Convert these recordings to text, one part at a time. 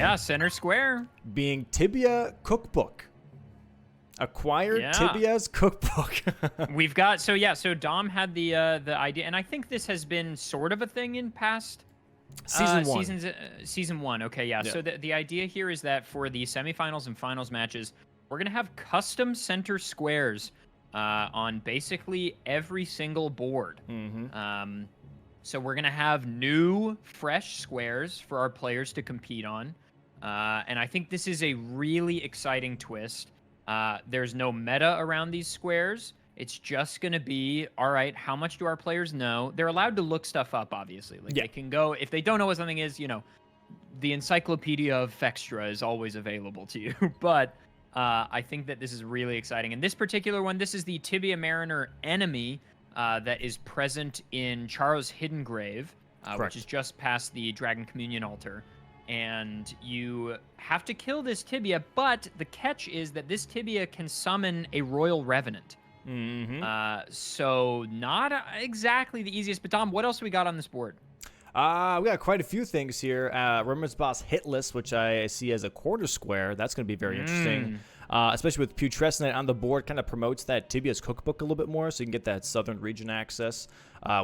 Yeah, center square. being Tibia Cookbook. Acquired Tibia's Cookbook. We've got so Dom had the idea, and I think this has been sort of a thing in past seasons. Season 1. Okay, yeah. So the idea here is that for the semifinals and finals matches, we're gonna have custom center squares on basically every single board. So we're gonna have new, fresh squares for our players to compete on, and I think this is a really exciting twist. There's no meta around these squares. It's just going to be, all right, how much do our players know? They're allowed to look stuff up, obviously. Like they can go, if they don't know what something is, the encyclopedia of Fextra is always available to you. But I think that this is really exciting. And this particular one, this is the Tibia Mariner enemy that is present in Charo's Hidden Grave, which is just past the Dragon Communion altar. And you have to kill this Tibia, but the catch is that this Tibia can summon a Royal Revenant. So not exactly the easiest. But Dom, what else we got on this board? We got quite a few things here. Remembrance Boss Hitless, which I see as a quarter square. That's going to be very interesting. Especially with Putrescent on the board, kind of promotes that Tibia's Cookbook a little bit more, so you can get that Southern region access.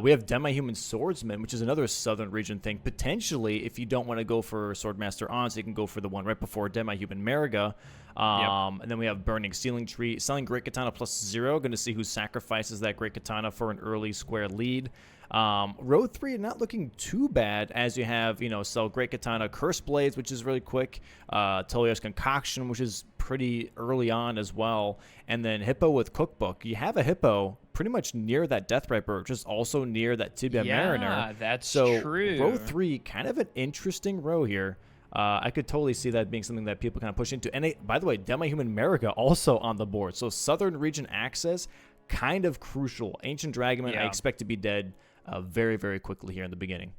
We have Demi-Human Swordsman, which is another Southern region thing. Potentially, if you don't want to go for Swordmaster On, so you can go for the one right before Demi-Human Mariga. And then we have Burning Sealing Tree, selling Great Katana +0. Going to see who sacrifices that Great Katana for an early square lead. Row 3 not looking too bad, as you have, sell Great Katana Curse Blades, which is really quick, Telios Concoction, which is pretty early on as well, and then Hippo with Cookbook. You have a Hippo pretty much near that Deathriper, which is also near that Tibia Mariner. Yeah, that's so true. Row 3, kind of an interesting row here. I could totally see that being something that people kind of push into. And by the way, Demi-Human Mariga also on the board. So Southern region access, kind of crucial. Ancient Dragonman, I expect to be dead very, very quickly here in the beginning.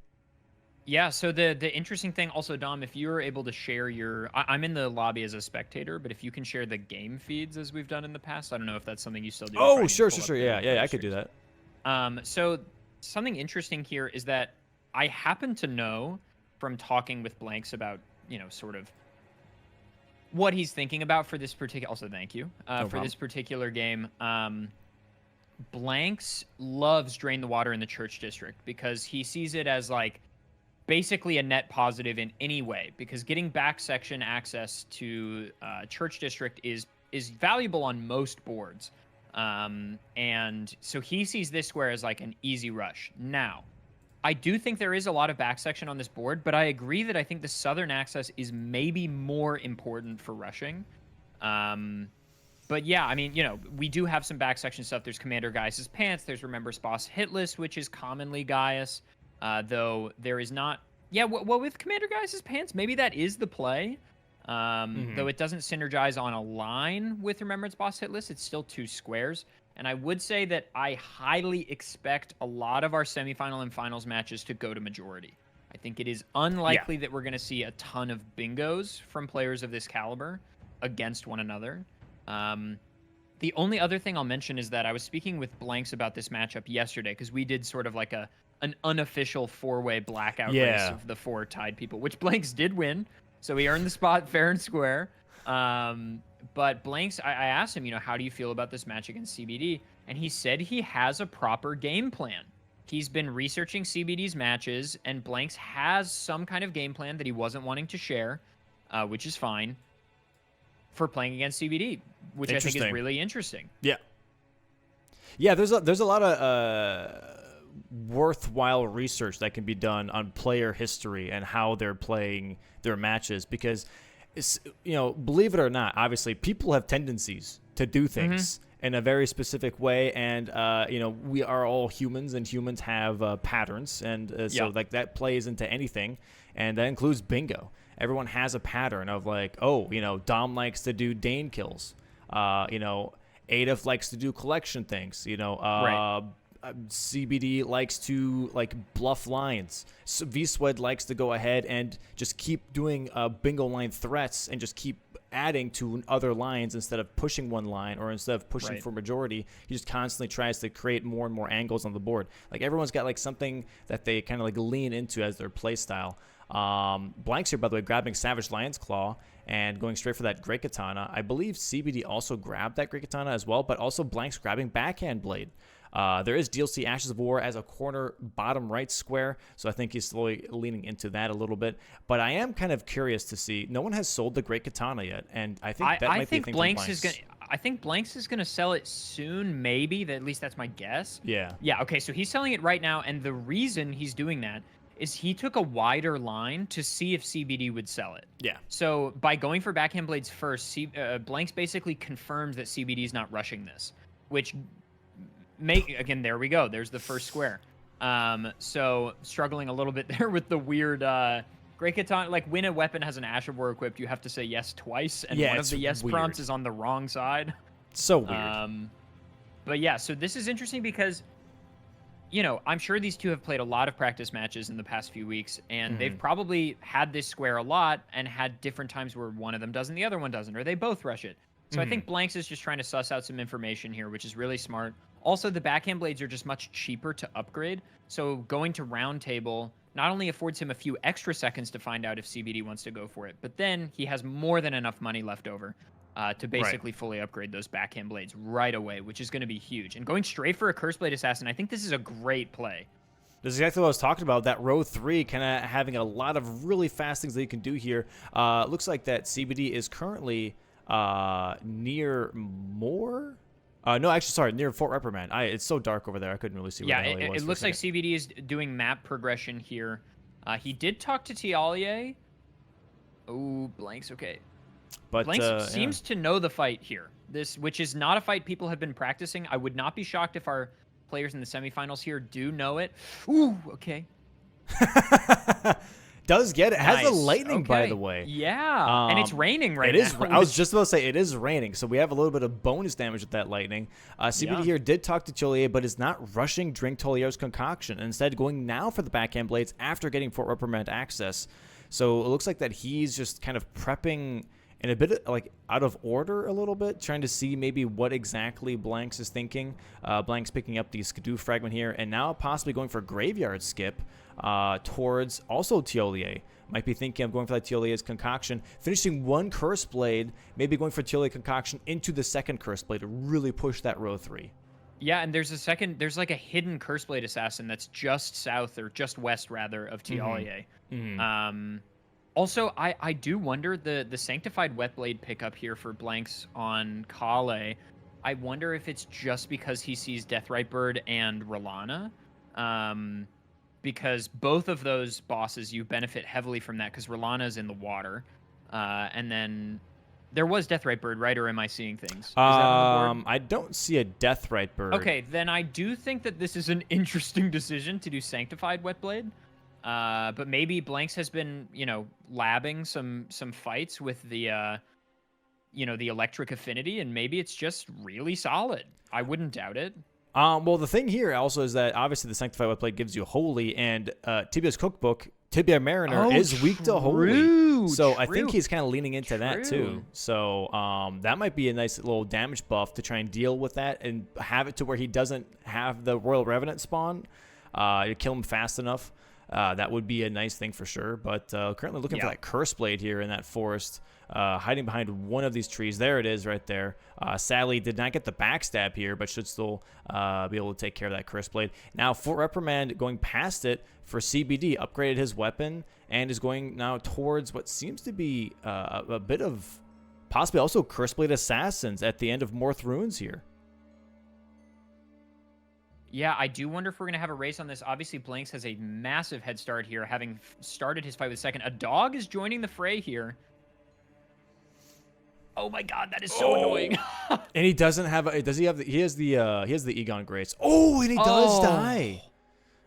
Yeah, so the interesting thing also, Dom, if you're able to share I'm in the lobby as a spectator, but if you can share the game feeds as we've done in the past, I don't know if that's something you still do. Oh, sure. Yeah, I could do that. So something interesting here is that I happen to know from talking with Blanks about, sort of what he's thinking about for this particular, also thank you, for this particular game. Blanks loves Drain the Water in the Church District because he sees it as like basically a net positive in any way, because getting back section access to Church District is valuable on most boards. And so he sees this square as like an easy rush. Now, I do think there is a lot of back section on this board, but I agree that I think the southern access is maybe more important for rushing. But yeah, I mean, we do have some back section stuff. There's Commander Gaius's Pants. There's Remembrance Boss Hitless, which is commonly Gaius. Though there is not... Yeah, well, with Commander Gaius's Pants, maybe that is the play. Though it doesn't synergize on a line with Remembrance Boss Hitless. It's still 2 squares. And I would say that I highly expect a lot of our semifinal and finals matches to go to majority. I think it is unlikely that we're going to see a ton of bingos from players of this caliber against one another. The only other thing I'll mention is that I was speaking with Blanks about this matchup yesterday, because we did sort of like an unofficial 4-way blackout race of the 4 tied people, which Blanks did win. So he earned the spot fair and square. But Blanks, I asked him, how do you feel about this match against CBD? And he said he has a proper game plan. He's been researching CBD's matches, and Blanks has some kind of game plan that he wasn't wanting to share, which is fine, for playing against CBD, which I think is really interesting. Yeah. Yeah, there's a lot of worthwhile research that can be done on player history and how they're playing their matches, because believe it or not, obviously people have tendencies to do things in a very specific way, and we are all humans, and humans have patterns, and so like that plays into anything, and that includes bingo. Everyone has a pattern of like, Dom likes to do Dane kills, Adolf likes to do collection things, CBD likes to like bluff lines. So V-Swed likes to go ahead and just keep doing bingo line threats and just keep adding to other lines instead of pushing one line, or instead of pushing for majority. He just constantly tries to create more and more angles on the board. Like everyone's got like something that they kind of like lean into as their play style. Blanks here, by the way, grabbing Savage Lion's Claw and going straight for that Great Katana. I believe CBD also grabbed that Great Katana as well, but also Blanks grabbing Backhand Blade. There is DLC Ashes of War as a corner bottom right square, so I think he's slowly leaning into that a little bit. But I am kind of curious to see. No one has sold the Great Katana yet, and I think that might be a thing for Blanks. I think Blanks is gonna sell it soon, maybe. At least that's my guess. Yeah. Yeah. Okay. So he's selling it right now, and the reason he's doing that is he took a wider line to see if CBD would sell it. Yeah. So by going for Backhand Blades first, Blanks basically confirms that CBD is not rushing this, which again, there we go. There's the first square. So struggling a little bit there with the weird Great Katana. Like when a weapon has an Ash of War equipped, you have to say yes twice, and one of the yes prompts is on the wrong side. So weird. But yeah, so this is interesting because, you know, I'm sure these two have played a lot of practice matches in the past few weeks, and they've probably had this square a lot and had different times where one of them doesn't, the other one doesn't, or they both rush it. So I think Blanks is just trying to suss out some information here, which is really smart. Also, the Backhand Blades are just much cheaper to upgrade, so going to Round Table not only affords him a few extra seconds to find out if CBD wants to go for it, but then he has more than enough money left over to basically fully upgrade those Backhand Blades right away, which is going to be huge. And going straight for a Curse Blade Assassin, I think this is a great play. This is exactly what I was talking about, that row 3 kind of having a lot of really fast things that you can do here. Looks like that CBD is currently near more... no, actually, sorry, near Fort Reprimand. It's so dark over there, I couldn't really see where the hell he was. It looks like CBD is doing map progression here. He did talk to Tialier. Oh, Blanks, okay. But Blanks seems to know the fight here, which is not a fight people have been practicing. I would not be shocked if our players in the semifinals here do know it. Ooh, okay. Does get it. Nice. Has the lightning, by the way. Yeah, and it's raining right now. I was just about to say, it is raining, so we have a little bit of bonus damage with that lightning. CBD here did talk to Tolier, but is not rushing Drink Tolier's concoction, and instead going now for the Backhand Blades after getting Fort Reprimand access. So it looks like that he's just kind of prepping in a bit of, like, out of order a little bit, trying to see maybe what exactly Blanks is thinking. Blanks picking up the Skidoo fragment here, and now possibly going for Graveyard Skip towards also Tiolier. Might be thinking of going for that Tiolier's concoction, finishing one Curse Blade, maybe going for Tiolier concoction into the second Curse Blade to really push that row 3. Yeah, and there's like a hidden Curse Blade Assassin that's just south, or just west rather, of Tiolier. Also, I do wonder the Sanctified Wetblade pickup here for Blanks on Kale. I wonder if it's just because he sees Deathrite Bird and Rolana. Because both of those bosses, you benefit heavily from that because Rolana's in the water. And then there was Deathrite Bird, right? Or am I seeing things? Is that on the board? I don't see a Deathrite Bird. Okay, then I do think that this is an interesting decision to do Sanctified Wetblade. But maybe Blanks has been, you know, labbing some fights with the, you know, the electric affinity, and maybe it's just really solid. I wouldn't doubt it. Well, the thing here also is that obviously the Sanctified Wetblade gives you Holy, and Tibia's Cookbook, Tibia Mariner, is weak to Holy. So I think he's kind of leaning into that too. So that might be a nice little damage buff to try and deal with that and have it to where he doesn't have the Royal Revenant spawn. You kill him fast enough. That would be a nice thing for sure. But currently looking for that Curse Blade here in that forest, hiding behind one of these trees. There it is right there. Sadly, did not get the backstab here, but should still be able to take care of that Curse Blade. Now, Fort Reprimand going past it for CBD, upgraded his weapon, and is going now towards what seems to be a bit of possibly also Curse Blade Assassins at the end of Morth Runes here. Yeah, I do wonder if we're going to have a race on this. Obviously, Blanks has a massive head start here, having started his fight with second. A dog is joining the fray here. Oh my god, that is so annoying. And he doesn't have a, does he have the, he has the Egon Grace. Oh, and he does die.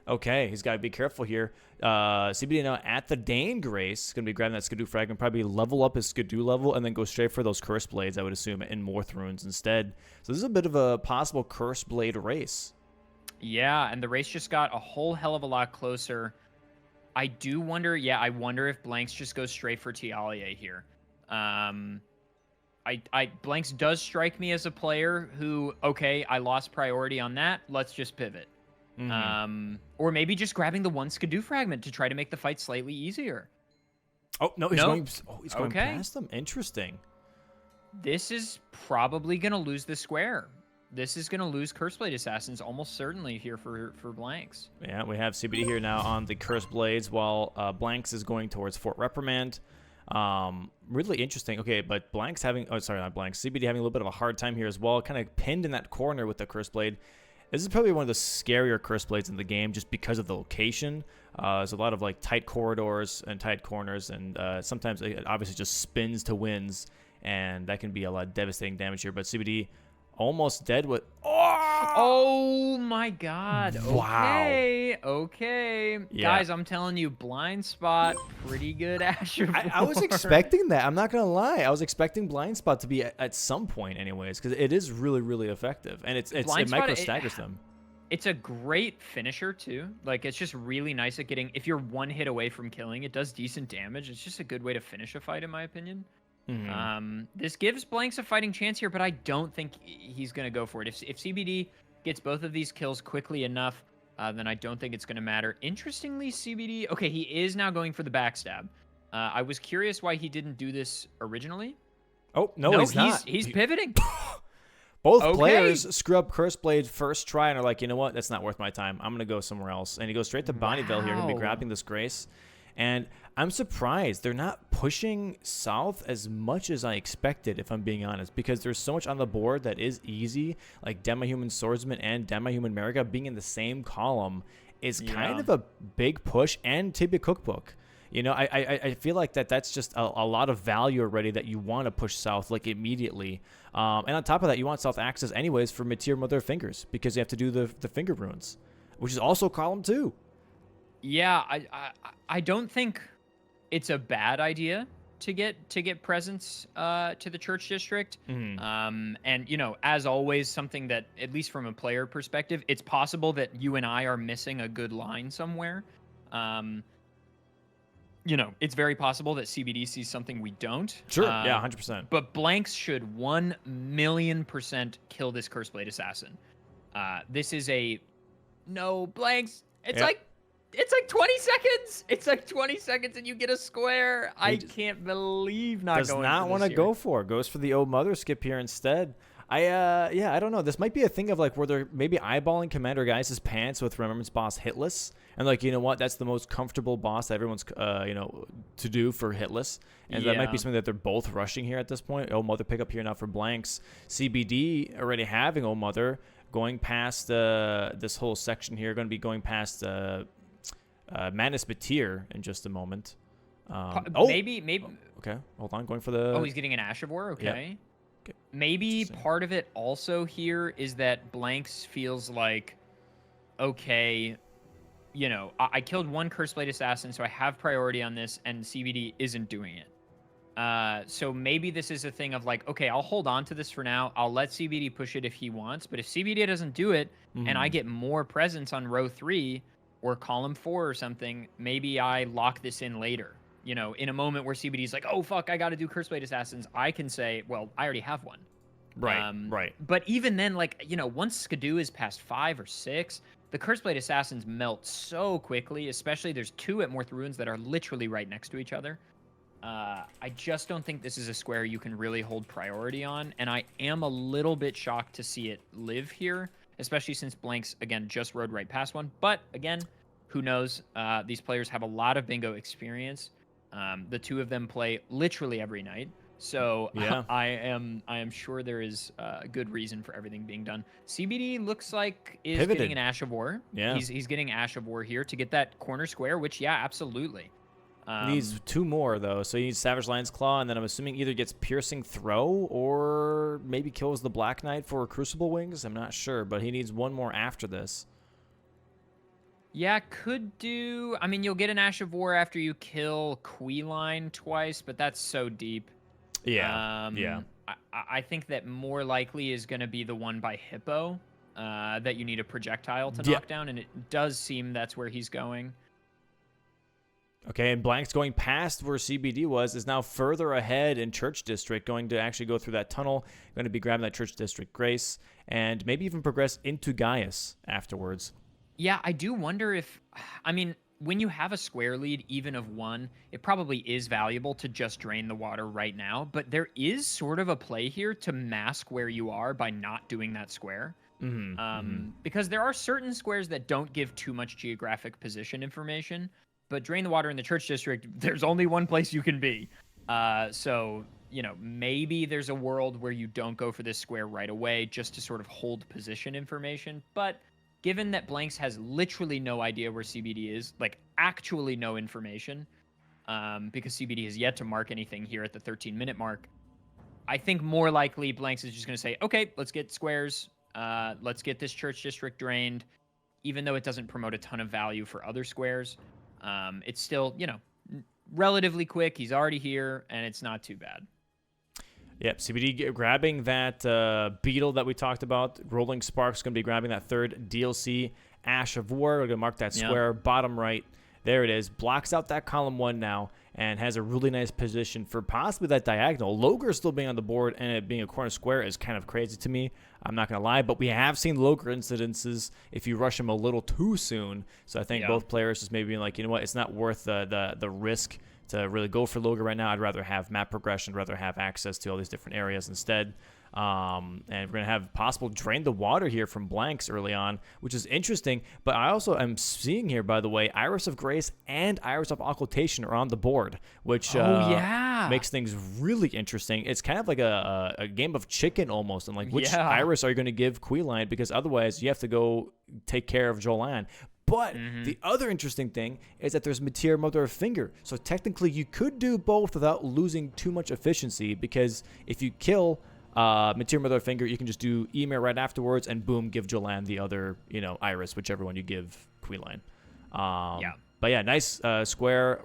Okay, he's got to be careful here. CBD now at the Dane Grace. Going to be grabbing that Skidoo fragment, probably level up his Skidoo level, and then go straight for those Curse Blades, I would assume, in Morth Runes instead. So this is a bit of a possible Curse Blade race. Yeah, and the race just got a whole hell of a lot closer. I do wonder, I wonder if Blanks just goes straight for Tialier here. Blanks does strike me as a player who, okay, I lost priority on that. Let's just pivot. Or maybe just grabbing the one Skidoo fragment to try to make the fight slightly easier. Oh, no, he's No? going Okay. past them. Interesting. This is probably going to lose the square. This is going to lose Curse Blade Assassins almost certainly here for Blanks. Yeah, we have CBD here now on the Curse Blades, while Blanks is going towards Fort Reprimand. Really interesting. Okay, but Blanks having... Oh, sorry, not Blanks. CBD having a little bit of a hard time here as well. Kind of pinned in that corner with the Curse Blade. This is probably one of the scarier Curse Blades in the game just because of the location. There's a lot of like tight corridors and tight corners, and sometimes it obviously just spins to wins, and that can be a lot of devastating damage here. But CBD almost dead with... Oh my god. Wow. Okay. Yeah. Guys, I'm telling you, blind spot, pretty good Asher. I was expecting that. I'm not going to lie. I was expecting Blind Spot to be at some point anyways, because it is really, really effective. And it micro staggers them. It's a great finisher too. Like, it's just really nice at getting... If you're one hit away from killing, it does decent damage. It's just a good way to finish a fight, in my opinion. This gives Blanks a fighting chance here, but I don't think he's going to go for it. If CBD gets both of these kills quickly enough, then I don't think it's going to matter. Interestingly, CBD... Okay, he is now going for the backstab. I was curious why he didn't do this originally. Oh, no, he's not. He's pivoting. Both players screw up Curse Blade first try and are like, you know what? That's not worth my time. I'm going to go somewhere else. And he goes straight to Bonneville here. He'll be grabbing this Grace. And I'm surprised they're not pushing south as much as I expected, if I'm being honest, because there's so much on the board that is easy, like Demi-Human Swordsman and Demi-Human America being in the same column is kind of a big push, and Tibia Cookbook. You know, I feel like that's just a lot of value already that you want to push south, like, immediately. And on top of that, you want south access anyways for Mateer Mother of Fingers, because you have to do the finger runes, which is also column 2. Yeah, I don't think it's a bad idea to get presence to the church district. And you know, as always, something that, at least from a player perspective, it's possible that you and I are missing a good line somewhere. You know, it's very possible that CBD sees something we don't. Sure, yeah, 100%. But Blanks should 1,000,000% kill this Curse Blade Assassin. This is a... No, Blanks, it's like 20 seconds. It's like 20 seconds and you get a square. I can't believe not going for this. Does not want to go for it. Goes for the Oh Mother skip here instead. I don't know. This might be a thing of like where they're maybe eyeballing Commander Geiss's pants with Remembrance Boss hitless, and like, you know what, that's the most comfortable boss that everyone's you know, to do for hitless, and that might be something that they're both rushing here at this point. Oh Mother pick up here now for Blanks. CBD already having Oh Mother, going past this whole section here, going to be going past Manus Mateer in just a moment. Maybe. Okay, hold on. Going for the... Oh, he's getting an Ash of War? Okay. Yeah. Okay. Maybe part of it also here is that Blanks feels like, okay, you know, I killed one Curse Blade Assassin, so I have priority on this, and CBD isn't doing it. So maybe this is a thing of like, okay, I'll hold on to this for now. I'll let CBD push it if he wants, but if CBD doesn't do it, and I get more presence on row 3 or column 4 or something, maybe I lock this in later. You know, in a moment where CBD's like, oh, fuck, I got to do Curse Blade Assassins, I can say, well, I already have one. Right. But even then, like, you know, once Skidoo is past 5 or 6, the Curse Blade Assassins melt so quickly, especially there's 2 Etmorth runes that are literally right next to each other. I just don't think this is a square you can really hold priority on, and I am a little bit shocked to see it live here, especially since Blanks, again, just rode right past one. But, again, who knows? These players have a lot of bingo experience. The 2 of them play literally every night, so yeah. I am sure there is a good reason for everything being done. CBD looks like is Pivoted. getting an Ash of War. Yeah, he's getting Ash of War here to get that corner square, which absolutely. Needs 2 more though, so he needs Savage Lion's Claw, and then I'm assuming either gets Piercing Throw or maybe kills the Black Knight for Crucible Wings. I'm not sure, but he needs 1 more after this. Yeah, could do... I mean, you'll get an Ash of War after you kill Queeline twice, but that's so deep. Yeah, I think that more likely is going to be the one by Hippo that you need a projectile to knock down, and it does seem that's where he's going. Okay, and Blank's going past where CBD was, is now further ahead in Church District, going to actually go through that tunnel, going to be grabbing that Church District Grace, and maybe even progress into Gaius afterwards. Yeah, I do wonder if, I mean, when you have a square lead, even of one, it probably is valuable to just drain the water right now. But there is sort of a play here to mask where you are by not doing that square. Because there are certain squares that don't give too much geographic position information. But drain the water in the church district, there's only one place you can be. So, maybe there's a world where you don't go for this square right away just to sort of hold position information. But given that Blanks has literally no idea where CBD is, like actually no information, because CBD has yet to mark anything here at the 13-minute mark, I think more likely Blanks is just going to say, okay, let's get squares. Let's get this church district drained. Even though it doesn't promote a ton of value for other squares, it's still, relatively quick. He's already here, and it's not too bad. Yep, CBD grabbing that beetle that we talked about. Rolling Sparks going to be grabbing that third DLC. Ash of War, we're going to mark that square bottom right. There it is. Blocks out that column 1 now and has a really nice position for possibly that diagonal. Loger still being on the board and it being a corner square is kind of crazy to me. I'm not going to lie, but we have seen Loger incidences if you rush him a little too soon. So I think both players just maybe being like, you know what, it's not worth the risk to really go for Loger right now. I'd rather have map progression, rather have access to all these different areas instead. And we're going to have possible drain the water here from Blanks early on, which is interesting. But I also am seeing here, by the way, Iris of Grace and Iris of Occultation are on the board, which makes things really interesting. It's kind of like a game of chicken almost. And like, which Iris are you going to give Queeline? Because otherwise you have to go take care of Jolan. But the other interesting thing is that there's Mateer Mother of Finger. So technically you could do both without losing too much efficiency, because if you kill Mateer Mother of Finger, you can just do Ymir right afterwards and boom, give Jolan the other, Iris, whichever one you give Queeline. But yeah, nice square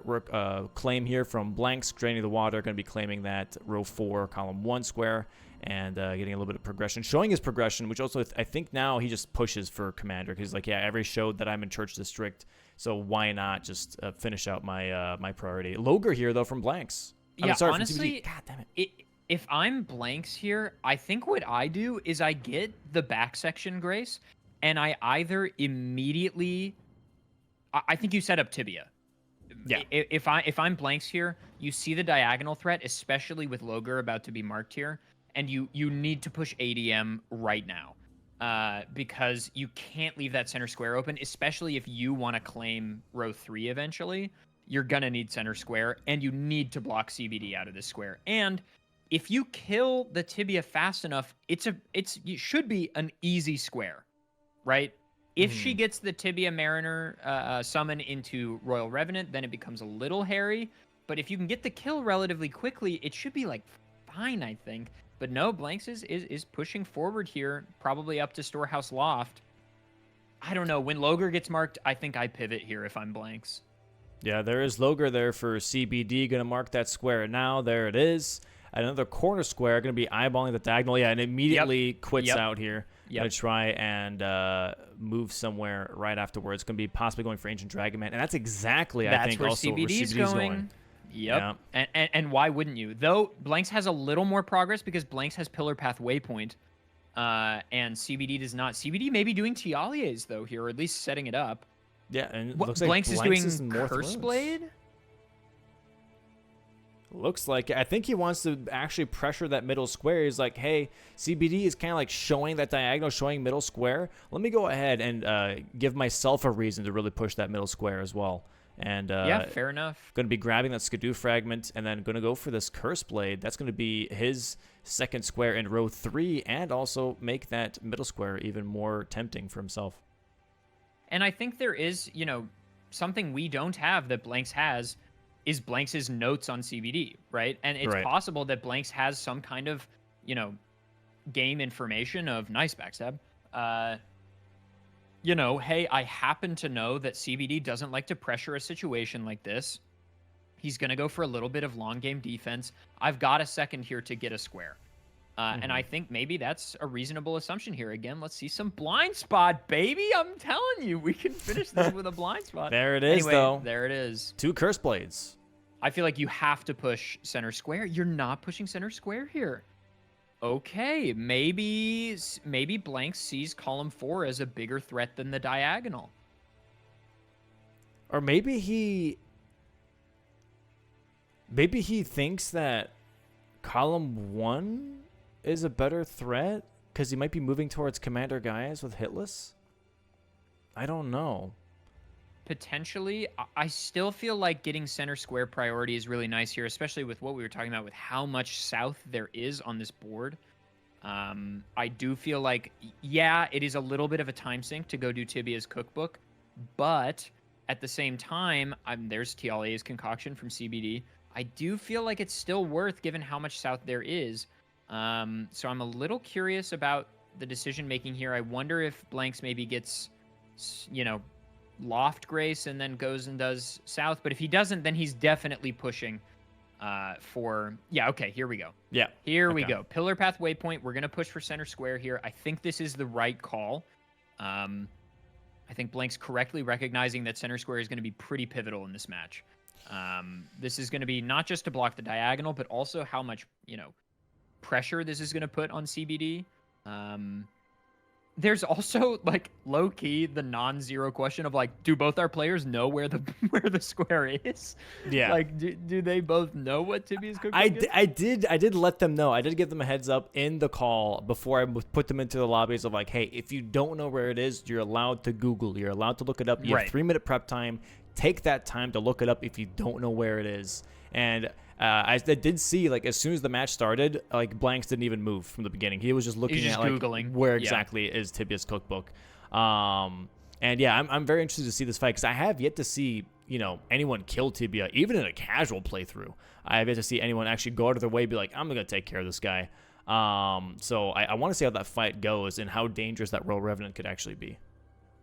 claim here from Blanks. Draining the water, going to be claiming that row 4, column 1 square. And getting a little bit of progression, showing his progression, which also I think now he just pushes for commander, because like, I already showed that I'm in church district, so why not just finish out my my priority. Loger here though from Blanks. Honestly, God damn it. If I'm Blanks here, I think what I do is I get the back section Grace, and I either immediately, I think you set up Tibia. Yeah. If I'm Blanks here, you see the diagonal threat, especially with Loger about to be marked here. And you need to push ADM right now, because you can't leave that center square open, especially if you want to claim row 3 eventually. You're going to need center square, and you need to block CBD out of this square. And if you kill the Tibia fast enough, it should be an easy square, right? If she gets the Tibia Mariner summon into Royal Revenant, then it becomes a little hairy. But if you can get the kill relatively quickly, it should be like fine, I think. But no, Blanks is pushing forward here, probably up to Storehouse Loft. I don't know. When Loger gets marked, I think I pivot here if I'm Blanks. Yeah, there is Loger there for CBD. Going to mark that square now. There it is. Another corner square. Going to be eyeballing the diagonal. Yeah, and immediately quits out here. Going to try and move somewhere right afterwards. Going to be possibly going for Ancient Dragon Man. And that's exactly, I think, where also where CBD's going. Yep. Yeah. And why wouldn't you? Though Blanks has a little more progress because Blanks has Pillar Path Waypoint, and CBD does not. CBD may be doing Tialies though here, or at least setting it up. Yeah, and looks Blanks like is doing Curse Blade. Looks like I think he wants to actually pressure that middle square. He's like, hey, CBD is kind of like showing that diagonal, showing middle square. Let me go ahead and give myself a reason to really push that middle square as well. And yeah, fair enough. Going to be grabbing that Skidoo fragment and then going to go for this Curse Blade. That's going to be his second square in row 3 and also make that middle square even more tempting for himself. And I think there is, something we don't have that Blanks has is Blanks' notes on CBD, right? And it's possible that Blanks has some kind of, game information of nice backstab. Hey, I happen to know that CBD doesn't like to pressure a situation like this. He's going to go for a little bit of long game defense. I've got a second here to get a square. And I think maybe that's a reasonable assumption here. Again, let's see some blind spot, baby. I'm telling you, we can finish this with a blind spot. There it is, anyway, though. There it is. 2 Curse Blades. I feel like you have to push center square. You're not pushing center square here. Okay, maybe Blanks sees column 4 as a bigger threat than the diagonal. Or maybe he thinks that column 1 is a better threat because he might be moving towards Commander Gaius with Hitless. I don't know. Potentially. I still feel like getting center square priority is really nice here, especially with what we were talking about with how much south there is on this board. I do feel like, yeah, it is a little bit of a time sink to go do Tibia's cookbook, but at the same time, there's TLA's concoction from CBD. I do feel like it's still worth given how much south there is. So I'm a little curious about the decision making here. I wonder if Blanks maybe gets, Loft Grace and then goes and does south. But if he doesn't, then he's definitely pushing okay, here we go. Yeah. Here we go. Pillar Path Waypoint. We're going to push for center square here. I think this is the right call. I think Blanks correctly recognizing that center square is going to be pretty pivotal in this match. This is going to be not just to block the diagonal, but also how much, pressure this is going to put on CBD. There's also low key the non-zero question of do both our players know where the square is? Yeah. Do they both know what Tibia's cookbook is? I did let them know. I did give them a heads up in the call before I put them into the lobbies of hey, if you don't know where it is, you're allowed to Google. You're allowed to look it up. You have 3-minute prep time. Take that time to look it up if you don't know where it is. And I did see as soon as the match started, Blanks didn't even move from the beginning. He was just looking at Googling where exactly is Tibia's cookbook. And yeah, I'm very interested to see this fight because I have yet to see anyone kill Tibia, even in a casual playthrough. I have yet to see anyone actually go out of their way and be I'm gonna take care of this guy. So I want to see how that fight goes and how dangerous that Royal Revenant could actually be.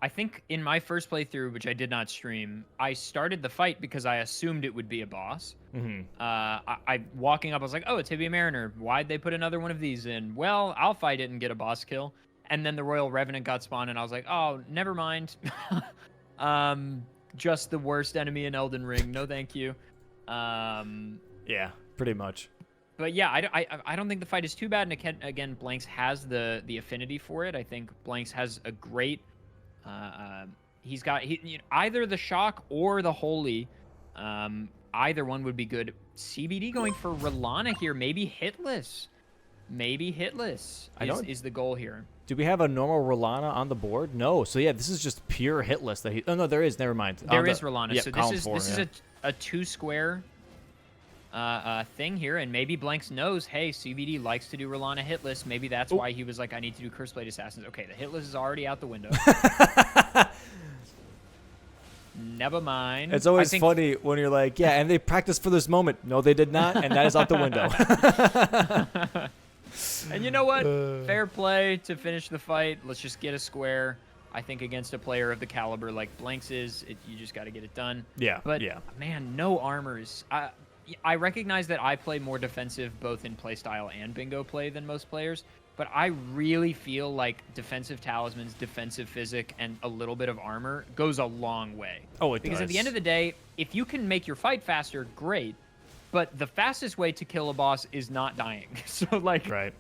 I think in my first playthrough, which I did not stream, I started the fight because I assumed it would be a boss. Mm-hmm. I walking up, I was like, oh, a Tibia Mariner. Why'd they put another one of these in? Well, I'll fight it and get a boss kill. And then the Royal Revenant got spawned, and I was like, oh, never mind. Just the worst enemy in Elden Ring. No, thank you. Yeah, pretty much. But yeah, I don't think the fight is too bad. And again, Blanks has the affinity for it. I think Blanks has a great... he's got either the shock or the holy. Either one would be good. CBD going for Rolana here. Maybe hitless. Is the goal here. Do we have a normal Rolana on the board? No. So yeah, this is just pure hitless. Oh no, there is. Never mind. There is Rolana. Yeah, so this is a 2-square thing here, and maybe Blanks knows, hey, CBD likes to do Rolana hitless. Maybe that's why he was like, I need to do Curseblade Assassins. Okay, the hitless is already out the window. Never mind. It's always funny when you're like, yeah, and they practiced for this moment. No, they did not, and that is out the window. And you know what? Fair play to finish the fight. Let's just get a square. I think against a player of the caliber like Blanks is, you just got to get it done. Yeah. But man, no armors. I recognize that I play more defensive both in playstyle and bingo play than most players, but I really feel like defensive talismans, defensive physic, and a little bit of armor goes a long way. Oh, it Because does. at the end of the day, if you can make your fight faster, great, but the fastest way to kill a boss is not dying. So, right.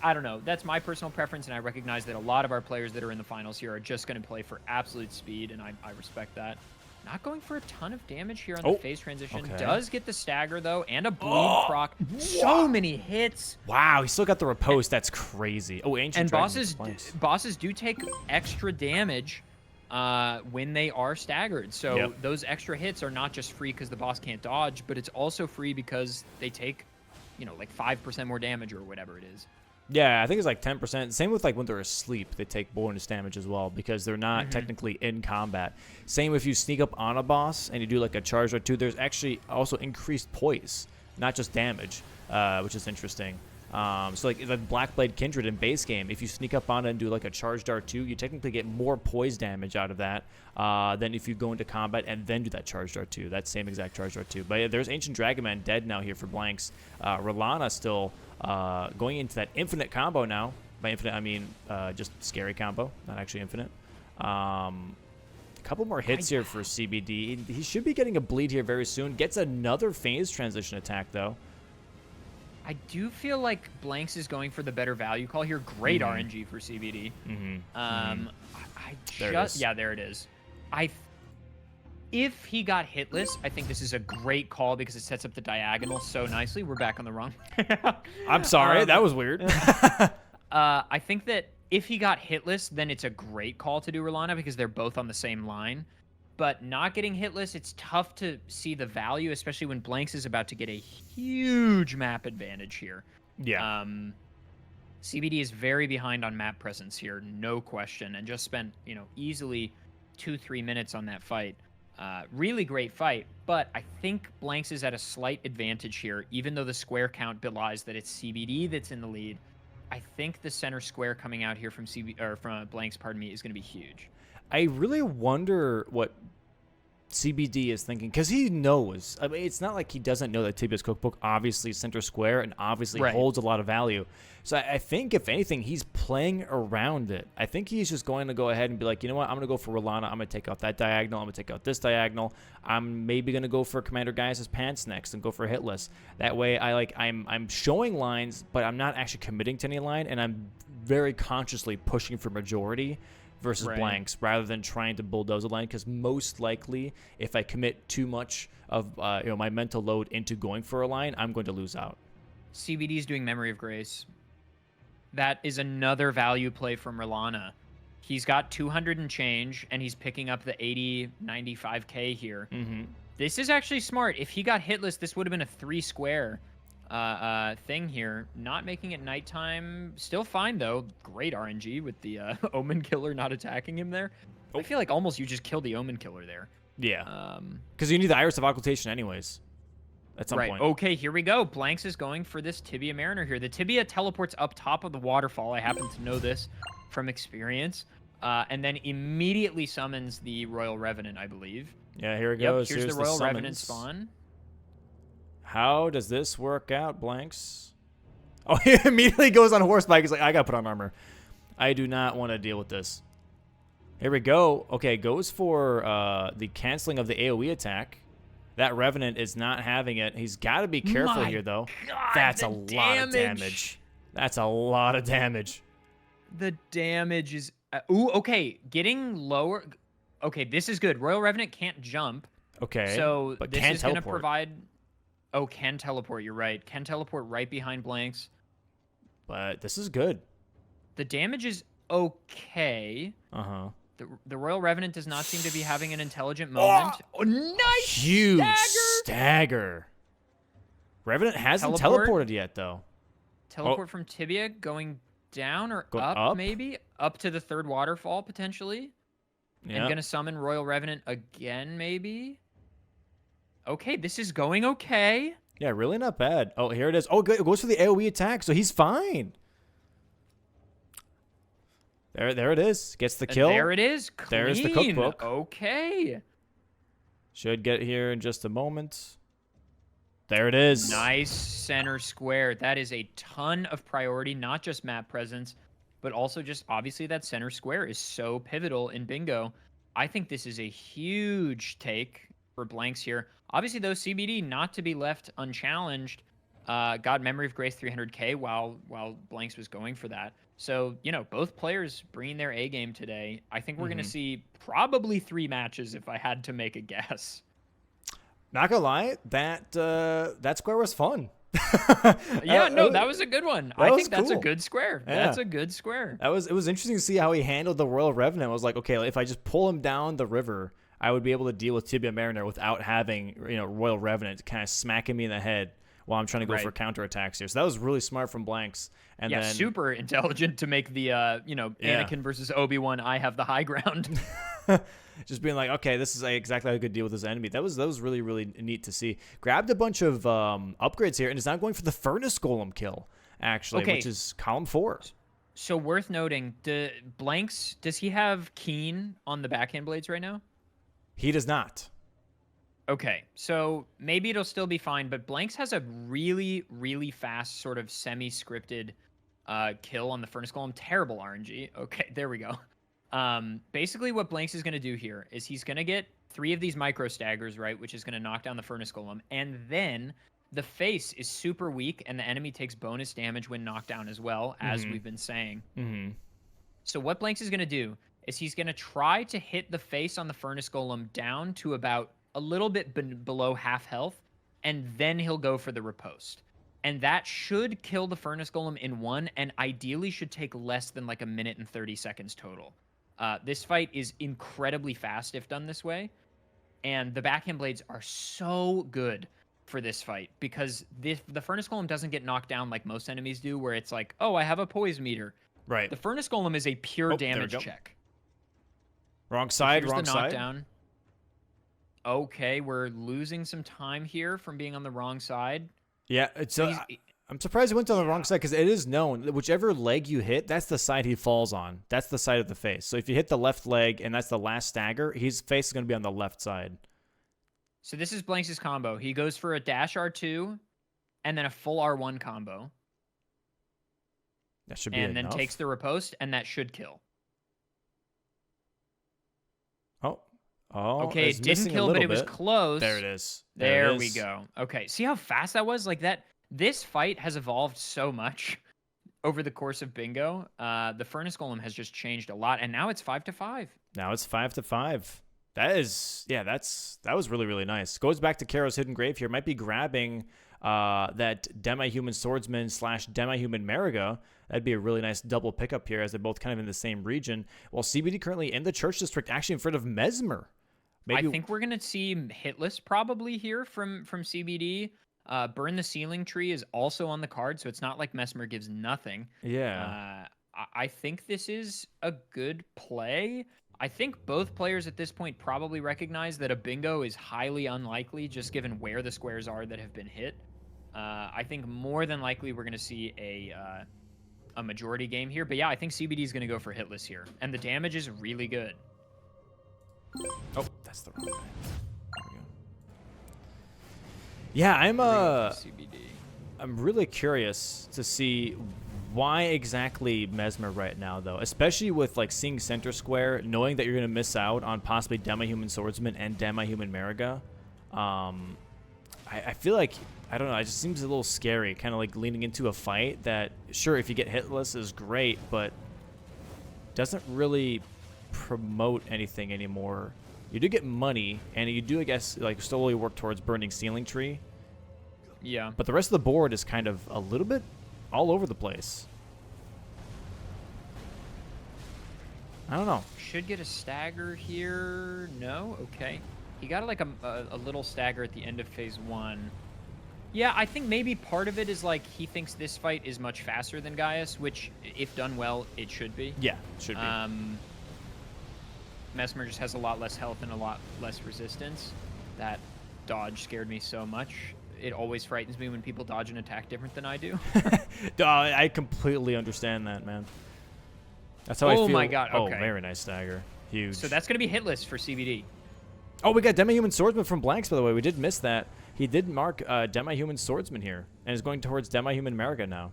I don't know. That's my personal preference, and I recognize that a lot of our players that are in the finals here are just going to play for absolute speed, and I respect that. Not going for a ton of damage here on the phase transition. Okay. Does get the stagger, though, and a bleed proc. So many hits. Wow, he still got the riposte. That's crazy. Oh, Ancient And Dragon. bosses do take extra damage when they are staggered. So those extra hits are not just free because the boss can't dodge, but it's also free because they take, 5% more damage or whatever it is. Yeah, I think it's 10%. Same with when they're asleep, they take bonus damage as well because they're not technically in combat. Same if you sneak up on a boss and you do a charge or two, there's actually also increased poise, not just damage, which is interesting. So the Blackblade Kindred in base game, if you sneak up on it and do a charged R2, you technically get more poise damage out of that than if you go into combat and then do that charged R2, that same exact charged R2. But yeah, there's Ancient Dragonman dead now here for Blanks. Rolana still going into that infinite combo now. By infinite, I mean just scary combo, not actually infinite. A couple more hits here for CBD. He should be getting a bleed here very soon. Gets another phase transition attack, though. I do feel like Blanks is going for the better value call here. Great RNG for CBD. Mm-hmm. There it is. I If he got hitless, I think this is a great call because it sets up the diagonal so nicely. We're back on the wrong. I'm sorry, that was weird. I think that if he got hitless, then it's a great call to do Rolana because they're both on the same line. But not getting hitless, it's tough to see the value, especially when Blanks is about to get a huge map advantage here. Yeah. CBD is very behind on map presence here, no question, and just spent, easily 2-3 minutes on that fight. Really great fight, but I think Blanks is at a slight advantage here, even though the square count belies that it's CBD that's in the lead. I think the center square coming out here from Blanks, is going to be huge. I really wonder what CBD is thinking, because he knows. I mean, it's not like he doesn't know that Tibia's cookbook obviously is center square and obviously holds a lot of value. So I think, if anything, he's playing around it. I think he's just going to go ahead and be like, you know what, I'm going to go for Rolana. I'm going to take out that diagonal. I'm going to take out this diagonal. I'm maybe going to go for Commander Gaius' pants next and go for hitless. That way, I'm showing lines, but I'm not actually committing to any line, and I'm very consciously pushing for majority versus Blanks, rather than trying to bulldoze a line, because most likely, if I commit too much of my mental load into going for a line, I'm going to lose out. CBD is doing Memory of Grace. That is another value play from Rolana. He's got 200 and change, and he's picking up the 80, 95K here. This is actually smart. If he got hitless, this would have been a 3-square thing here. Not making it nighttime. Still fine, though. Great RNG with the Omen Killer not attacking him there. I feel like almost you just killed the Omen Killer there. Yeah. Because you need the Iris of Occultation anyways. At some point. Okay, here we go. Blanks is going for this Tibia Mariner here. The Tibia teleports up top of the waterfall. I happen to know this from experience. And then immediately summons the Royal Revenant, I believe. Yeah, here it goes. Here's the Royal Revenant spawn. How does this work out, Blanks? Oh, he immediately goes on horseback. He's like, I got to put on armor. I do not want to deal with this. Here we go. Okay, goes for the canceling of the AoE attack. That Revenant is not having it. He's got to be careful here, though. God, that's a lot of damage. That's a lot of damage. The damage is... ooh, okay. Getting lower... Okay, this is good. Royal Revenant can't jump. Okay, so but this is going to provide... Oh, can teleport. You're right. Can teleport right behind Blanks. But this is good. The damage is okay. Uh-huh. The Royal Revenant does not seem to be having an intelligent moment. Oh, nice huge stagger. Revenant hasn't teleported yet, though. Teleport from Tibia going down or up, maybe? Up to the third waterfall, potentially. Yep. And going to summon Royal Revenant again, maybe? Okay, this is going okay. Yeah, really not bad. Oh, here it is. Oh, good. It goes for the AoE attack, so he's fine. There it is. Gets the kill. There it is. Clean. There's the cookbook. Okay. Should get here in just a moment. There it is. Nice center square. That is a ton of priority, not just map presence, but also just obviously that center square is so pivotal in bingo. I think this is a huge take for Blanks here. Obviously, though, CBD not to be left unchallenged. Got Memory of Grace 300k while Blanks was going for that. So, both players bringing their A game today. I think we're going to see probably 3 matches if I had to make a guess. Not gonna lie, that square was fun. Yeah, no, that was a good one. I think that's cool. a good square. Yeah. That's a good square. It was interesting to see how he handled the Royal Revenant. I was like, okay, if I just pull him down the river, I would be able to deal with Tibia Mariner without having Royal Revenant kind of smacking me in the head while I'm trying to go for counterattacks here. So that was really smart from Blanks. And yeah, then, super intelligent to make the Anakin versus Obi-Wan. I have the high ground. Just being like, okay, this is exactly how I could deal with this enemy. That was really, really neat to see. Grabbed a bunch of upgrades here and is now going for the Furnace Golem kill, actually, which is column 4. So worth noting, Blanks, does he have Keen on the backhand blades right now? He does not. Okay, so maybe it'll still be fine, but Blanks has a really, really fast sort of semi-scripted kill on the Furnace Golem. Terrible RNG. Okay, there we go. Basically what Blanks is going to do here is he's going to get 3 of these micro staggers, right, which is going to knock down the Furnace Golem, and then the face is super weak, and the enemy takes bonus damage when knocked down as well, as we've been saying. So what Blanks is going to do is he's going to try to hit the face on the Furnace Golem down to about a little bit below half health, and then he'll go for the riposte. And that should kill the Furnace Golem in one, and ideally should take less than like a minute and 30 seconds total. This fight is incredibly fast if done this way, and the backhand blades are so good for this fight because the Furnace Golem doesn't get knocked down like most enemies do, where it's like, oh, I have a poise meter. Right. The Furnace Golem is a pure damage check. Wrong side, Here's wrong the side. knockdown. Okay, we're losing some time here from being on the wrong side. Yeah, I'm surprised he went on the wrong side because it is known that whichever leg you hit, that's the side he falls on. That's the side of the face. So if you hit the left leg and that's the last stagger, his face is going to be on the left side. So this is Blanks' combo. He goes for a dash R2 and then a full R1 combo. That should be and enough. then takes the riposte, and that should kill. Oh, okay, it didn't kill, but it was close. There it is. There we go. Okay, see how fast that was? Like that. This fight has evolved so much over the course of Bingo. The Furnace Golem has just changed a lot, and now it's 5-5. Now it's 5-5. That was really, really nice. Goes back to Karo's Hidden Grave here. Might be grabbing that Demi-Human Swordsman / Demi-Human Mariga. That'd be a really nice double pickup here as they're both kind of in the same region. While CBD currently in the Church District, actually in front of Mesmer. Maybe... I think we're going to see Hitless probably here from CBD. Burn the Ceiling Tree is also on the card, so it's not like Mesmer gives nothing. Yeah. I think this is a good play. I think both players at this point probably recognize that a bingo is highly unlikely, just given where the squares are that have been hit. I think more than likely we're going to see a majority game here. But yeah, I think CBD is going to go for Hitless here. And the damage is really good. Oh, that's the wrong guy. There we go. Yeah, I'm really curious to see why exactly Mesmer right now, though, especially with like seeing center square, knowing that you're going to miss out on possibly Demi-Human Swordsman and Demi-Human Mariga. I feel like, I don't know, it just seems a little scary, kind of like leaning into a fight that, sure, if you get hitless is great, but doesn't really promote anything anymore. You do get money, and you do, I guess, like slowly work towards burning Ceiling Tree. Yeah. But the rest of the board is kind of a little bit all over the place. I don't know. Should get a stagger here. No? Okay. He got like a little stagger at the end of phase 1. Yeah, I think maybe part of it is like he thinks this fight is much faster than Gaius, which, if done well, it should be. Yeah, it should be. Mesmer just has a lot less health and a lot less resistance. That dodge scared me so much. It always frightens me when people dodge an attack different than I do. I completely understand that, man. That's how I feel. Oh my god, okay. Oh, very nice stagger. Huge. So that's going to be hitless for CBD. Oh, we got Demi-Human Swordsman from Blanks, by the way. We did miss that. He did mark Demi-Human Swordsman here and is going towards Demi-Human Mariga now.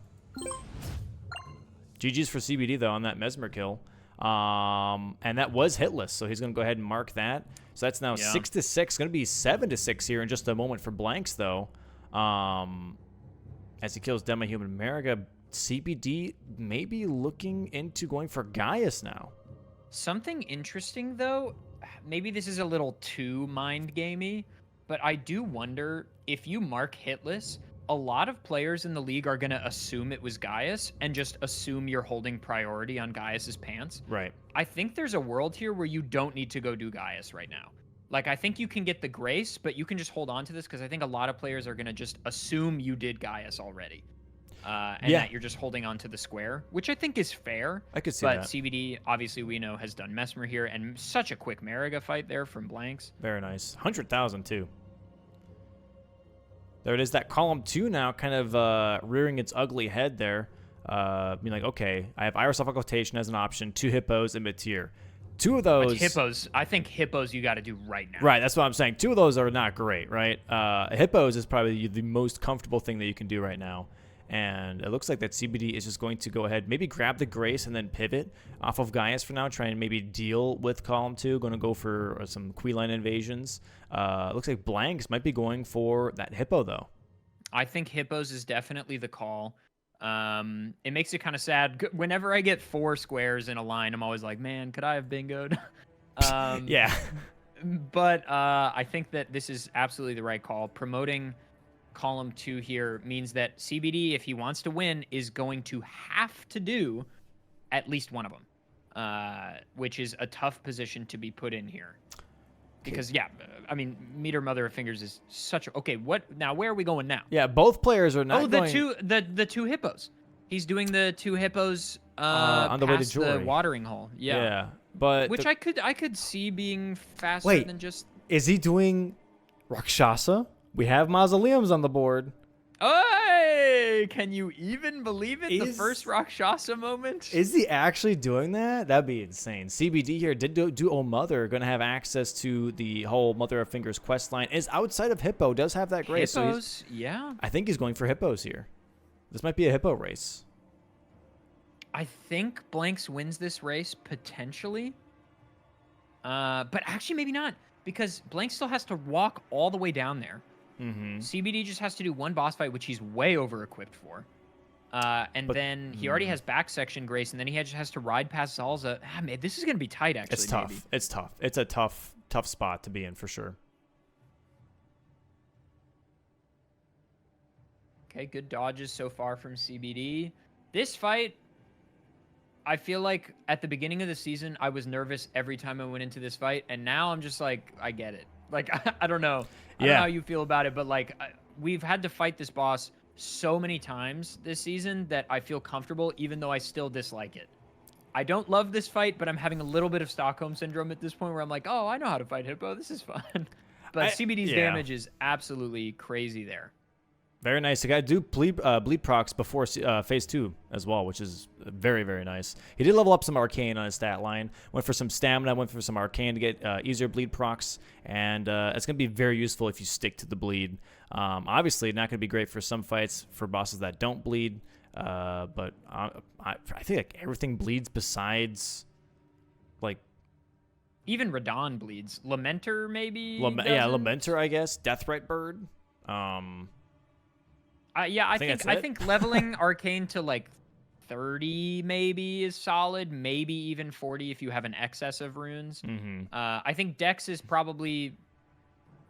GG's for CBD, though, on that Mesmer kill. And that was hitless, so he's going to go ahead and mark that. So that's now 6-6. Going to be 7-6 here in just a moment for Blanks, though. As he kills Demi-Human Mariga, CBD may be looking into going for Gaius now. Something interesting, though, maybe this is a little too mind-gamey, but I do wonder if you mark hitless, a lot of players in the league are going to assume it was Gaius and just assume you're holding priority on Gaius's pants. Right. I think there's a world here where you don't need to go do Gaius right now. Like, I think you can get the grace, but you can just hold on to this because I think a lot of players are going to just assume you did Gaius already. And that you're just holding on to the square, which I think is fair. I could see that. But CBD, obviously, we know, has done Mesmer here, and such a quick Mariga fight there from Blanks. Very nice. 100,000, too. There it is, that column 2 now kind of rearing its ugly head there. Being like, okay, I have Iris of Occultation as an option, 2 Hippos, and Mid-tier. 2 of those... Like Hippos, I think Hippos you got to do right now. Right, that's what I'm saying. 2 of those are not great, right? Hippos is probably the most comfortable thing that you can do right now. And it looks like that CBD is just going to go ahead, maybe grab the Grace and then pivot off of Gaius for now, try and maybe deal with column 2. Going to go for some Queeline invasions. Looks like Blanks might be going for that Hippo, though. I think Hippos is definitely the call. It makes it kind of sad. Whenever I get 4 squares in a line, I'm always like, man, could I have bingoed? Yeah. But I think that this is absolutely the right call. Promoting column 2 here means that CBD, if he wants to win, is going to have to do at least one of them, which is a tough position to be put in here. Because, yeah, I mean, Meter Mother of Fingers is such a... Okay, what... Now, where are we going now? Yeah, both players are not going... the two hippos. He's doing the 2 hippos on the way to past the Jory. watering hole. Yeah. But... Which I could see being faster Wait, than just... is he doing Rakshasa? We have mausoleums on the board. Hey! Can you even believe it? The first Rakshasa moment? Is he actually doing that? That'd be insane. CBD here did do Oh Mother. Going to have access to the whole Mother of Fingers quest line. Is outside of Hippo. Does have that grace. Hippos, so yeah. I think he's going for Hippos here. This might be a Hippo race. I think Blanks wins this race, potentially. But actually, maybe not. Because Blanks still has to walk all the way down there. CBD just has to do 1 boss fight, which he's way over-equipped for. Then he already has back section grace, and then he just has to ride past Zalza. Ah, man, this is going to be tight, actually. It's tough. Maybe. It's tough. It's a tough spot to be in, for sure. Okay, good dodges so far from CBD. This fight, I feel like at the beginning of the season, I was nervous every time I went into this fight, and now I'm just like, I get it. Like, I don't know. I don't know how you feel about it, but like, we've had to fight this boss so many times this season that I feel comfortable, even though I still dislike it. I don't love this fight, but I'm having a little bit of Stockholm Syndrome at this point where I'm like, oh, I know how to fight Hippo. This is fun. But CBD's damage is absolutely crazy there. Very nice. The guy do bleed procs before phase 2 as well, which is very, very nice. He did level up some arcane on his stat line. Went for some stamina, went for some arcane to get easier bleed procs, and it's going to be very useful if you stick to the bleed. Obviously, not going to be great for some fights for bosses that don't bleed, but I think like everything bleeds besides like even Radon bleeds. Lamenter maybe. Lamenter, I guess. Deathrite Bird. Yeah, I think leveling arcane to like 30 maybe is solid, maybe even 40 if you have an excess of runes. I think Dex is probably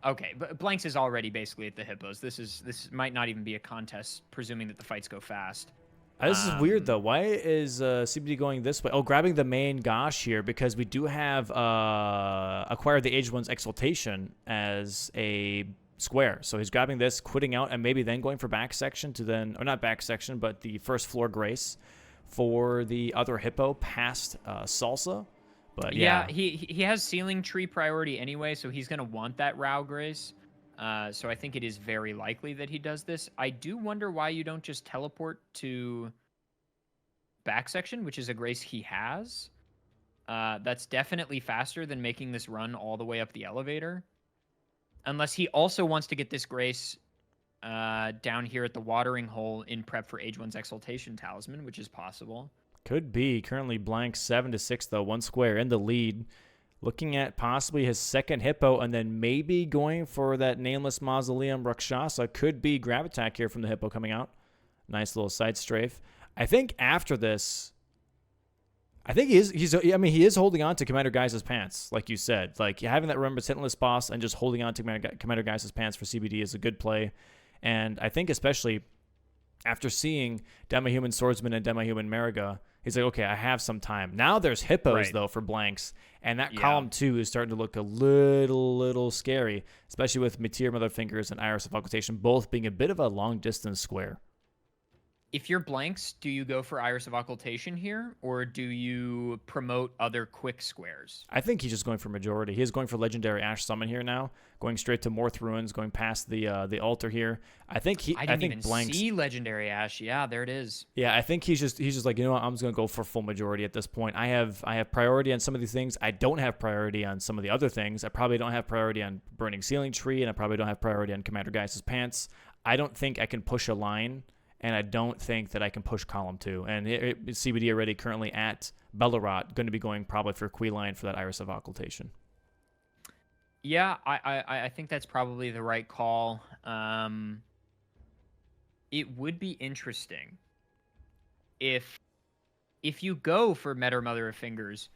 okay, but Blanks is already basically at the hippos. This might not even be a contest, presuming that the fights go fast. This is weird though. Why is CBD going this way? Oh, grabbing the main Gosh here because we do have acquire the Aged One's Exaltation as a square. So he's grabbing this, quitting out, and maybe then going for back section to then, or not back section, but the first floor grace for the other hippo past Salsa. But yeah, he has ceiling tree priority anyway, so he's gonna want that Rao grace. So I think it is very likely that he does this. I do wonder why you don't just teleport to back section, which is a grace he has. That's definitely faster than making this run all the way up the elevator. Unless he also wants to get this grace down here at the watering hole in prep for Age 1's Exaltation Talisman, which is possible. Could be. Currently blank 7-6, though. 1 square in the lead. Looking at possibly his second hippo and then maybe going for that Nameless Mausoleum Rakshasa. Could be grab attack here from the hippo coming out. Nice little side strafe. I think after this... I think he is holding on to Commander Guy's pants, like you said. Like, having that Remembrance Hitless boss and just holding on to Commander Guy's pants for CBD is a good play. And I think especially after seeing Demi-Human Swordsman and Demi-Human Mariga, he's like, okay, I have some time. Now there's hippos, though, for blanks. And that column 2 is starting to look a little scary, especially with Meteor Motherfingers and Iris of Occultation both being a bit of a long-distance square. If you're blanks, do you go for Iris of Occultation here, or do you promote other quick squares? I think he's just going for majority. He is going for Legendary Ash Summon here now, going straight to Morth Ruins, going past the altar here. I think blanks see Legendary Ash. Yeah, there it is. Yeah, I think he's just like, you know what, I'm just gonna go for full majority at this point. I have priority on some of these things. I don't have priority on some of the other things. I probably don't have priority on Burning Ceiling Tree, and I probably don't have priority on Commander Guy's pants. I don't think I can push a line. And I don't think that I can push column 2. And CBD already currently at Bellerot, going to be going probably for Queeline for that Iris of Occultation. Yeah, I think that's probably the right call. It would be interesting if you go for Metter Mother of Fingers,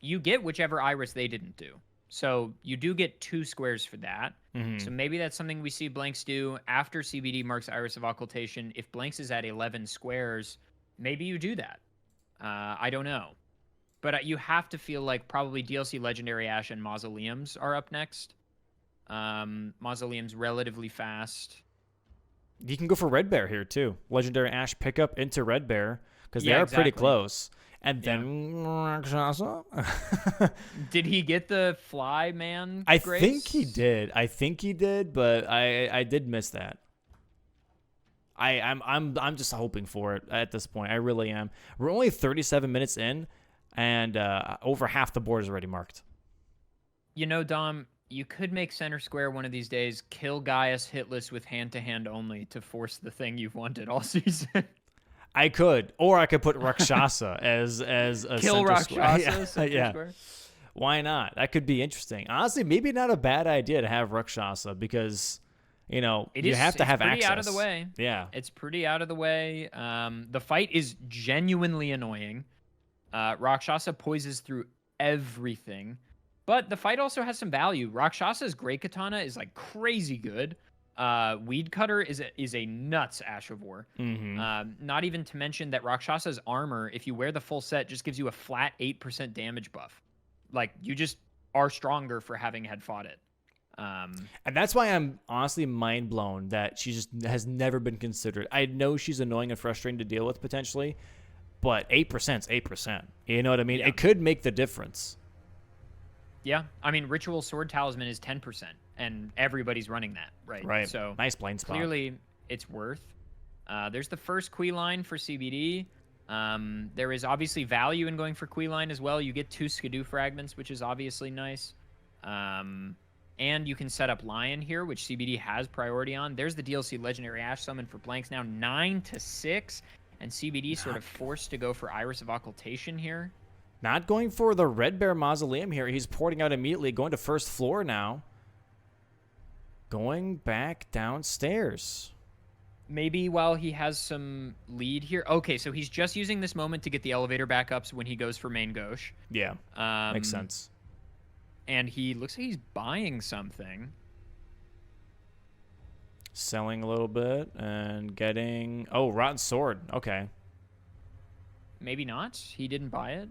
you get whichever iris they didn't do. So you do get 2 squares for that. So maybe that's something we see Blanks do after CBD marks Iris of Occultation. If Blanks is at 11 squares, maybe you do that. I don't know. But you have to feel like probably DLC Legendary Ash and Mausoleums are up next. Mausoleum's relatively fast. You can go for Red Bear here, too. Legendary Ash pickup into Red Bear, because they are pretty close. And then Rakshasa. Did he get the fly man? I grace? think he did, but I did miss that. I'm just hoping for it at this point. I really am. We're only 37 minutes in, and over half the board is already marked. You know, Dom, you could make center square one of these days, kill Gaius hitless with hand-to-hand only to force the thing you've wanted all season. I could, or I could put Rakshasa as a kill center Rakshasa. Square. Yeah. Square. Why not? That could be interesting. Honestly, maybe not a bad idea to have Rakshasa because, you have to have access. It's pretty out of the way. Yeah, it's pretty out of the way. The fight is genuinely annoying. Rakshasa poises through everything, but the fight also has some value. Rakshasa's Great Katana is like crazy good. Weed Cutter is a nuts Ash of War. Not even to mention that Rakshasa's armor, if you wear the full set, just gives you a flat 8% damage buff. Like, you just are stronger for having had fought it. And that's why I'm honestly mind blown that she just has never been considered. I know she's annoying and frustrating to deal with potentially, but 8% is 8%. You know what I mean? Yeah. It could make the difference. Yeah. I mean, Ritual Sword Talisman is 10%. And everybody's running that, right? Right. So nice blind spot. Clearly, it's worth. There's the first Quee line for CBD. There is obviously value in going for Quee line as well. You get 2 Skidoo fragments, which is obviously nice. And you can set up Lion here, which CBD has priority on. There's the DLC Legendary Ash summon for Blanks now 9-6, and CBD sort of forced to go for Iris of Occultation here. Not going for the Red Bear Mausoleum here. He's porting out immediately, going to first floor now. Going back downstairs. Maybe while he has some lead here. Okay, so he's just using this moment to get the elevator backups when he goes for main gauche. Yeah, makes sense. And he looks like he's buying something. Selling a little bit and getting... Oh, Rotten Sword. Okay. Maybe not. He didn't buy it.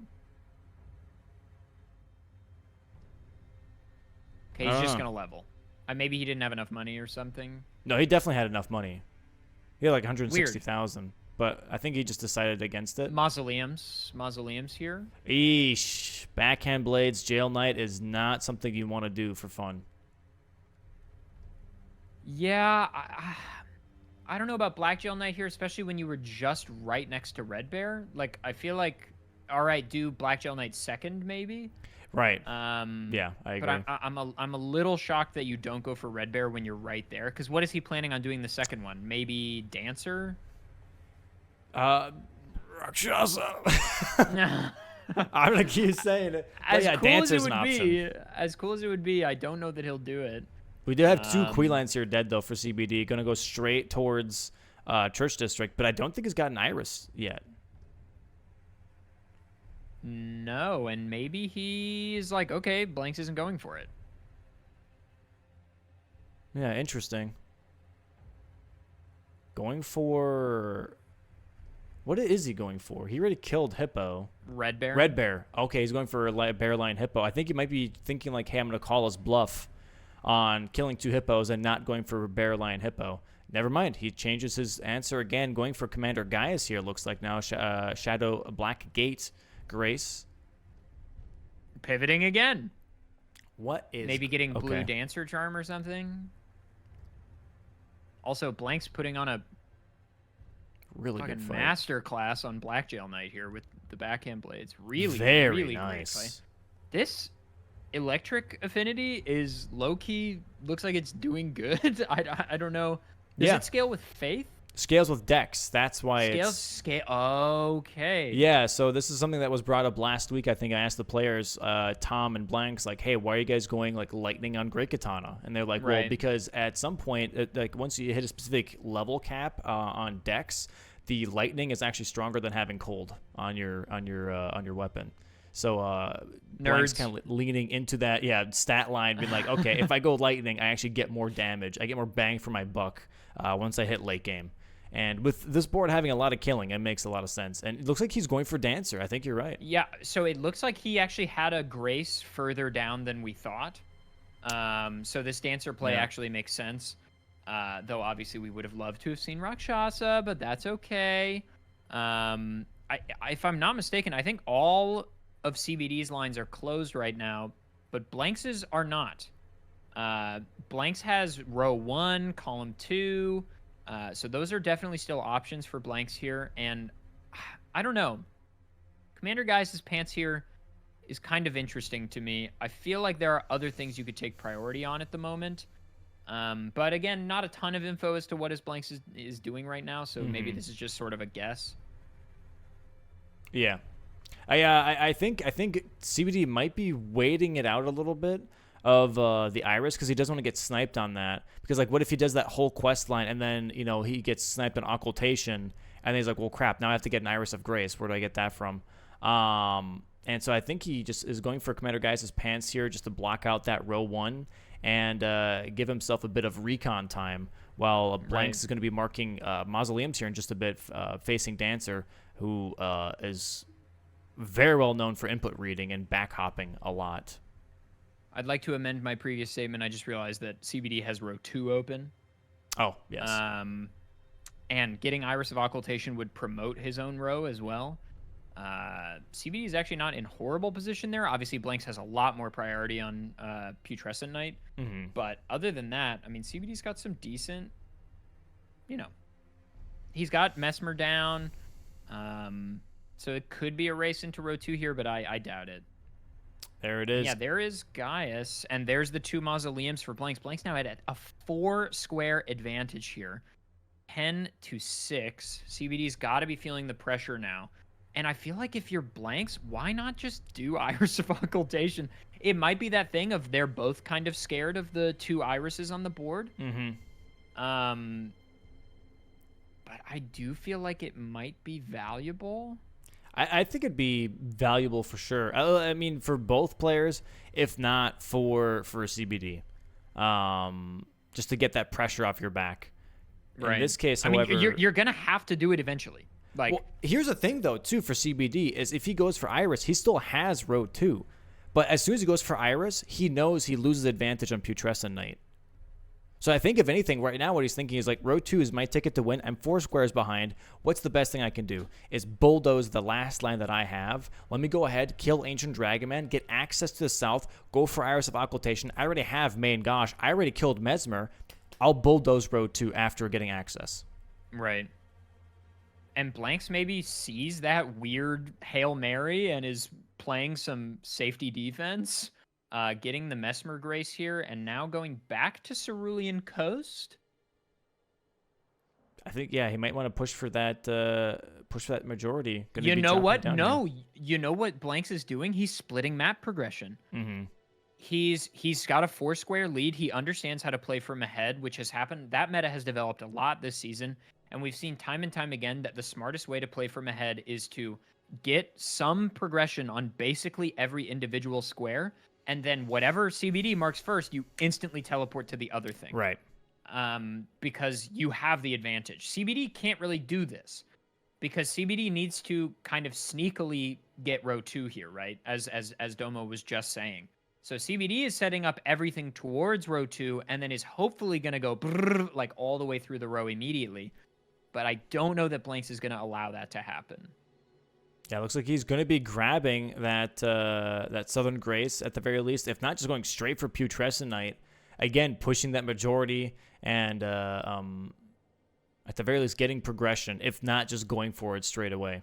Okay, he's just going to level. Maybe he didn't have enough money or something. No, he definitely had enough money. He had like 160,000, but I think he just decided against it. Mausoleums here. Eesh. Backhand blades, Jail Knight is not something you want to do for fun. Yeah, I don't know about Black Jail Knight here, especially when you were just right next to Red Bear. Like, I feel like, all right, do Black Jail Knight second maybe. Right. Yeah, I agree. But I'm a little shocked that you don't go for Red Bear when you're right there. Because what is he planning on doing the second one? Maybe Dancer? Rakshasa. I'm gonna keep saying it. As yeah, cool Dancer's as it an would option. be, as cool as it would be, I don't know that he'll do it. We do have 2 Quee lines here dead though for CBD. Gonna go straight towards Church District, but I don't think he's got an Iris yet. No, and maybe he's like, okay, Blanks isn't going for it. Yeah, interesting. Going for... What is he going for? He already killed Hippo. Red Bear? Red Bear. Okay, he's going for a Bear Lion Hippo. I think he might be thinking like, hey, I'm going to call his bluff on killing 2 Hippos and not going for Bear Lion Hippo. Never mind. He changes his answer again, going for Commander Gaius here, looks like now. Shadow Black Gate Grace. Pivoting again. What is... Maybe getting Blue Dancer Charm or something. Also, Blank's putting on a really good fight. Master class on Black Jail Knight here with the backhand blades. Really, very really nice. Great fight. This electric affinity is low-key, looks like it's doing good. I don't know. Does it scale with faith? Scales with Dex. That's why Okay. Yeah, so this is something that was brought up last week. I think I asked the players, Tom and Blanks, like, hey, why are you guys going like lightning on Great Katana? And they're like, well, because at some point, like once you hit a specific level cap on Dex, the lightning is actually stronger than having cold on your weapon. So Blank's Nerds. kind of leaning into that stat line, being like, okay, if I go lightning, I actually get more damage. I get more bang for my buck once I hit late game. And with this board having a lot of killing, it makes a lot of sense. And it looks like he's going for Dancer. I think you're right. Yeah, so it looks like he actually had a Grace further down than we thought. So this Dancer play actually makes sense. Though obviously we would have loved to have seen Rakshasa, but that's okay. If I'm not mistaken, I think all of CBD's lines are closed right now, but Blanks' are not. Blanks has row 1, column 2. So those are definitely still options for Blanks here. And I don't know. Commander Guys' pants here is kind of interesting to me. I feel like there are other things you could take priority on at the moment. But again, not a ton of info as to what his Blanks is doing right now. So maybe this is just sort of a guess. Yeah. I think CBD might be waiting it out a little bit of the Iris, because he doesn't want to get sniped on that. Because like, what if he does that whole quest line and then he gets sniped on Occultation, and then he's like, well, crap, now I have to get an Iris of Grace. Where do I get that from? And so I think he just is going for Commander Guys' pants here, just to block out that row 1 and give himself a bit of recon time, while Blanks is going to be marking Mausoleums here in just a bit, facing Dancer, who is very well known for input reading and back hopping a lot. I'd like to amend my previous statement. I just realized that CBD has row 2 open. Oh, yes. And getting Iris of Occultation would promote his own row as well. CBD is actually not in horrible position there. Obviously, Blanks has a lot more priority on Putrescent Knight. But other than that, I mean, CBD's got some decent, he's got Mesmer down. So it could be a race into row 2 here, but I doubt it. There it is. Yeah, there is Gaius, and there's the 2 Mausoleums for Blanks. Blanks now at a 4-square advantage here. 10-6. CBD's got to be feeling the pressure now. And I feel like if you're Blanks, why not just do Iris of Occultation? It might be that thing of they're both kind of scared of the 2 Irises on the board. But I do feel like it might be valuable. I think it'd be valuable for sure. I mean, for both players, if not for CBD, just to get that pressure off your back. Right. In this case, I however, mean, you're gonna have to do it eventually. Like, well, here's the thing though, too, for CBD is if he goes for Iris, he still has row 2, but as soon as he goes for Iris, he knows he loses advantage on Putrescent Knight. So I think, if anything, right now what he's thinking is like, row 2 is my ticket to win. I'm 4 squares behind. What's the best thing I can do? Is bulldoze the last line that I have. Let me go ahead, kill Ancient Dragonman, get access to the south, go for Iris of Occultation. I already have Main Gosh. I already killed Mesmer. I'll bulldoze row 2 after getting access. Right. And Blanks maybe sees that weird Hail Mary and is playing some safety defense. Getting the Mesmer Grace here, and now going back to Cerulean Coast. I think, he might want to push for that majority. You know what? No, you know what Blanks is doing? He's splitting map progression. He's got a 4-square lead. He understands how to play from ahead, which has happened. That meta has developed a lot this season, and we've seen time and time again that the smartest way to play from ahead is to get some progression on basically every individual square. And then whatever CBD marks first, you instantly teleport to the other thing. Right. Because you have the advantage. CBD can't really do this because CBD needs to kind of sneakily get row 2 here, right? As Domo was just saying. So CBD is setting up everything towards row 2 and then is hopefully going to go like all the way through the row immediately. But I don't know that Blanks is going to allow that to happen. Yeah, it looks like he's going to be grabbing that Southern Grace at the very least, if not just going straight for Putrescent Knight. Again, pushing that majority and at the very least getting progression, if not just going for it straight away.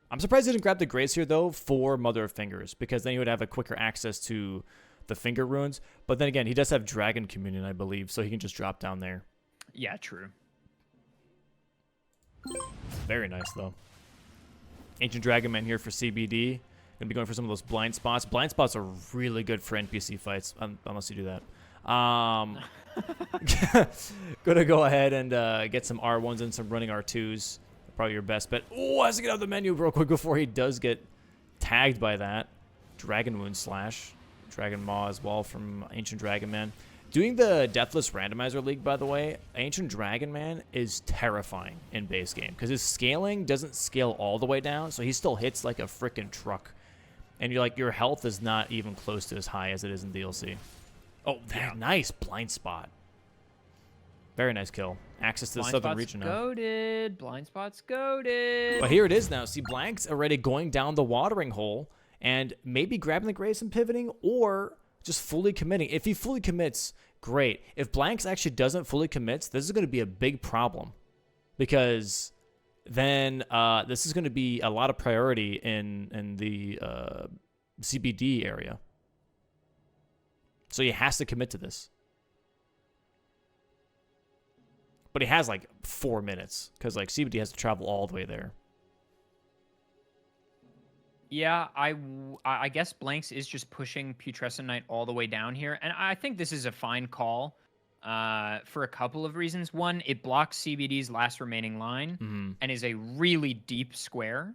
I'm surprised he didn't grab the Grace here, though, for Mother of Fingers, because then he would have a quicker access to the Finger Runes. But then again, he does have Dragon Communion, I believe, so he can just drop down there. Yeah, true. Very nice, though. Ancient Dragonman here for CBD. Gonna be going for some of those blind spots. Blind spots are really good for NPC fights, unless you do that. Gonna go ahead and get some R1s and some running R2s. Probably your best bet. Oh, has to get out of the menu real quick before he does get tagged by that. Dragon Wound Slash. Dragon Maw as well from Ancient Dragon Man. Doing the Deathless Randomizer League, by the way, Ancient Dragon Man is terrifying in base game because his scaling doesn't scale all the way down, so he still hits like a freaking truck. And you're like, your health is not even close to as high as it is in DLC. Oh, yeah. Nice blind spot. Very nice kill. Access to the southern region now. Goated. Blind spot's goated. But here it is now. See, Blank's already going down the watering hole and maybe grabbing the Grace and pivoting, or just fully committing. If he fully commits, great. If Blanks actually doesn't fully commit, this is going to be a big problem, because then this is going to be a lot of priority in the CBD area. So he has to commit to this. But he has like 4 minutes because like CBD has to travel all the way there. Yeah, I guess Blanks is just pushing Putrescent Knight all the way down here. And I think this is a fine call for a couple of reasons. One, it blocks CBD's last remaining line and is a really deep square.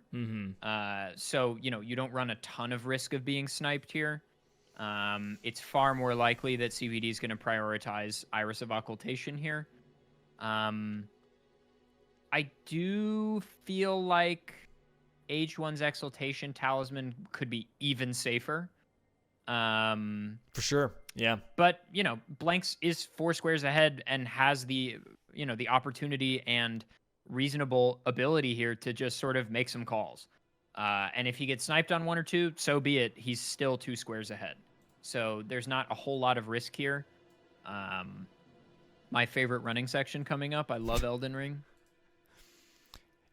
So, you know, you don't run a ton of risk of being sniped here. It's far more likely that CBD is going to prioritize Iris of Occultation here. I do feel like H1's Exaltation Talisman could be even safer. For sure, yeah. But, you know, Blanks is 4 squares ahead and has the, you know, the opportunity and reasonable ability here to just sort of make some calls. And if he gets sniped on 1 or 2, so be it. He's still 2 squares ahead. So there's not a whole lot of risk here. My favorite running section coming up. I love Elden Ring.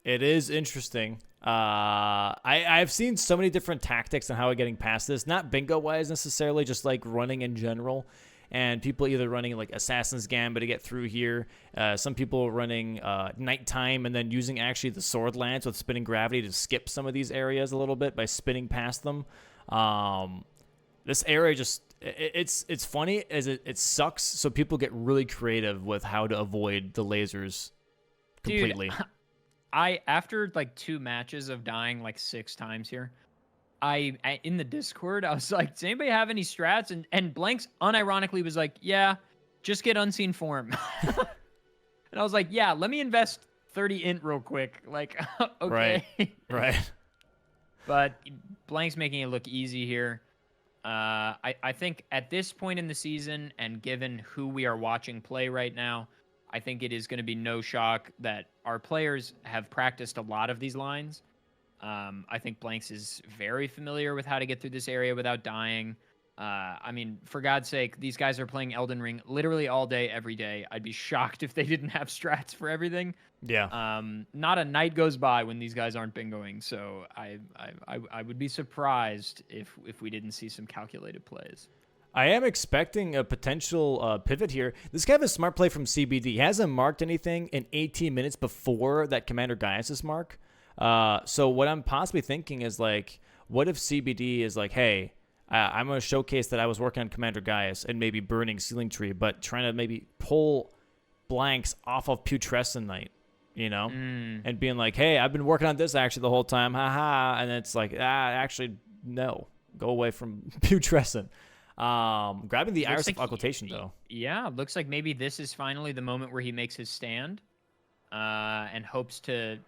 It is interesting. I've seen so many different tactics on how we're getting past this. Not bingo-wise necessarily, just like running in general. And people either running like Assassin's Gambit to get through here. Some people running Nighttime and then using actually the Sword Lance with Spinning Gravity to skip some of these areas a little bit by spinning past them. This area just... It's funny as it sucks, so people get really creative with how to avoid the lasers completely. Dude, after like 2 matches of dying like 6 times here, I in the Discord, I was like, does anybody have any strats? And Blanks unironically was like, yeah, just get Unseen Form. And I was like, yeah, let me invest 30 int real quick. Like, okay. Right. But Blank's making it look easy here. I think at this point in the season, and given who we are watching play right now, I think it is going to be no shock that our players have practiced a lot of these lines. I think Blanks is very familiar with how to get through this area without dying. I mean, for God's sake, these guys are playing Elden Ring literally all day, every day. I'd be shocked if they didn't have strats for everything. Yeah. Not a night goes by when these guys aren't bingoing. So I would be surprised if we didn't see some calculated plays. I am expecting a potential pivot here. This guy has a smart play from CBD. He hasn't marked anything in 18 minutes before that Commander Gaius' mark. So what I'm possibly thinking is like, what if CBD is like, hey, I'm going to showcase that I was working on Commander Gaius and maybe burning Ceiling Tree, but trying to maybe pull Blanks off of Putrescent Knight, you know, and being like, hey, I've been working on this actually the whole time, haha. And it's like, actually, no, go away from Putrescent. Grabbing the Iris of Occultation, though. Yeah, looks like maybe this is finally the moment where he makes his stand and hopes to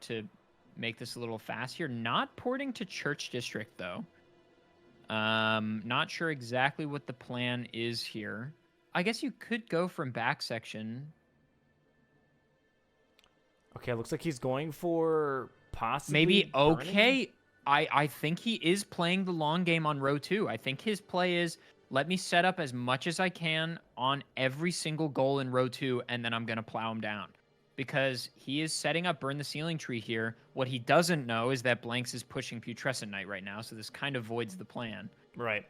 make this a little fast here. Not porting to Church District, though. Not sure exactly what the plan is here. I guess you could go from back section. Okay, looks like he's going for possibly maybe burning? Okay. I think he is playing the long game on row 2. I think his play is, let me set up as much as I can on every single goal in row 2, and then I'm going to plow him down. Because he is setting up Burn the Ceiling Tree here. What he doesn't know is that Blanks is pushing Putrescent Knight right now, so this kind of voids the plan. Right.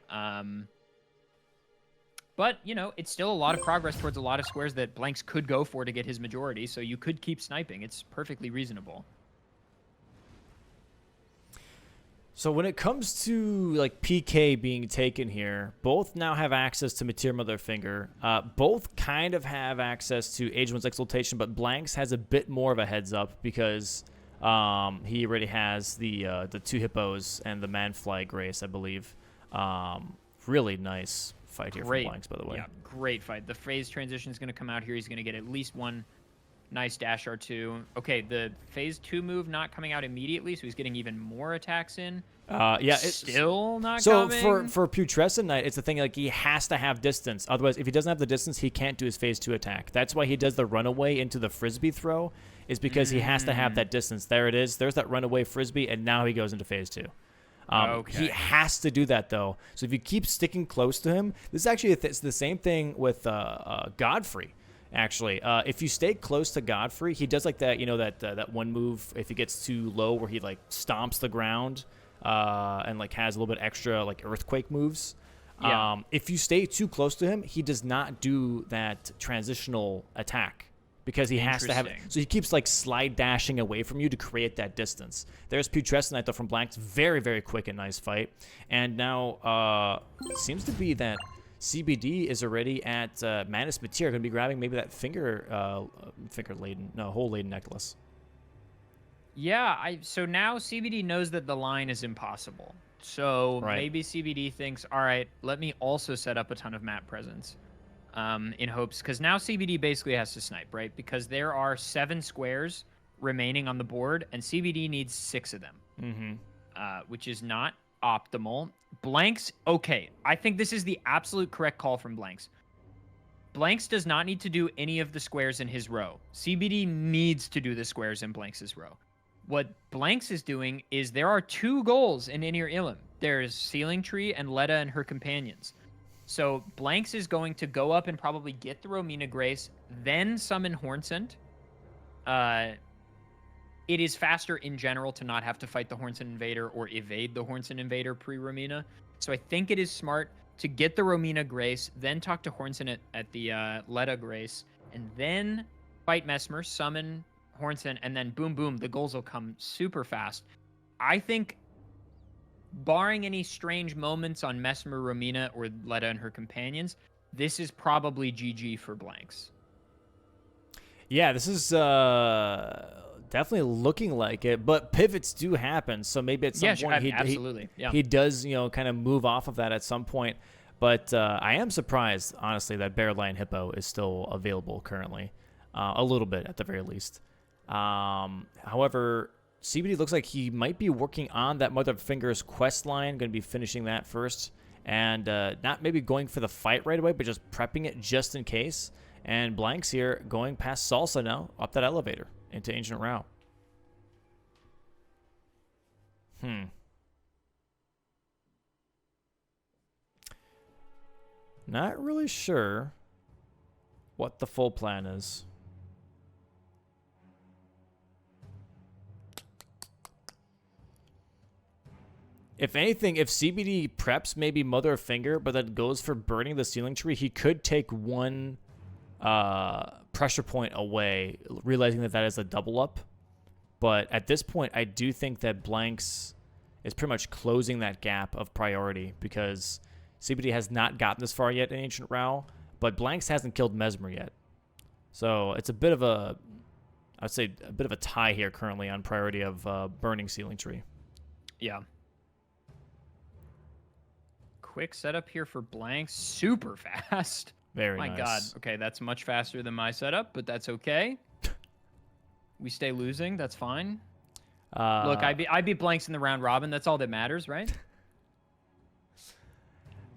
But, you know, it's still a lot of progress towards a lot of squares that Blanks could go for to get his majority, so you could keep sniping. It's perfectly reasonable. So when it comes to like PK being taken here, both now have access to Mateer Motherfinger. Both kind of have access to Age One's Exaltation, but Blanks has a bit more of a heads up because he already has the 2 hippos and the Manfly Grace, I believe. Really nice fight here from Blanks, by the way. Yeah, great fight. The phase transition is going to come out here. He's going to get at least one nice dash R2. Okay, the phase 2 move not coming out immediately, so he's getting even more attacks in. Yeah, it's still not so coming. for Putrescent Knight, it's the thing, like, he has to have distance. Otherwise, if he doesn't have the distance, he can't do his phase 2 attack. That's why he does the runaway into the frisbee throw, is because he has to have that distance. There it is. There's that runaway frisbee, and now he goes into phase 2. He has to do that, though. So if you keep sticking close to him, this is actually it's the same thing with Godfrey. Actually, if you stay close to Godfrey, he does like that, that one move if he gets too low where he like stomps the ground and like has a little bit extra like earthquake moves. Yeah. If you stay too close to him, he does not do that transitional attack because he has to have it. So he keeps like slide dashing away from you to create that distance. There's Putrescent Knight though from Blanks, very, very quick and nice fight. And now seems to be that CBD is already at Manus Mateer, going to be grabbing maybe that hole-laden necklace. Yeah, so now CBD knows that the line is impossible. So maybe CBD thinks, all right, let me also set up a ton of map presence in hopes, because now CBD basically has to snipe, right? Because there are 7 squares remaining on the board, and CBD needs 6 of them, which is not optimal. Blanks, okay, I think this is the absolute correct call from Blanks. Blanks does not need to do any of the squares in his row. CBD needs to do the squares in Blanks' row. What Blanks is doing is there are 2 goals in Inir Ilum. There's Sealing Tree and Letta and her companions. So Blanks is going to go up and probably get the Romina Grace, then summon Hornsent. It is faster in general to not have to fight the Hornsent Invader or evade the Hornsent Invader pre-Romina. So I think it is smart to get the Romina Grace, then talk to Hornsent at the Letta Grace, and then fight Mesmer, summon Hornsent, and then boom, boom, the goals will come super fast. I think, barring any strange moments on Mesmer, Romina, or Letta and her companions, this is probably GG for Blanks. Yeah, this is definitely looking like it, but pivots do happen. So maybe at some point he does, kind of move off of that at some point. But I am surprised, honestly, that Bear Lion Hippo is still available currently, a little bit at the very least. However, CBD looks like he might be working on that Motherfinger's quest line, going to be finishing that first, and not maybe going for the fight right away, but just prepping it just in case. And Blanks here going past Salsa now, up that elevator into Ancient Rao. Not really sure what the full plan is. If anything, if CBD preps maybe Mother of Finger, but then goes for burning the Sealing Tree, he could take one pressure point away, realizing that that is a double up. But at this point, I do think that Blanks is pretty much closing that gap of priority because CBD has not gotten this far yet in Ancient Rao, but Blanks hasn't killed Mesmer yet. So it's a bit of a, I would say, a bit of a tie here currently on priority of burning Sealing Tree. Yeah. Quick setup here for Blanks. Super fast. Very nice. My God. Okay, that's much faster than my setup, but that's okay. We stay losing. That's fine. Look, I beat Blanks in the round robin. That's all that matters, right?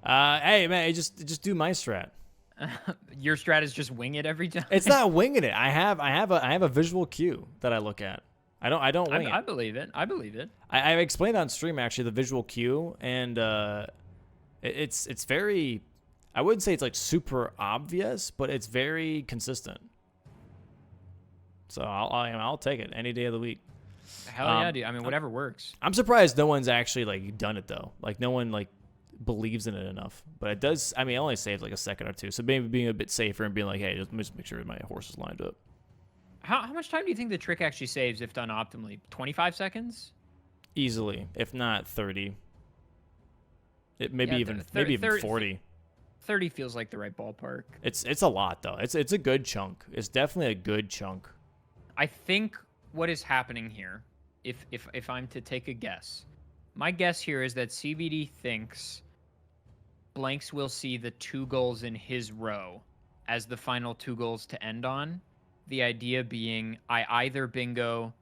Hey man, just do my strat. Your strat is just wing it every time. It's not winging it. I have a visual cue that I look at. I don't wing it. I believe it. I believe it. I explained on stream actually the visual cue, and it's very. I wouldn't say it's like super obvious, but it's very consistent. So I'll take it any day of the week. Hell yeah, dude. I mean, whatever works. I'm surprised no one's actually like done it though. Like no one like believes in it enough. But it does. I mean, it only saves like a second or two. So maybe being a bit safer and being like, hey, just make sure my horse is lined up. How much time do you think the trick actually saves if done optimally? 25 seconds? Easily, if not 30. Maybe Yeah, even maybe even 40. 30 feels like the right ballpark. It's a lot though. It's a good chunk. It's definitely a good chunk. I think what is happening here, if I'm to take a guess, my guess here is that CBD thinks Blanks will see the 2 goals in his row as the final 2 goals to end on. The idea being I either bingo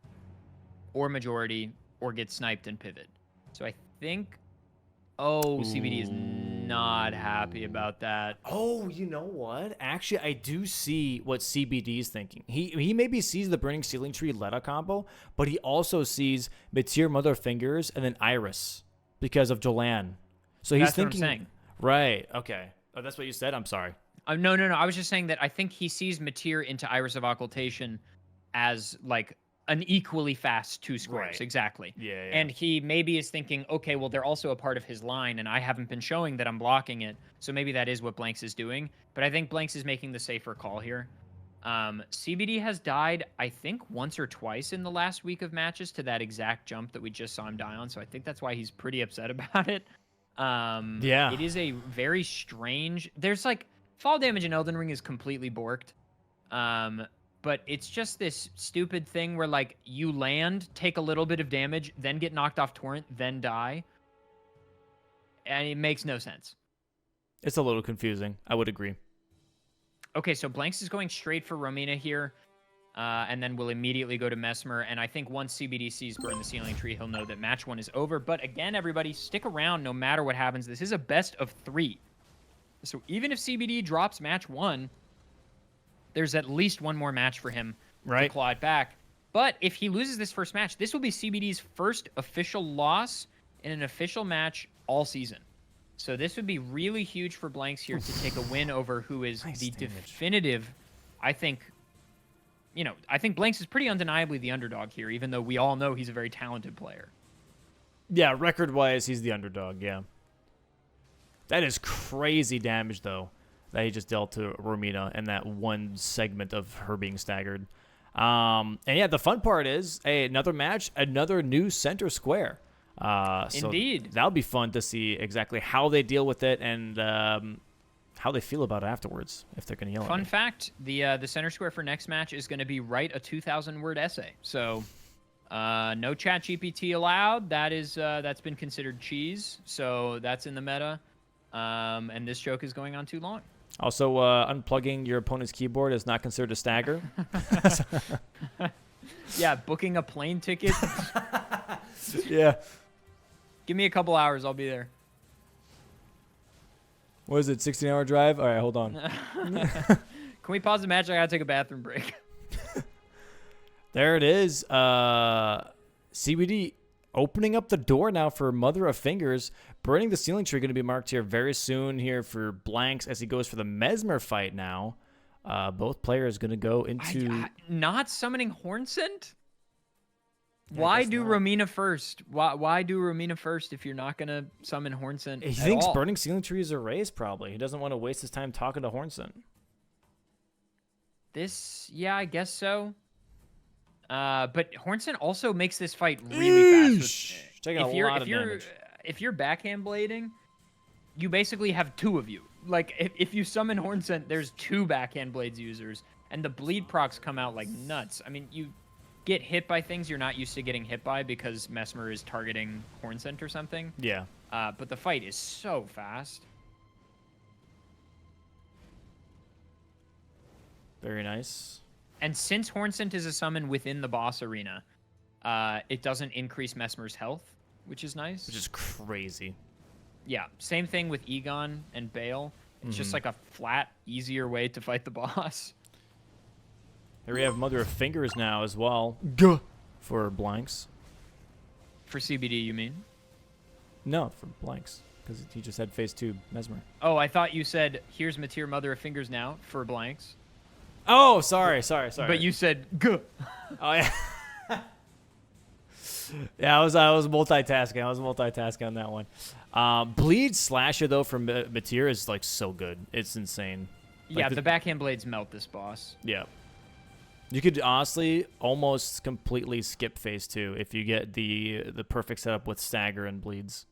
or majority or get sniped and pivot. So I think, CBD is not happy about that. Oh, you know what? Actually, I do see what CBD is thinking. He maybe sees the Burning Ceiling Tree Letta combo, but he also sees Meteor Mother Fingers and then Iris because of Jolan. So he's That's thinking. what I'm saying. Right. Okay. Oh, that's what you said? I'm sorry. No. I was just saying that I think he sees Meteor into Iris of Occultation as like an equally fast 2 squares. Right. Exactly. Yeah. And he maybe is thinking, okay, well, they're also a part of his line, and I haven't been showing that I'm blocking it. So maybe that is what Blanks is doing. But I think Blanks is making the safer call here. CBD has died, I think, once or twice in the last week of matches to that exact jump that we just saw him die on. So I think that's why he's pretty upset about it. Yeah. It is a very strange... There's like... Fall damage in Elden Ring is completely borked. But it's just this stupid thing where, like, you land, take a little bit of damage, then get knocked off torrent, then die. And it makes no sense. It's a little confusing. I would agree. Okay, so Blanks is going straight for Romina here, and then we'll immediately go to Mesmer. And I think once CBD sees Burn the Ceiling Tree, he'll know that match 1 is over. But again, everybody, stick around no matter what happens. This is a best of 3. So even if CBD drops match 1... there's at least one more match for him to claw it back. But if he loses this first match, this will be CBD's first official loss in an official match all season. So this would be really huge for Blanks here to take a win over who is the definitive, I think Blanks is pretty undeniably the underdog here, even though we all know he's a very talented player. Yeah, record-wise, he's the underdog, yeah. That is crazy damage, though, that he just dealt to Romina in that one segment of her being staggered. And yeah, the fun part is, hey, another match, another new center square. So Indeed. That'll be fun to see exactly how they deal with it and how they feel about it afterwards, if they're going to yell at me. Fun fact, the center square for next match is going to be write a 2,000-word essay. So no chat GPT allowed. That's been considered cheese. So that's in the meta. And this joke is going on too long. Also, unplugging your opponent's keyboard is not considered a stagger. Yeah, booking a plane ticket. Yeah. Give me a couple hours. I'll be there. What is it, 16-hour drive? All right, hold on. Can we pause the match? I got to take a bathroom break. There it is. CBD opening up the door now for Mother of Fingers. Burning the Ceiling Tree going to be marked here very soon here for Blanks as he goes for the Mesmer fight now. Both players going to go into... not summoning Hornsent? Why do Romina first? Why do Romina first if you're not going to summon Hornsent? He thinks Burning Ceiling Tree is a race, probably. He doesn't want to waste his time talking to Hornsent. Yeah, I guess so. But Hornsent also makes this fight really fast. Taking a lot of damage. If you're backhand blading, you basically have 2 of you. Like, if you summon Hornsent, there's 2 backhand blades users, and the bleed procs come out like nuts. I mean, you get hit by things you're not used to getting hit by because Mesmer is targeting Hornsent or something. Yeah. But the fight is so fast. Very nice. And since Hornsent is a summon within the boss arena, it doesn't increase Mesmer's health, which is nice. Which is crazy. Yeah, same thing with Egon and Bale. It's just like a flat, easier way to fight the boss. Here we have Mother of Fingers now as well. For Blanks. For CBD, you mean? No, for Blanks. Because he just had phase 2 Mesmer. Oh, I thought you said, here's Meteor Mother of Fingers now for Blanks. Oh, sorry. But you said, Guh. Oh, yeah. Yeah, I was multitasking on that one. Bleed Slasher, though, from Meteor is, like, so good. It's insane. Like Yeah, the backhand blades melt this boss. Yeah. You could honestly almost completely skip phase 2 if you get the perfect setup with stagger and bleeds.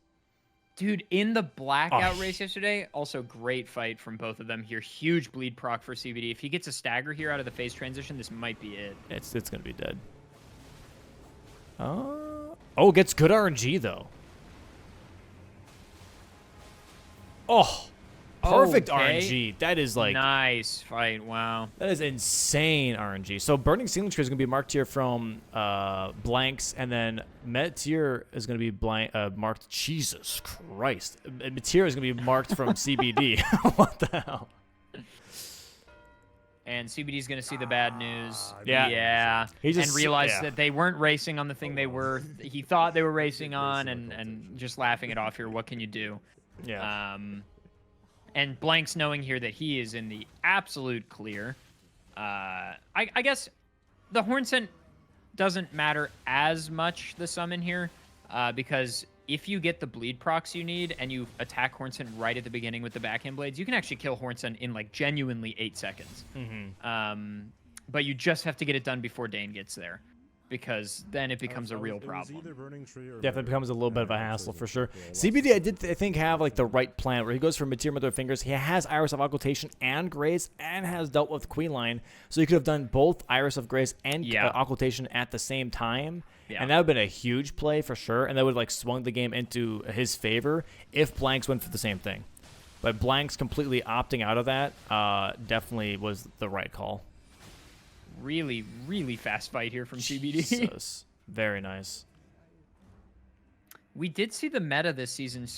Dude, in the blackout race yesterday, also great fight from both of them here. Huge bleed proc for CBD. If he gets a stagger here out of the phase transition, this might be it. It's gonna be dead. Oh, gets good RNG though. Oh, perfect RNG. That is like nice fight. Wow, that is insane RNG. So burning signature is gonna be marked here from blanks, and then Meteor is gonna be marked. Jesus Christ, Meteor is gonna be marked from CBD. What the hell? And CBD's going to see the bad news. Yeah. He just, and realize that they weren't racing on the thing he thought they were racing on, and just laughing it off here. What can you do? Yeah. And Blanks knowing here that he is in the absolute clear. I guess the horn scent doesn't matter as much, the summon here, because if you get the bleed procs you need and you attack Hornsent right at the beginning with the backhand blades, you can actually kill Hornsent in like genuinely 8 seconds. But you just have to get it done before Dane gets there, because then it becomes a real problem. Definitely becomes a little bit of a hassle for sure. CBD, I think, have like the right plan where he goes for Materia with their fingers. He has Iris of Occultation and Grace, and has dealt with Queen Line, so you could have done both Iris of Grace and Occultation at the same time. And that would have been a huge play for sure, and that would have like swung the game into his favor if Blanks went for the same thing. But Blanks completely opting out of that definitely was the right call. Really, really fast fight here from CBD. Jesus. Very nice. We did see the meta this season.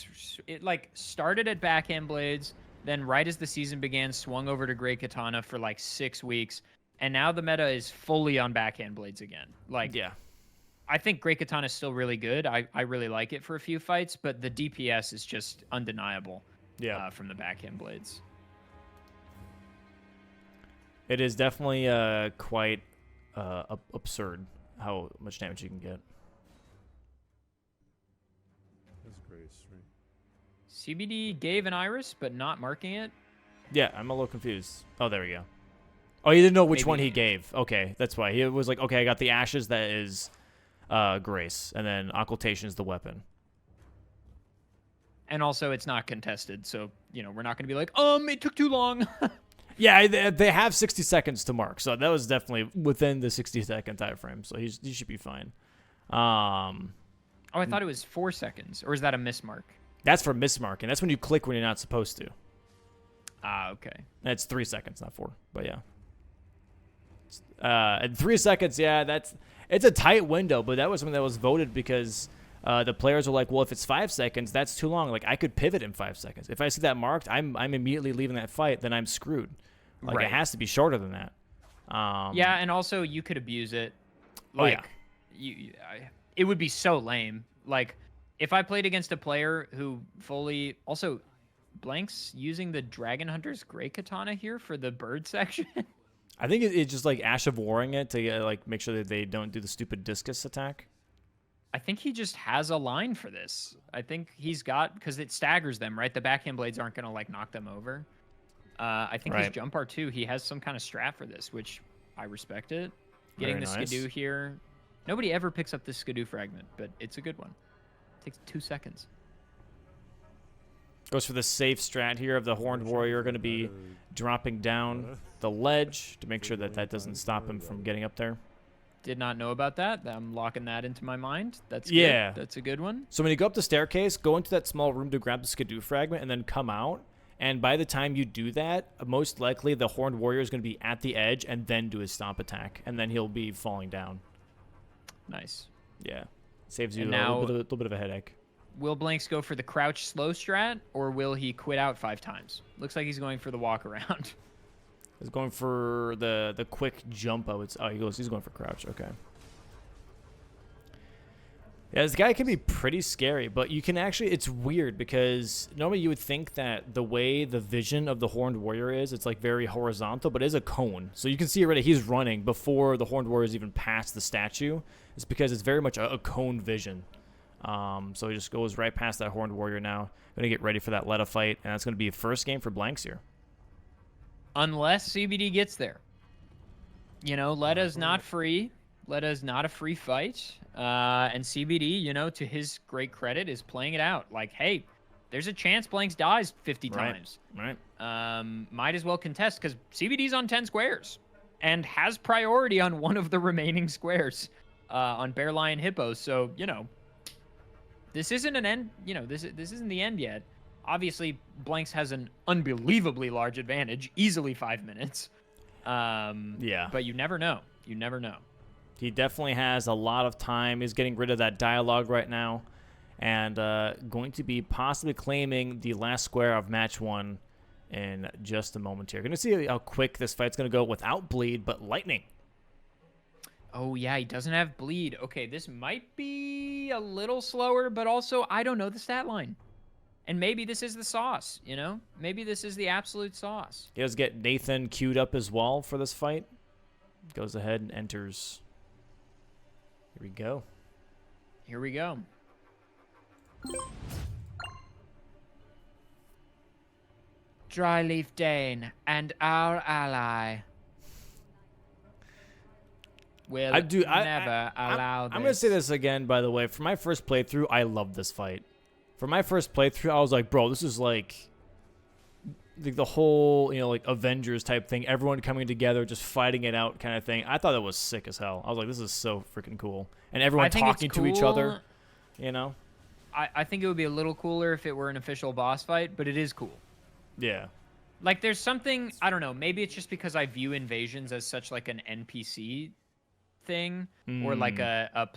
It like started at backhand blades, then right as the season began, swung over to Great Katana for like 6 weeks, and now the meta is fully on backhand blades again. Like, yeah. I think Great Katana is still really good. I really like it for a few fights, but the DPS is just undeniable from the backhand blades. It is definitely quite absurd how much damage you can get. That's Grace, right? CBD gave an Iris, but not marking it. Yeah, I'm a little confused. Oh, there we go. Oh, you didn't know which one he gave. Okay, that's why. He was like, okay, I got the Ashes that is... Grace, and then Occultation is the weapon. And also, it's not contested, so, we're not going to be like, it took too long. Yeah, they have 60 seconds to mark, so that was definitely within the 60-second time frame, so he should be fine. I thought it was 4 seconds, or is that a mismark? That's for mismarking. That's when you click when you're not supposed to. Okay. That's 3 seconds, not 4, but yeah. And 3 seconds, yeah, it's a tight window, but that was something that was voted because the players were like, well, if it's 5 seconds, that's too long. Like, I could pivot in 5 seconds. If I see that marked, I'm immediately leaving that fight, then I'm screwed. Like, it has to be shorter than that. Yeah, and also you could abuse it. Like, it would be so lame. Like, if I played against a player who fully... Also, Blanks using the Dragon Hunter's Great Katana here for the bird section. I think it's just like Ash of Warring it to like make sure that they don't do the stupid discus attack. I think he just has a line for this. I think he's got, because it staggers them, right? The backhand blades aren't going to like knock them over. I think his jump R2, he has some kind of strat for this, which I respect it. Getting the Skidoo here. Nobody ever picks up this Skidoo fragment, but it's a good one. It takes 2 seconds. Goes for the safe strat here of the Horned Warrior, going to be dropping down the ledge to make sure that that doesn't stop him from getting up there. Did not know about that. I'm locking that into my mind. That's good. Yeah. That's a good one. So when you go up the staircase, go into that small room to grab the Skidoo fragment and then come out. And by the time you do that, most likely the Horned Warrior is going to be at the edge and then do his stomp attack. And then he'll be falling down. Nice. Yeah. Saves you now, a little bit of a headache. Will Blanks go for the crouch slow strat, or will he quit out 5 times? Looks like he's going for the walk around. He's going for the quick jump. He's going for crouch. Okay. Yeah, this guy can be pretty scary, but you can actually, it's weird because normally you would think that the way the vision of the Horned Warrior is, it's like very horizontal, but it is a cone. So you can see already he's running before the Horned Warrior is even past the statue. It's because it's very much a cone vision. So he just goes right past that Horned Warrior now. Going to get ready for that Letta fight, and that's going to be a first game for Blanks here. Unless CBD gets there. You know, Letta's not free. Letta's not a free fight. And CBD, you know, to his great credit, is playing it out. Like, hey, there's a chance Blanks dies 50 times. Right. Might as well contest because CBD's on 10 squares and has priority on one of the remaining squares on Bear Lion Hippo. So, you know, this isn't an end. You know, this isn't the end yet. Obviously, Blanks has an unbelievably large advantage, easily 5 minutes. Yeah. But you never know. You never know. He definitely has a lot of time. He's getting rid of that dialogue right now, and going to be possibly claiming the last square of match 1 in just a moment here. Going to see how quick this fight's going to go without bleed, but lightning. Oh, yeah, he doesn't have bleed. Okay, this might be a little slower, but also I don't know the stat line. And maybe this is the sauce, you know? Maybe this is the absolute sauce. He does get Nathan queued up as well for this fight. Goes ahead and enters. Here we go. Here we go. Dryleaf Dane and our ally will never allow this. I'm going to say this again, by the way. For my first playthrough, I loved this fight. For my first playthrough, I was like, bro, this is like the whole, you know, like Avengers type thing. Everyone coming together, just fighting it out kind of thing. I thought that was sick as hell. I was like, this is so freaking cool. And everyone talking to each other, you know? I think it would be a little cooler if it were an official boss fight, but it is cool. Yeah. Like, there's something, I don't know, maybe it's just because I view invasions as such like an NPC thing or like a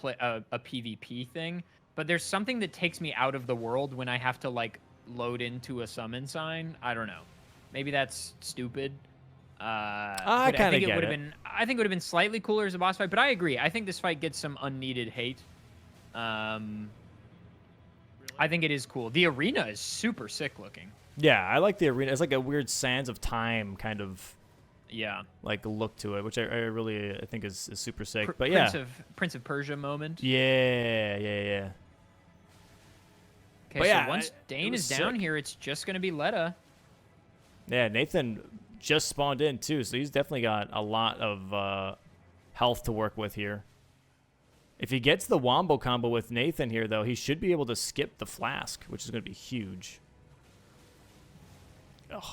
PvP thing. But there's something that takes me out of the world when I have to, like, load into a summon sign. I don't know. Maybe that's stupid. I kind of get it. I think it would have been slightly cooler as a boss fight, but I agree. I think this fight gets some unneeded hate. I think it is cool. The arena is super sick looking. Yeah, I like the arena. It's like a weird Sands of Time kind of, yeah, like look to it, which I really think is super sick. But Prince of Persia moment. Yeah. Okay, so once Dane is down here, it's just going to be Letta. Yeah, Nathan just spawned in, too, so he's definitely got a lot of health to work with here. If he gets the Wombo combo with Nathan here, though, he should be able to skip the Flask, which is going to be huge. Ugh.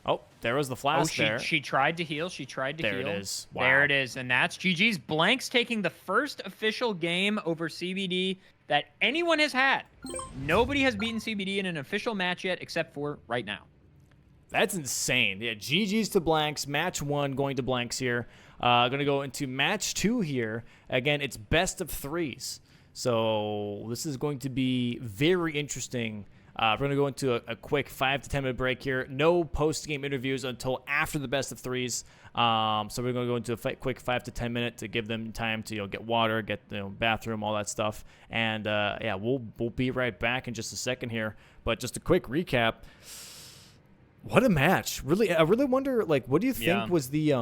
Oh, there was the Flask there. She tried to heal. She tried to heal. There it is. Wow. There it is, and that's GG's. Blanks taking the first official game over CBD that anyone has had. Nobody has beaten CBD in an official match yet, except for right now. That's insane. Yeah, GG's to Blanks. Match 1 going to Blanks here. Going to go into match 2 here. Again, it's best of 3s. So this is going to be very interesting. We're going to go into a quick 5 to 10 minute break here. No post-game interviews until after the best of 3s. So we're going to go into a quick 5 to 10 minute to give them time to get water, get bathroom, all that stuff. And yeah, we'll be right back in just a second here. But just a quick recap. What a match! Really, I really wonder. Like, what do you think was the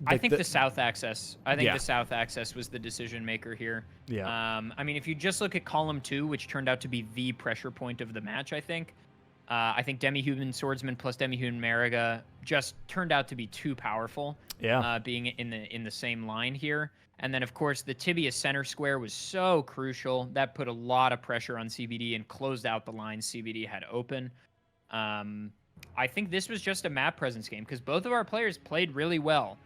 I think the South Access. I think the South Access was the decision maker here. Yeah. I mean, if you just look at column 2, which turned out to be the pressure point of the match, I think Demi-Human Swordsman plus Demi-Human Mariga just turned out to be too powerful. Yeah. Being in the same line here, and then of course the Tibia center square was so crucial. That put a lot of pressure on CBD and closed out the line CBD had open. I think this was just a map presence game because both of our players played really well.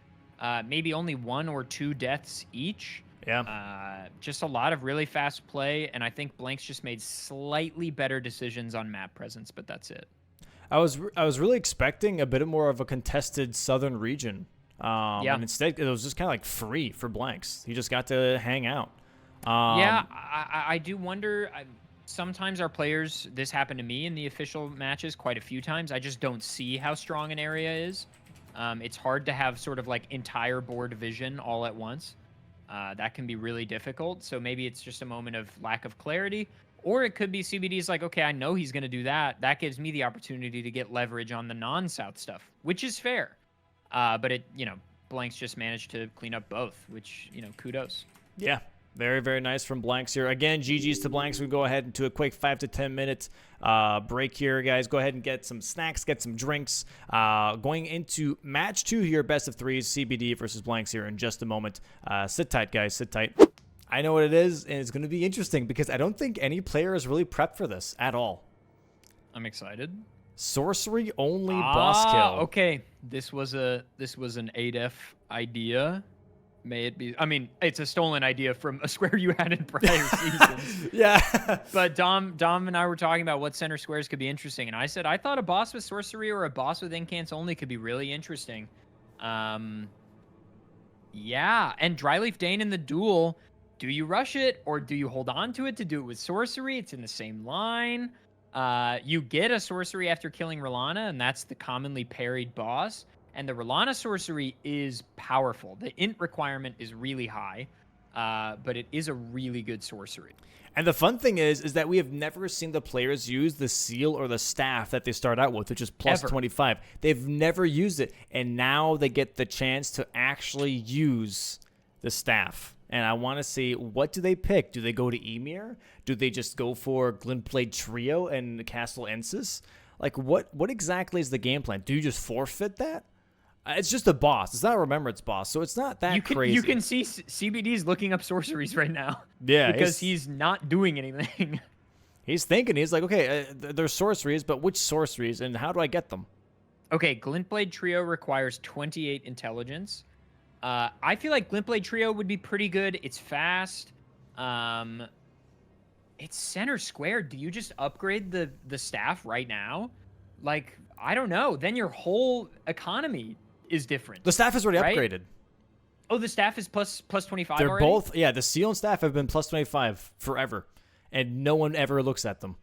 Maybe only 1 or 2 deaths each. Yeah. Just a lot of really fast play, and I think Blanks just made slightly better decisions on map presence, but that's it. I was really expecting a bit more of a contested southern region. And instead, it was just kind of like free for Blanks. He just got to hang out. I do wonder. Sometimes our players, this happened to me in the official matches quite a few times. I just don't see how strong an area is. It's hard to have sort of like entire board vision all at once. That can be really difficult. So maybe it's just a moment of lack of clarity. Or it could be CBD's like, okay, I know he's going to do that. That gives me the opportunity to get leverage on the non-South stuff, which is fair. But Blanks just managed to clean up both, which, kudos. Yeah. Very, very nice from Blanks here. Again, GG's to Blanks. We go ahead into a quick 5 to 10 minute break here, guys. Go ahead and get some snacks, get some drinks. Going into match 2 here, best of 3s, CBD versus Blanks here in just a moment. Sit tight, guys. Sit tight. I know what it is, and it's going to be interesting because I don't think any player is really prepped for this at all. I'm excited. Sorcery only boss kill. Okay. This was an 8F idea. May it be? I mean, it's a stolen idea from a square you had in prior seasons. Yeah. But Dom and I were talking about what center squares could be interesting, and I said I thought a boss with sorcery or a boss with incants only could be really interesting. Yeah, and Dryleaf Dane in the duel. Do you rush it or do you hold on to it to do it with sorcery? It's in the same line. You get a sorcery after killing Rolana, and that's the commonly parried boss. And the Rolana sorcery is powerful. The int requirement is really high, but it is a really good sorcery. And the fun thing is that we have never seen the players use the seal or the staff that they start out with, which is plus 25. They've never used it, and now they get the chance to actually use the staff. And I want to see, what do they pick? Do they go to Emir? Do they just go for Glintblade Trio and Castle Ensis? Like, what exactly is the game plan? Do you just forfeit that? It's just a boss. It's not a remembrance boss, so it's not that crazy. You can see CBD's looking up sorceries right now. Yeah. Because he's not doing anything. He's thinking. He's like, okay, there's sorceries, but which sorceries, and how do I get them? Okay, Glintblade Trio requires 28 intelligence. I feel like Glintblade Trio would be pretty good. It's fast. It's center square. Do you just upgrade the staff right now? Like, I don't know. Then your whole economy is different. The staff is already right? upgraded. Oh, the staff is plus 25 They're already? both, yeah, the seal and staff have been plus 25 forever, and no one ever looks at them.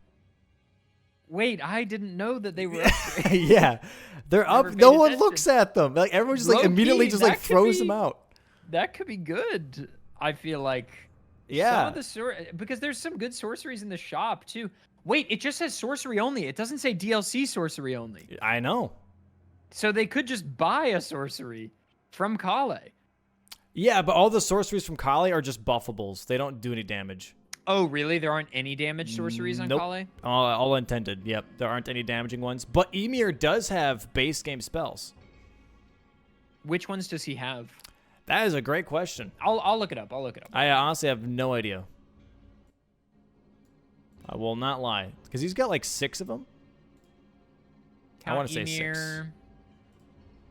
Wait, I didn't know that they were upgraded. Yeah, they're up. No one looks at them. Like, everyone just like immediately just like throws them out. That could be good. I feel like. Yeah. Some of the because there's some good sorceries in the shop too. Wait, it just says sorcery only. It doesn't say DLC sorcery only. I know. So they could just buy a sorcery from Kale. Yeah, but all the sorceries from Kale are just buffables. They don't do any damage. Oh, really? There aren't any damage sorceries on Nope. Kale? All intended. Yep, there aren't any damaging ones. But Emir does have base game spells. Which ones does he have? That is a great question. I'll look it up. I honestly have no idea. I will not lie. Because he's got like 6 of them. I want to say 6.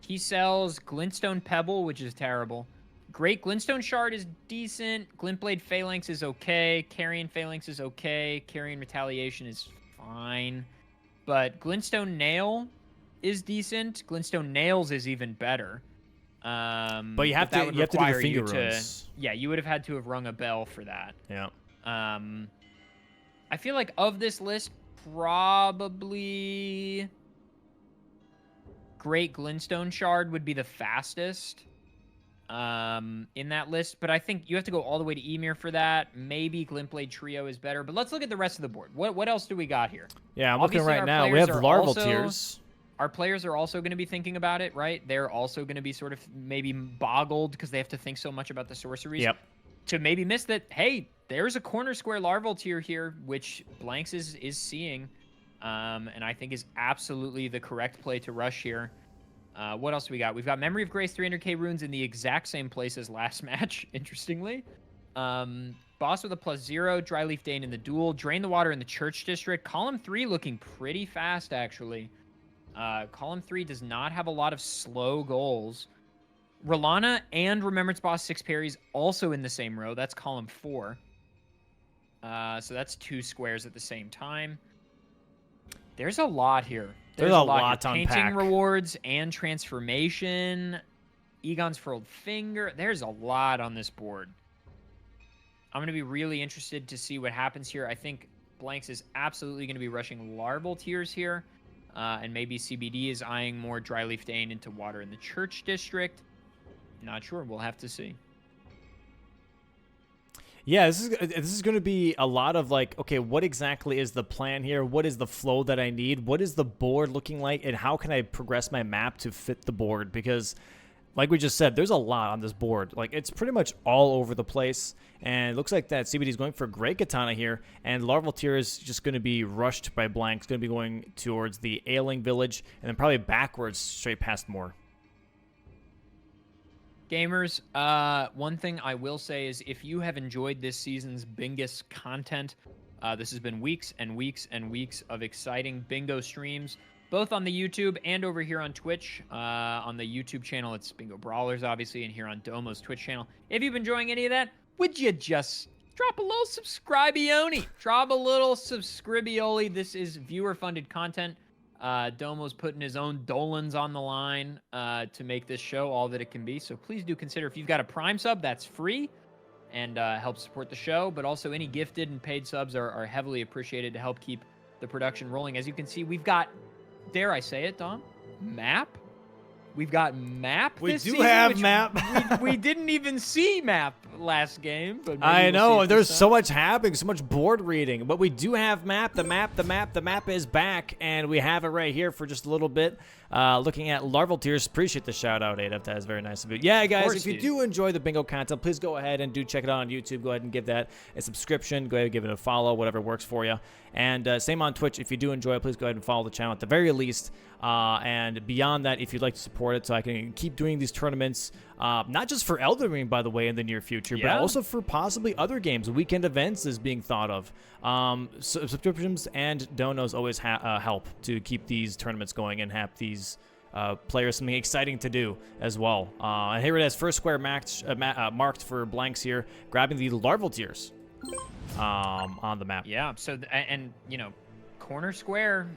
He sells Glintstone Pebble, which is terrible. Great Glintstone Shard is decent. Glintblade Phalanx is okay. Carrion Phalanx is okay. Carrion Retaliation is fine. But Glintstone Nail is decent. Glintstone Nails is even better. But you have to do the finger runes. Yeah, you would have had to have rung a bell for that. Yeah. I feel like of this list, probably Great Glintstone Shard would be the fastest in that list. But I think you have to go all the way to Emir for that. Maybe Glintblade Trio is better. But let's look at the rest of the board. What else do we got here? Yeah, I'm looking right now. We have larval tiers. Our players are also going to be thinking about it, right? They're also going to be sort of maybe boggled because they have to think so much about the sorceries. Yep. To maybe miss that, hey, there's a corner square larval tier here, which Blanks is seeing. And I think is absolutely the correct play to rush here. What else do we got? We've got Memory of Grace 300k runes in the exact same place as last match, interestingly. Boss with a +0, Dryleaf Dane in the duel, Drain the Water in the Church District. Column 3 looking pretty fast, actually. Column 3 does not have a lot of slow goals. Rolana and Remembrance Boss 6 parries also in the same row. That's column 4. So that's 2 squares at the same time. There's a lot here. There's a lot to Painting unpack. rewards and transformation. Egon's Furled Finger. There's a lot on this board. I'm going to be really interested to see what happens here. I think Blanks is absolutely going to be rushing larval tiers here. And maybe CBD is eyeing more Dryleaf Dane into Water in the Church District. Not sure. We'll have to see. Yeah, this is going to be a lot of like, okay, what exactly is the plan here? What is the flow that I need? What is the board looking like? And how can I progress my map to fit the board? Because like we just said, there's a lot on this board. Like, it's pretty much all over the place. And it looks like that CBD is going for Great Katana here. And Larval Tier is just going to be rushed by blank. It's going to be going towards the Ailing Village and then probably backwards straight past Moor. Gamers, one thing I will say is if you have enjoyed this season's Bingus content, this has been weeks and weeks and weeks of exciting bingo streams, both on the YouTube and over here on Twitch. On the YouTube channel, it's Bingo Brawlers, obviously, and here on Domo's Twitch channel. If you've been enjoying any of that, would you just drop a little subscribe-ioni? Drop a little subscribe-ioli. This is viewer-funded content. Domo's putting his own Dolans on the line to make this show all that it can be. So please do consider, if you've got a Prime sub, that's free and helps support the show. But also any gifted and paid subs are heavily appreciated to help keep the production rolling. As you can see, we've got, dare I say it, Dom? Map? We've got Map We this do season, have which Map. we didn't even see Map last game. But maybe I we'll see know. it There's this so time. much happening, so much board reading. But we do have Map. The map is back. And we have it right here for just a little bit. Looking at Larval Tears. Appreciate the shout out, Adaf. That is very nice of you. Yeah, guys, course, if you dude. do enjoy the bingo content, please go ahead and do check it out on YouTube. Go ahead and give that a subscription. Go ahead and give it a follow, whatever works for you. And same on Twitch. If you do enjoy it, please go ahead and follow the channel at the very least. And beyond that, if you'd like to support it so I can keep doing these tournaments, not just for Elden Ring, by the way, in the near future, but Yeah. also for possibly other games. Weekend events is being thought of. Subscriptions and donos always help to keep these tournaments going and have these players something exciting to do as well. And here it is, first square marked for blanks here, grabbing the Larval Tears on the map. Yeah. So, and you know, corner square.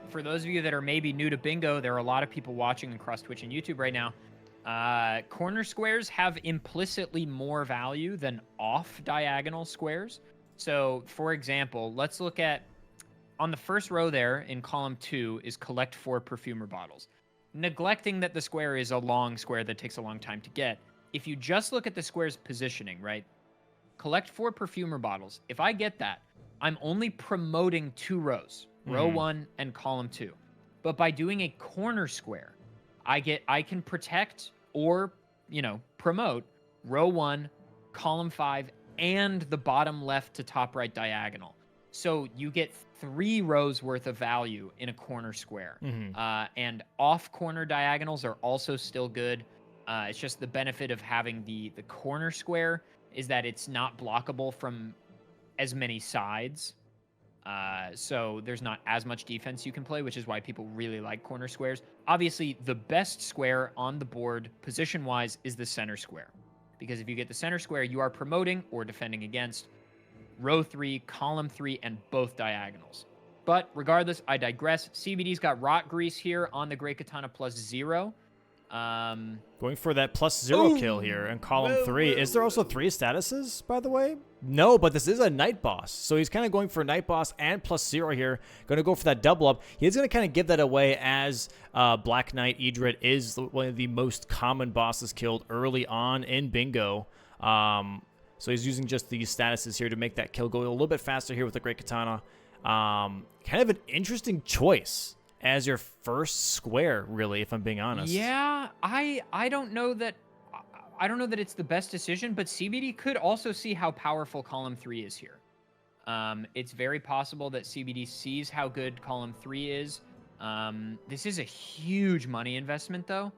For those of you that are maybe new to bingo, there are a lot of people watching across Twitch and YouTube right now. Corner squares have implicitly more value than off-diagonal squares. So, for example, let's look at, on the first row there in column 2 is collect 4 perfumer bottles. Neglecting that the square is a long square that takes a long time to get, if you just look at the square's positioning, right? Collect 4 perfumer bottles. If I get that, I'm only promoting 2 rows. Row 1 and column 2. But by doing a corner square, I can protect or, promote row 1, column 5, and the bottom left to top right diagonal. So you get 3 rows worth of value in a corner square. And off corner diagonals are also still good. It's just the benefit of having the corner square is that it's not blockable from as many sides. So there's not as much defense you can play, which is why people really like corner squares. Obviously, the best square on the board, position-wise, is the center square. Because if you get the center square, you are promoting or defending against row 3, column 3, and both diagonals. But regardless, I digress. CBD's got Rot Grease here on the Great Katana +0. Going for that +0 kill here in column 3. Is there also 3 statuses, by the way? No, but this is a night boss. So he's kind of going for night boss and +0 here. Going to go for that double up. He's going to kind of give that away as Black Knight Idrit is one of the most common bosses killed early on in bingo. So he's using just these statuses here to make that kill go a little bit faster here with the Great Katana. Kind of an interesting choice as your first square, really, if I'm being honest. Yeah, I don't know that it's the best decision, but CBD could also see how powerful column 3 is here. It's very possible that CBD sees how good column 3 is. This is a huge money investment, though.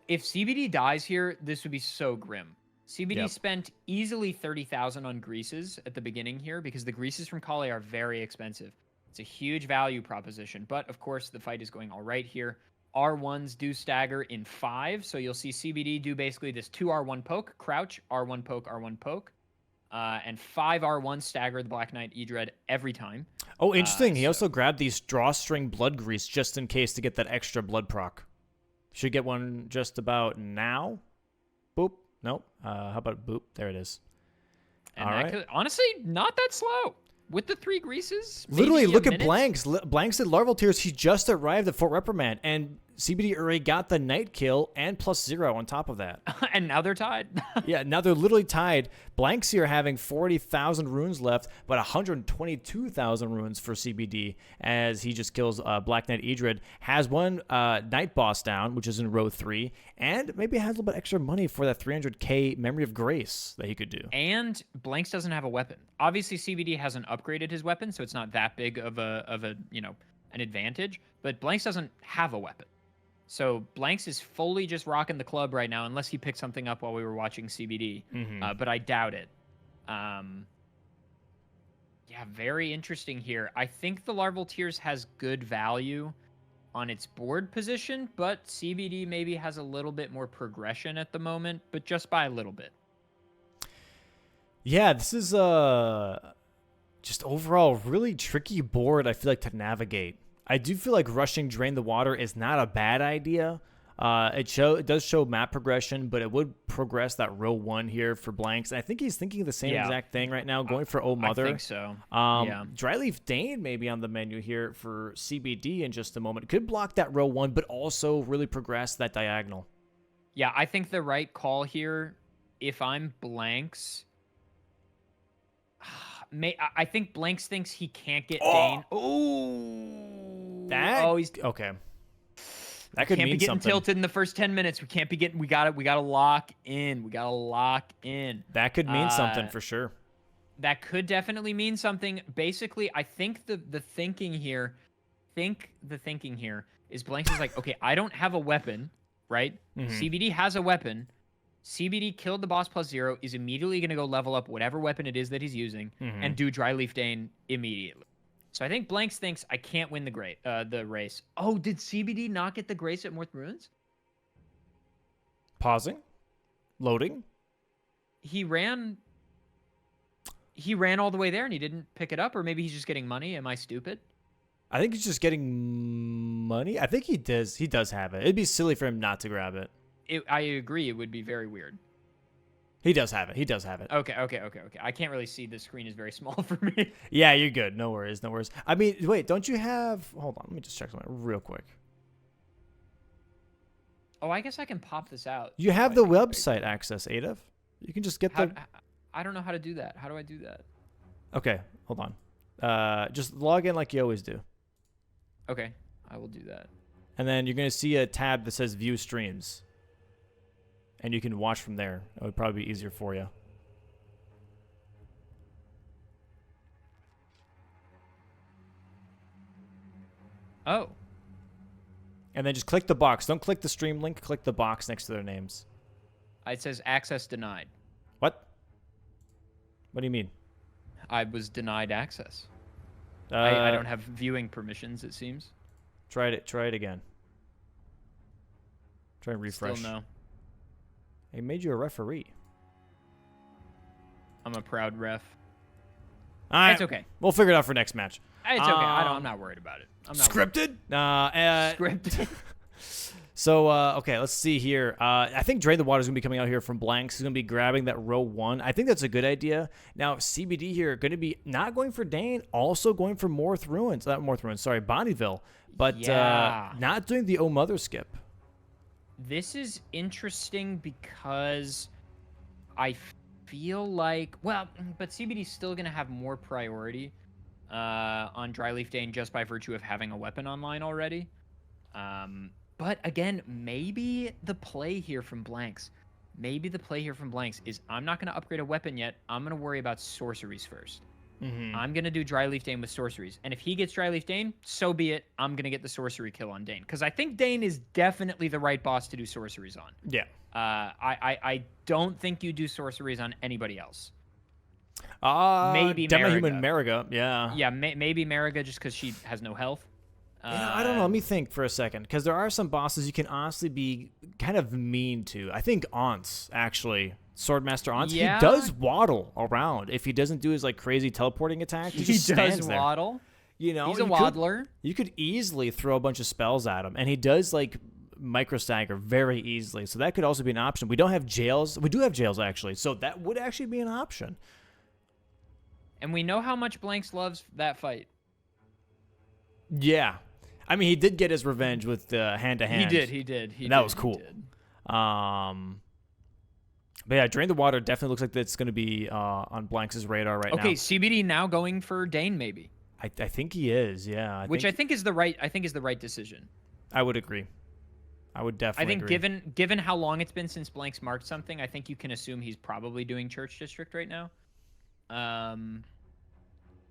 If CBD dies here, this would be so grim. CBD spent easily 30,000 on greases at the beginning here because the greases from Kale are very expensive. It's a huge value proposition, but of course the fight is going all right here. R1s do stagger in 5, so you'll see CBD do basically this 2 R1 poke, crouch, R1 poke, R1 poke, and 5 R1 stagger the Black Knight Idred every time. Oh, interesting. He also grabbed these drawstring blood grease just in case to get that extra blood proc. Should get one just about now. Boop. Nope. How about boop? There it is. And all that right. could, honestly, not that slow. With the 3 greases, Literally, maybe a look at minute. Blanks. Blanks at Larval Tears. He just arrived at Fort Reprimand, and CBD already got the night kill and +0 on top of that. And now they're tied. Yeah, now they're literally tied. Blanks here having 40,000 runes left, but 122,000 runes for CBD as he just kills Black Knight Idrid. Has one night boss down, which is in row 3, and maybe has a little bit extra money for that 300k Memory of Grace that he could do. And Blanks doesn't have a weapon. Obviously, CBD hasn't upgraded his weapon, so it's not that big of a an advantage. But Blanks doesn't have a weapon. So Blanks is fully just rocking the club right now, unless he picked something up while we were watching CBD. But I doubt it. Yeah, very interesting here. I think the Larval Tears has good value on its board position, but CBD maybe has a little bit more progression at the moment, but just by a little bit. Yeah, this is just overall really tricky board, I feel like, to navigate. I do feel like rushing Drain the Water is not a bad idea. It does show map progression, but it would progress that row 1 here for Blanks. And I think he's thinking the same exact thing right now, going for Oh Mother. I think so. Dryleaf Dane may be on the menu here for CBD in just a moment. Could block that row 1, but also really progress that diagonal. Yeah, I think the right call here, if I'm Blanks, I think Blanks thinks he can't get Dane. He's okay. That could mean something. Can't be getting something. Tilted in the first 10 minutes. We can't be getting. We gotta lock in. We gotta lock in. That could mean something for sure. That could definitely mean something. Basically, I think the thinking here, is Blanks is like, okay, I don't have a weapon, right? CBD has a weapon. CBD killed the boss +0, is immediately going to go level up whatever weapon it is that he's using and do Dryleaf Dane immediately. So I think Blanks thinks I can't win the race. Oh, did CBD not get the Grace at Morth Ruins? Pausing. Loading. He ran all the way there and he didn't pick it up, or maybe he's just getting money. Am I stupid? I think he's just getting money. I think he does. He does have it. It'd be silly for him not to grab it. I agree. It would be very weird. He does have it. He does have it. Okay. I can't really see. The screen is very small for me. Yeah, you're good. No worries. I mean, wait, don't you have... Hold on. Let me just check something real quick. Oh, I guess I can pop this out. You have the website access, Adolf. You can just get the... I don't know how to do that. How do I do that? Okay, hold on. Just log in like you always do. Okay, I will do that. And then you're going to see a tab that says View Streams. And you can watch from there. It would probably be easier for you. Oh. And then just click the box. Don't click the stream link. Click the box next to their names. It says access denied. What? What do you mean? I was denied access. I don't have viewing permissions, it seems. Try it again. Try and refresh. Still no. He made you a referee. I'm a proud ref. All right. It's okay. We'll figure it out for next match. It's okay. I'm not worried about it. I'm not scripted? Scripted. So, okay, let's see here. I think Drain the Water is going to be coming out here from Blanks. He's going to be grabbing that row 1. I think that's a good idea. Now, CBD here going to be not going for Dane, also going for Bonneville, but not doing the Oh Mother skip. This is interesting because I feel like, but CBD's still going to have more priority on Dryleaf Dane just by virtue of having a weapon online already. But again, maybe the play here from Blanks is I'm not going to upgrade a weapon yet. I'm going to worry about sorceries first. I'm going to do Dryleaf Dane with sorceries. And if he gets Dryleaf Dane, so be it. I'm going to get the sorcery kill on Dane. Because I think Dane is definitely the right boss to do sorceries on. Yeah. I don't think you do sorceries on anybody else. Maybe Demi-Human Mariga. Yeah. Yeah, maybe Mariga just because she has no health. Yeah, I don't know. Let me think for a second. Because there are some bosses you can honestly be kind of mean to. I think Aunts, actually. Swordmaster Aunts, he does waddle around. If he doesn't do his like crazy teleporting attack, he just stands there. Waddle. You know, he's a waddler. You could easily throw a bunch of spells at him, and he does like micro stagger very easily. So that could also be an option. We don't have jails. We do have jails actually, so that would actually be an option. And we know how much Blanks loves that fight. Yeah. I mean, he did get his revenge with hand-to-hand. He did. That was cool. But yeah, Drain the Water definitely looks like that's going to be on Blanks' radar right now. Okay, CBD now going for Dane maybe. I think he is, yeah. I think is the right decision. I would agree. I would definitely agree. given how long it's been since Blanks marked something, I think you can assume he's probably doing Church District right now.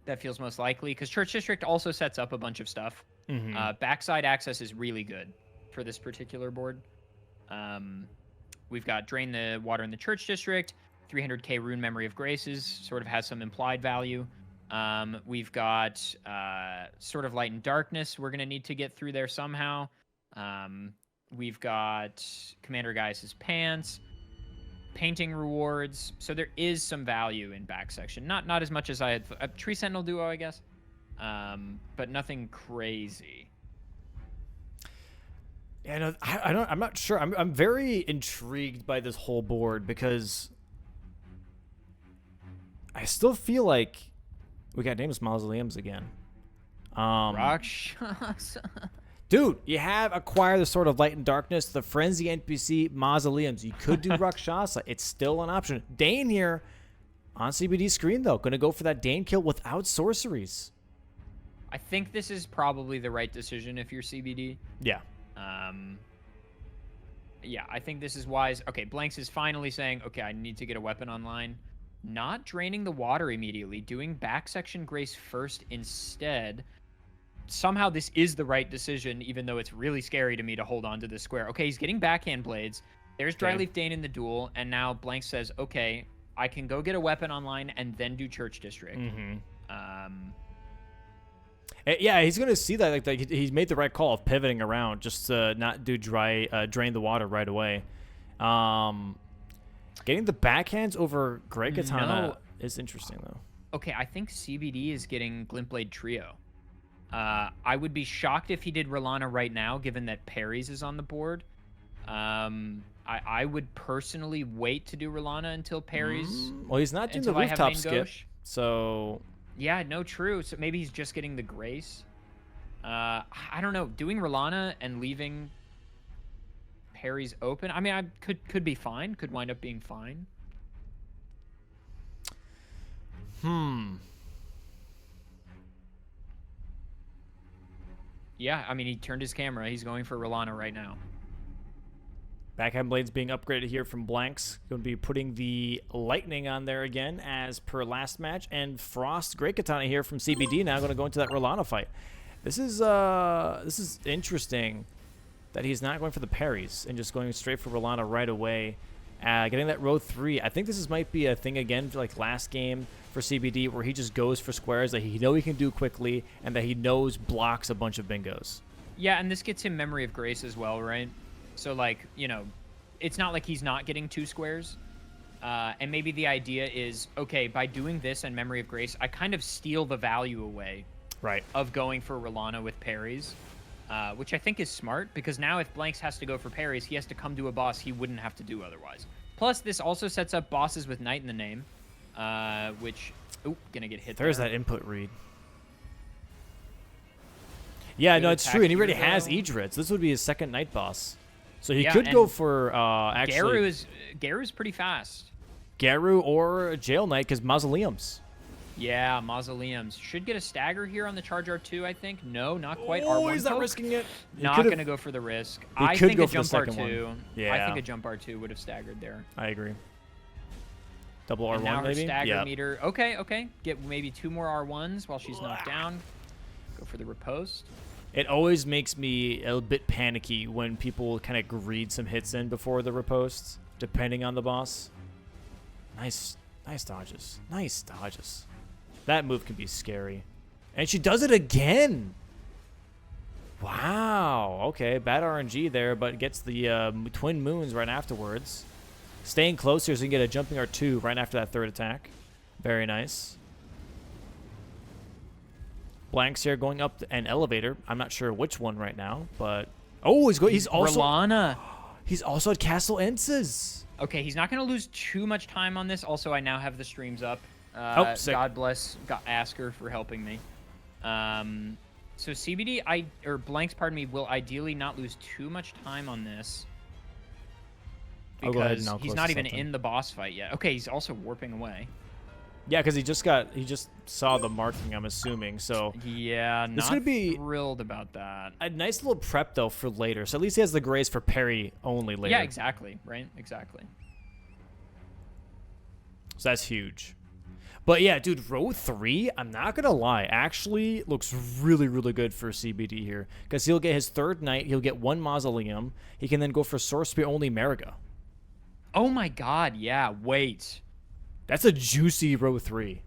That feels most likely because Church District also sets up a bunch of stuff. Backside access is really good for this particular board. We've got Drain the Water in the Church District, 300k Rune Memory of Graces, sort of has some implied value. We've got sort of Light and Darkness. We're going to need to get through there somehow. We've got Commander Gaius' Pants, Painting Rewards. So there is some value in back section. Not as much as I had. Tree Sentinel Duo, I guess. But nothing crazy. Yeah, no, I'm not sure. I'm very intrigued by this whole board because I still feel like we got nameless mausoleums again. Rakshasa. Dude, you have Acquire the Sword of Light and Darkness, the Frenzy NPC, Mausoleums. You could do Rakshasa. It's still an option. Dane here on CBD screen, though. Going to go for that Dane kill without sorceries. I think this is probably the right decision if you're CBD. Yeah. Yeah, I think this is wise. Okay, Blanks is finally saying, okay, I need to get a weapon online. Not draining the water immediately. Doing back section Grace first instead. Somehow this is the right decision, even though it's really scary to me to hold on to this square. Okay, he's getting backhand blades. There's Dryleaf Dane in the duel, and now Blank says, okay, I can go get a weapon online and then do Church District. Yeah, he's going to see that. Like he's made the right call of pivoting around, just to not do Drain the Water right away. Getting the backhands over Grey Katana is interesting, though. Okay, I think CBD is getting Glintblade Trio. I would be shocked if he did Rolana right now, given that Parries is on the board. I would personally wait to do Rolana until Parries. Well, he's not doing the rooftop skip, so... Yeah, no, true. So maybe he's just getting the Grace. I don't know. Doing Rolana and leaving Parries open, I mean, I could be fine. Could wind up being fine. Yeah, I mean, he turned his camera. He's going for Rolana right now. Backhand blades being upgraded here from Blanks. Going to be putting the Lightning on there again as per last match. And Frost Great Katana here from CBD now going to go into that Rolana fight. This is interesting that he's not going for the parries and just going straight for Rolana right away. Getting that row 3. I think this might be a thing again for like last game for CBD where he just goes for squares that he he can do quickly and that he knows blocks a bunch of bingos. Yeah, and this gets him Memory of Grace as well, right? So, like, you know, it's not like he's not getting 2 squares. And maybe the idea is, okay, by doing this and Memory of Grace, I kind of steal the value away of going for Rolana with parries, which I think is smart, because now if Blanks has to go for parries, he has to come to a boss he wouldn't have to do otherwise. Plus, this also sets up bosses with Knight in the name, which... Ooh, gonna get hit There's that input read. Yeah, no, it's true, and he already has Idrit. This would be his second Knight boss. So he could go for actually. Garu's pretty fast. Garu or Jail Knight because Mausoleums. Yeah, Mausoleums should get a stagger here on the Charge R2. I think no, not quite. Oh, he's not risking it. Not gonna go for the risk. I think a jump R2. Yeah, I think a jump R2 would have staggered there. I agree. Double R1 and now maybe. Her stagger meter. Okay. Get maybe 2 more R1s while she's knocked down. Go for the riposte. It always makes me a bit panicky when people kind of greed some hits in before the riposte, depending on the boss. Nice dodges. Nice dodges. That move can be scary. And she does it again. Wow. Okay, bad RNG there, but gets the Twin Moons right afterwards. Staying close here so you can get a jumping R2 right after that third attack. Very nice. Blanks here going up an elevator. I'm not sure which one right now, but he's also Rolana. He's also at Castle Ences. Okay, he's not going to lose too much time on this. Also, I now have the streams up. Sick. God bless Asker for helping me. So CBD, or blanks, pardon me, will ideally not lose too much time on this. I'll go ahead Because and I'll he's close not this even up then. in the boss fight yet. Okay, he's also warping away. Yeah, because he just saw the marking, I'm assuming. So Yeah, This is not gonna be- thrilled about that. a nice little prep though for later. So at least he has the grace for parry only later. Yeah, exactly. Right? Exactly. So that's huge. But yeah, dude, row 3, I'm not gonna lie, actually looks really, really good for CBD here. Because he'll get his 3rd knight, he'll get 1 mausoleum, he can then go for sorcery only Mariga. Oh my god, yeah, wait. That's a juicy row 3.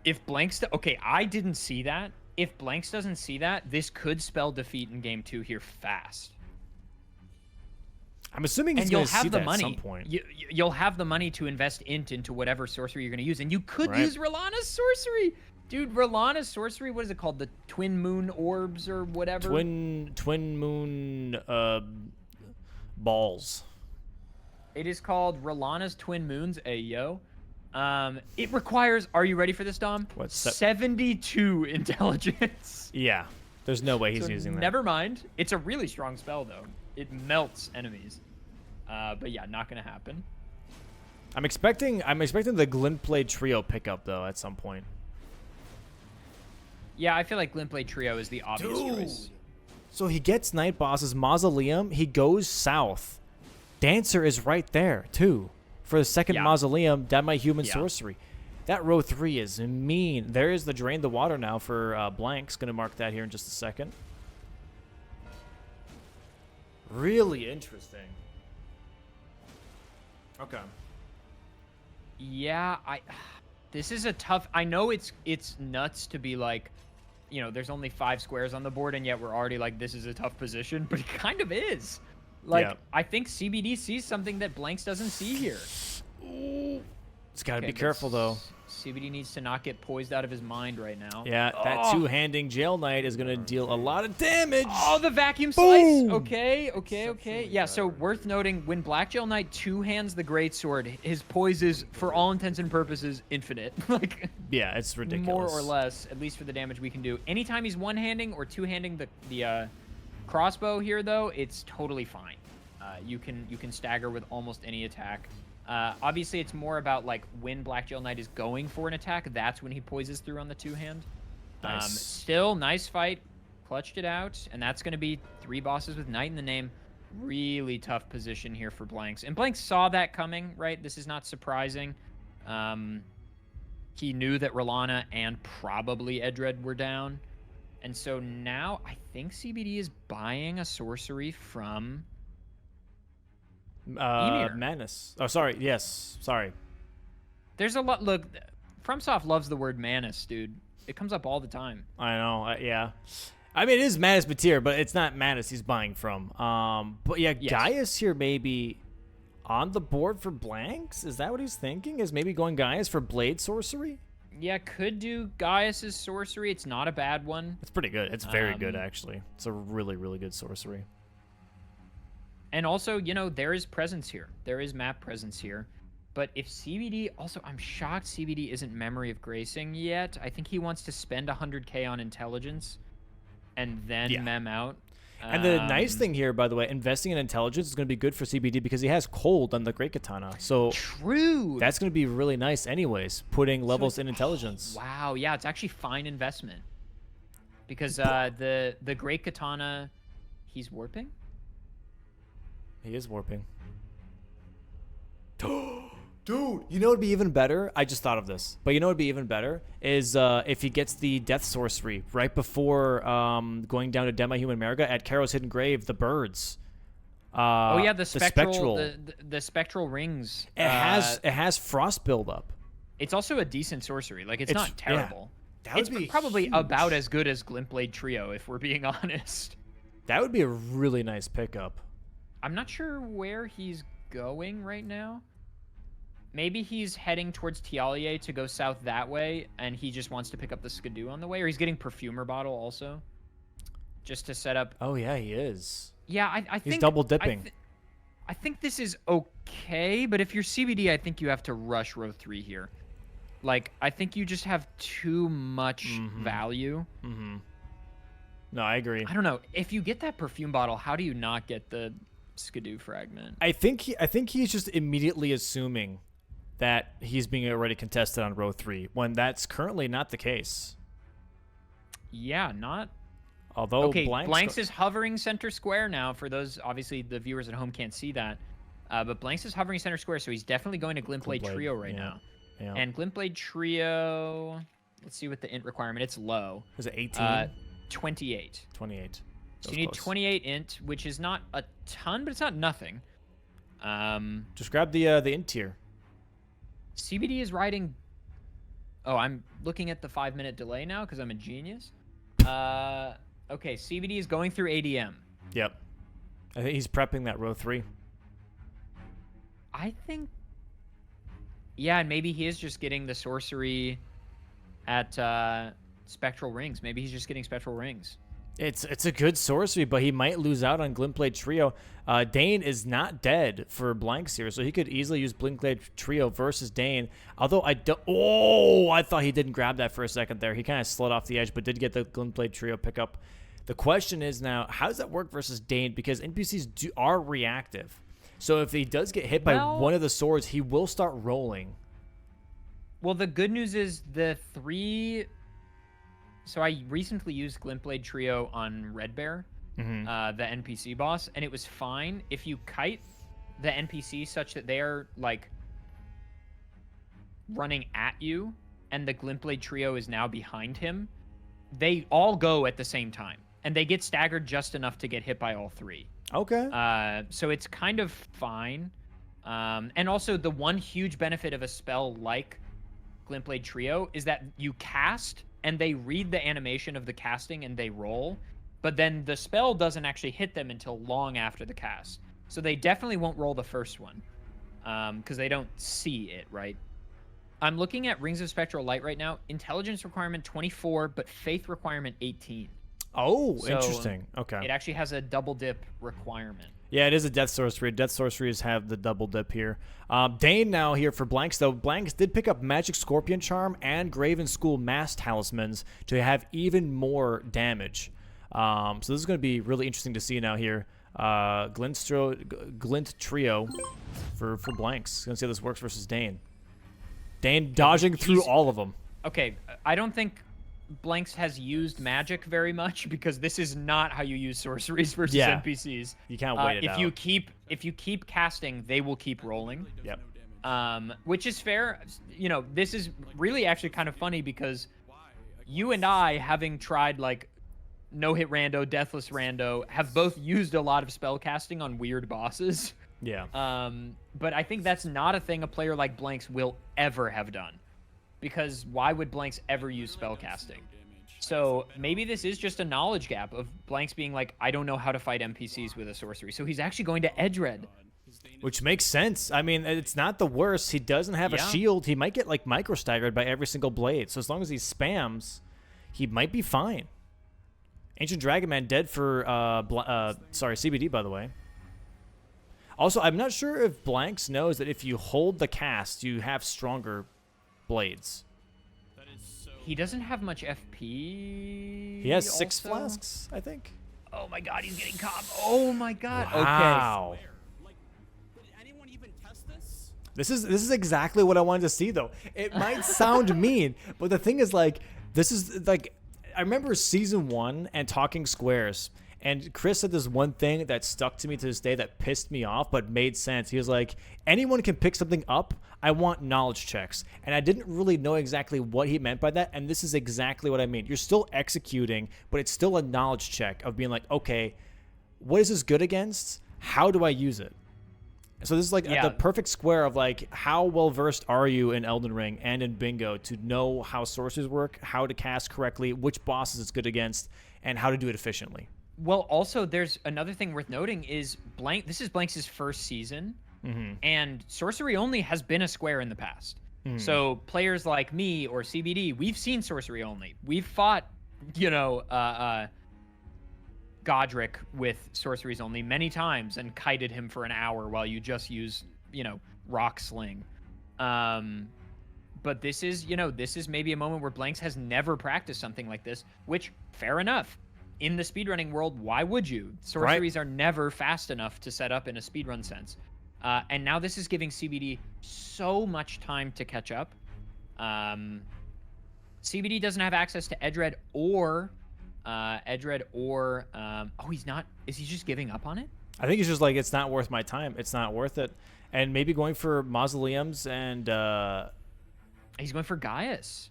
If Blanks... Okay, I didn't see that. If Blanks doesn't see that, this could spell defeat in game 2 here fast. I'm assuming he's And you'll gonna see have the that money. at some point. You'll have the money to invest into whatever sorcery you're going to use. And you could Right. use Rolana's sorcery. Dude, Rolana's sorcery, what is it called? The Twin Moon Orbs or whatever? Twin moon balls. It is called Rolana's Twin Moons. Ayo. It requires, are you ready for this, Dom? What's that? 72 intelligence. Yeah. There's no way he's So using that. never mind. It's a really strong spell, though. It melts enemies. But yeah, not going to happen. I'm expecting the Glintblade trio pickup though at some point. Yeah, I feel like Glintblade Trio is the obvious choice. So he gets Night Boss's Mausoleum, he goes south. Dancer is right there too. For the second Yeah. Mausoleum, Demi-Human Yeah. Sorcery. That row 3 is mean. There is the Drain the Water now for Blanks. Gonna mark that here in just a second. Really interesting. Okay. Yeah, this is a tough... I know it's nuts to be like, you know, there's only 5 squares on the board, and yet we're already like, this is a tough position, but it kind of is. Like, Yeah. I think CBD sees something that Blanks doesn't see here. It's gotta Okay, be but careful though. CBD needs to not get poised out of his mind right now. Yeah, that two-handing Jail Knight is gonna deal a lot of damage. Oh, the vacuum slice. Boom! Okay. Yeah, so worth noting, when Black Jail Knight two-hands the Greatsword, his poise is, for all intents and purposes, infinite. Like, Yeah, it's ridiculous. more or less, at least for the damage we can do. Anytime he's one-handing or two-handing the crossbow here, though, it's totally fine. You can stagger with almost any attack. Obviously, it's more about, like, when Black Jail Knight is going for an attack, that's when he poises through on the two-hand. Nice. Still, nice fight. Clutched it out, and that's going to be 3 bosses with Knight in the name. Really tough position here for Blanks. And Blanks saw that coming, right? This is not surprising. He knew that Rolana and probably Edred were down. And so now I think CBD is buying a sorcery from... Emir. Manus. Oh, sorry. Yes. Sorry. There's a lot... Look, FromSoft loves the word Manus, dude. It comes up all the time. I know. Yeah. I mean, it is Manus Batir, but it's not Manus he's buying from. But yeah, Yes. Gaius here maybe on the board for Blanks? Is that what he's thinking? Is maybe going Gaius for Blade Sorcery? Yeah, could do Gaius's sorcery. It's not a bad one. It's pretty good. It's very good, actually. It's a really, really good sorcery. And also, you know, there is presence here. There is map presence here. But if CBD... Also, I'm shocked CBD isn't Memory of Gracing yet. I think he wants to spend 100k on intelligence and then mem out. And the nice thing here, by the way, investing in intelligence is going to be good for CBD because he has cold on the Great Katana. So True. that's going to be really nice anyways, putting levels in intelligence. Wow, yeah, it's actually fine investment. Because the Great Katana, he's warping? He is warping. Dude, you know what would be even better? I just thought of this. But you know what would be even better? Is if he gets the Death Sorcery right before going down to Demi-Human America at Karo's Hidden Grave, the birds. Oh yeah, the spectral the spectral rings. It has frost buildup. It's also a decent sorcery. Like, it's not terrible. That would It's be probably huge. about as good as Glintblade Trio, if we're being honest. That would be a really nice pickup. I'm not sure where he's going right now. Maybe he's heading towards Tialier to go south that way, and he just wants to pick up the Skidoo on the way, or he's getting Perfumer Bottle also, just to set up. Oh yeah, he is. Yeah, I think He's double dipping. I think this is okay, but if you're CBD, I think you have to rush row 3 here. Like, I think you just have too much value. No, I agree. I don't know. If you get that perfume bottle, how do you not get the Skidoo fragment? I think he's just immediately assuming that he's being already contested on row 3 when that's currently not the case. Yeah, not. Although Okay, Blanks is hovering center square now. For those, obviously, the viewers at home can't see that. But Blanks is hovering center square, so he's definitely going to Glintblade Trio right now. Yeah. And Glintblade Trio, let's see what the int requirement. It's low. Is it 18? 28. 28. So you need 28 int, which is not a ton, but it's not nothing. Just grab the int tier. CBD is riding. Oh, I'm looking at the 5-minute delay now because I'm a genius. Okay, CBD is going through ADM. Yep. I think he's prepping that row 3. I think. Yeah, and maybe he is just getting the sorcery at Spectral Rings. Maybe he's just getting Spectral Rings. It's a good sorcery, but he might lose out on Glintblade Trio. Dane is not dead for Blanks here, so he could easily use Glintblade Trio versus Dane. Although I thought he didn't grab that for a second there. He kind of slid off the edge, but did get the Glintblade Trio pickup. The question is now, how does that work versus Dane? Because NPCs are reactive. So if he does get hit by one of the swords, he will start rolling. Well, the good news is the 3... So I recently used Glintblade Trio on Red Bear, the NPC boss, and it was fine. If you kite the NPC such that they are, like, running at you, and the Glintblade Trio is now behind him, they all go at the same time. And they get staggered just enough to get hit by all 3. Okay. So it's kind of fine. And also, the one huge benefit of a spell like Glintblade Trio is that you cast, and they read the animation of the casting, and they roll. But then the spell doesn't actually hit them until long after the cast. So they definitely won't roll the first one, because they don't see it, right? I'm looking at Rings of Spectral Light right now. Intelligence requirement 24, but Faith requirement 18. Oh, So interesting. Okay. It actually has a double dip requirement. Yeah, it is a Death Sorcery. Death Sorceries have the double dip here. Dane now here for Blanks, though. Blanks did pick up Magic Scorpion Charm and Graven School Mass Talismans to have even more damage. So this is going to be really interesting to see now here. Glint Trio for Blanks. Going to see how this works versus Dane. Dane dodging through all of them. Okay, I don't think Blanks has used magic very much, because this is not how you use sorceries versus NPCs. You can't wait it if out. If you keep casting, they will keep rolling. Yep. Which is fair. You know, this is really actually kind of funny, because you and I, having tried like no-hit rando, deathless rando, have both used a lot of spell casting on weird bosses. Yeah. But I think that's not a thing a player like Blanks will ever have done. Because why would Blanks ever use spellcasting? So maybe this is just a knowledge gap of Blanks being like, I don't know how to fight NPCs with a sorcery. So he's actually going to edge red. Which makes sense. I mean, it's not the worst. He doesn't have a shield. He might get like micro staggered by every single blade. So as long as he spams, he might be fine. Ancient Dragon Man dead for CBD, by the way. Also, I'm not sure if Blanks knows that if you hold the cast, you have stronger blades. He doesn't have much FP. He has 6 flasks, I think. Oh my god, he's getting caught. Oh my god. Wow. Okay. This is exactly what I wanted to see, though. It might sound mean, but the thing is, like, this is like, I remember season 1 and Talking Squares. And Chris said this one thing that stuck to me to this day that pissed me off, but made sense. He was like, anyone can pick something up. I want knowledge checks. And I didn't really know exactly what he meant by that. And this is exactly what I mean. You're still executing, but it's still a knowledge check of being like, okay, what is this good against? How do I use it? So this is like the perfect square of like, how well-versed are you in Elden Ring and in Bingo to know how sorceries work, how to cast correctly, which bosses it's good against, and how to do it efficiently. Well, also, there's another thing worth noting is this is Blanks' first season, and Sorcery Only has been a square in the past. So players like me or CBD, we've seen Sorcery Only. We've fought, Godric with Sorceries Only many times and kited him for an hour while you just use, Rock Sling. But this is maybe a moment where Blanks has never practiced something like this, which, fair enough. in the speedrunning world, why would you? Sorceries are never fast enough to set up in a speedrun sense. And now this is giving CBD so much time to catch up. CBD doesn't have access to Edred or he's not. Is he just giving up on it? I think he's just like, it's not worth my time. It's not worth it. And maybe going for mausoleums and He's going for Gaius.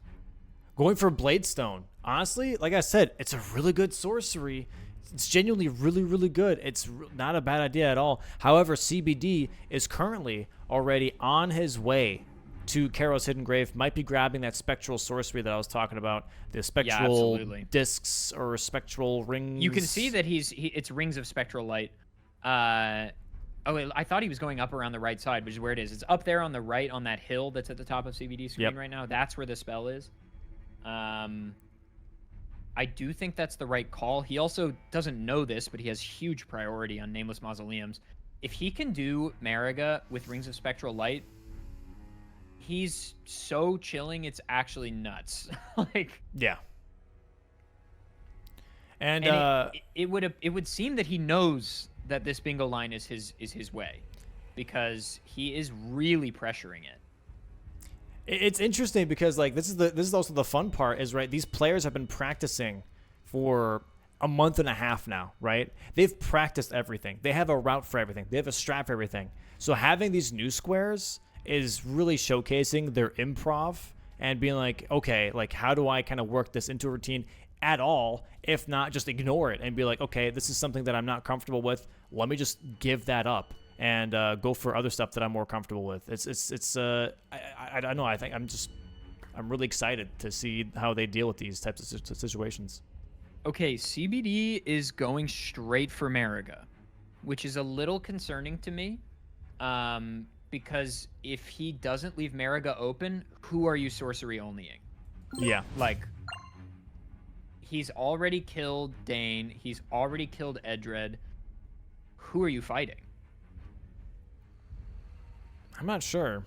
going for Bladestone. Honestly, like I said, it's a really good sorcery. It's genuinely really, really good. It's not a bad idea at all. However, CBD is currently already on his way to Karo's Hidden Grave. Might be grabbing that spectral sorcery that I was talking about. The spectral discs or spectral rings. You can see that it's rings of spectral light. I thought he was going up around the right side, which is where it is. It's up there on the right on that hill that's at the top of CBD screen right now. That's where the spell is. I do think that's the right call. He also doesn't know this, but he has huge priority on Nameless Mausoleums. If he can do Mariga with Rings of Spectral Light, he's so chilling, it's actually nuts. Yeah. And it would seem that he knows that this bingo line is his way, because he is really pressuring it. It's interesting because this is also the fun part is, right, these players have been practicing for a month and a half now, right? They've practiced everything. They have a route for everything. They have a strat for everything. So having these new squares is really showcasing their improv and being like, okay, like, how do I kind of work this into a routine at all? If not, just ignore it and be like, okay, this is something that I'm not comfortable with. Let me just give that up and go for other stuff that I'm more comfortable with. I don't know. I think I'm really excited to see how they deal with these types of situations. Okay, CBD is going straight for Mariga, which is a little concerning to me, because if he doesn't leave Mariga open, who are you sorcery onlying? Yeah. He's already killed Dane. He's already killed Edred. Who are you fighting? I'm not sure.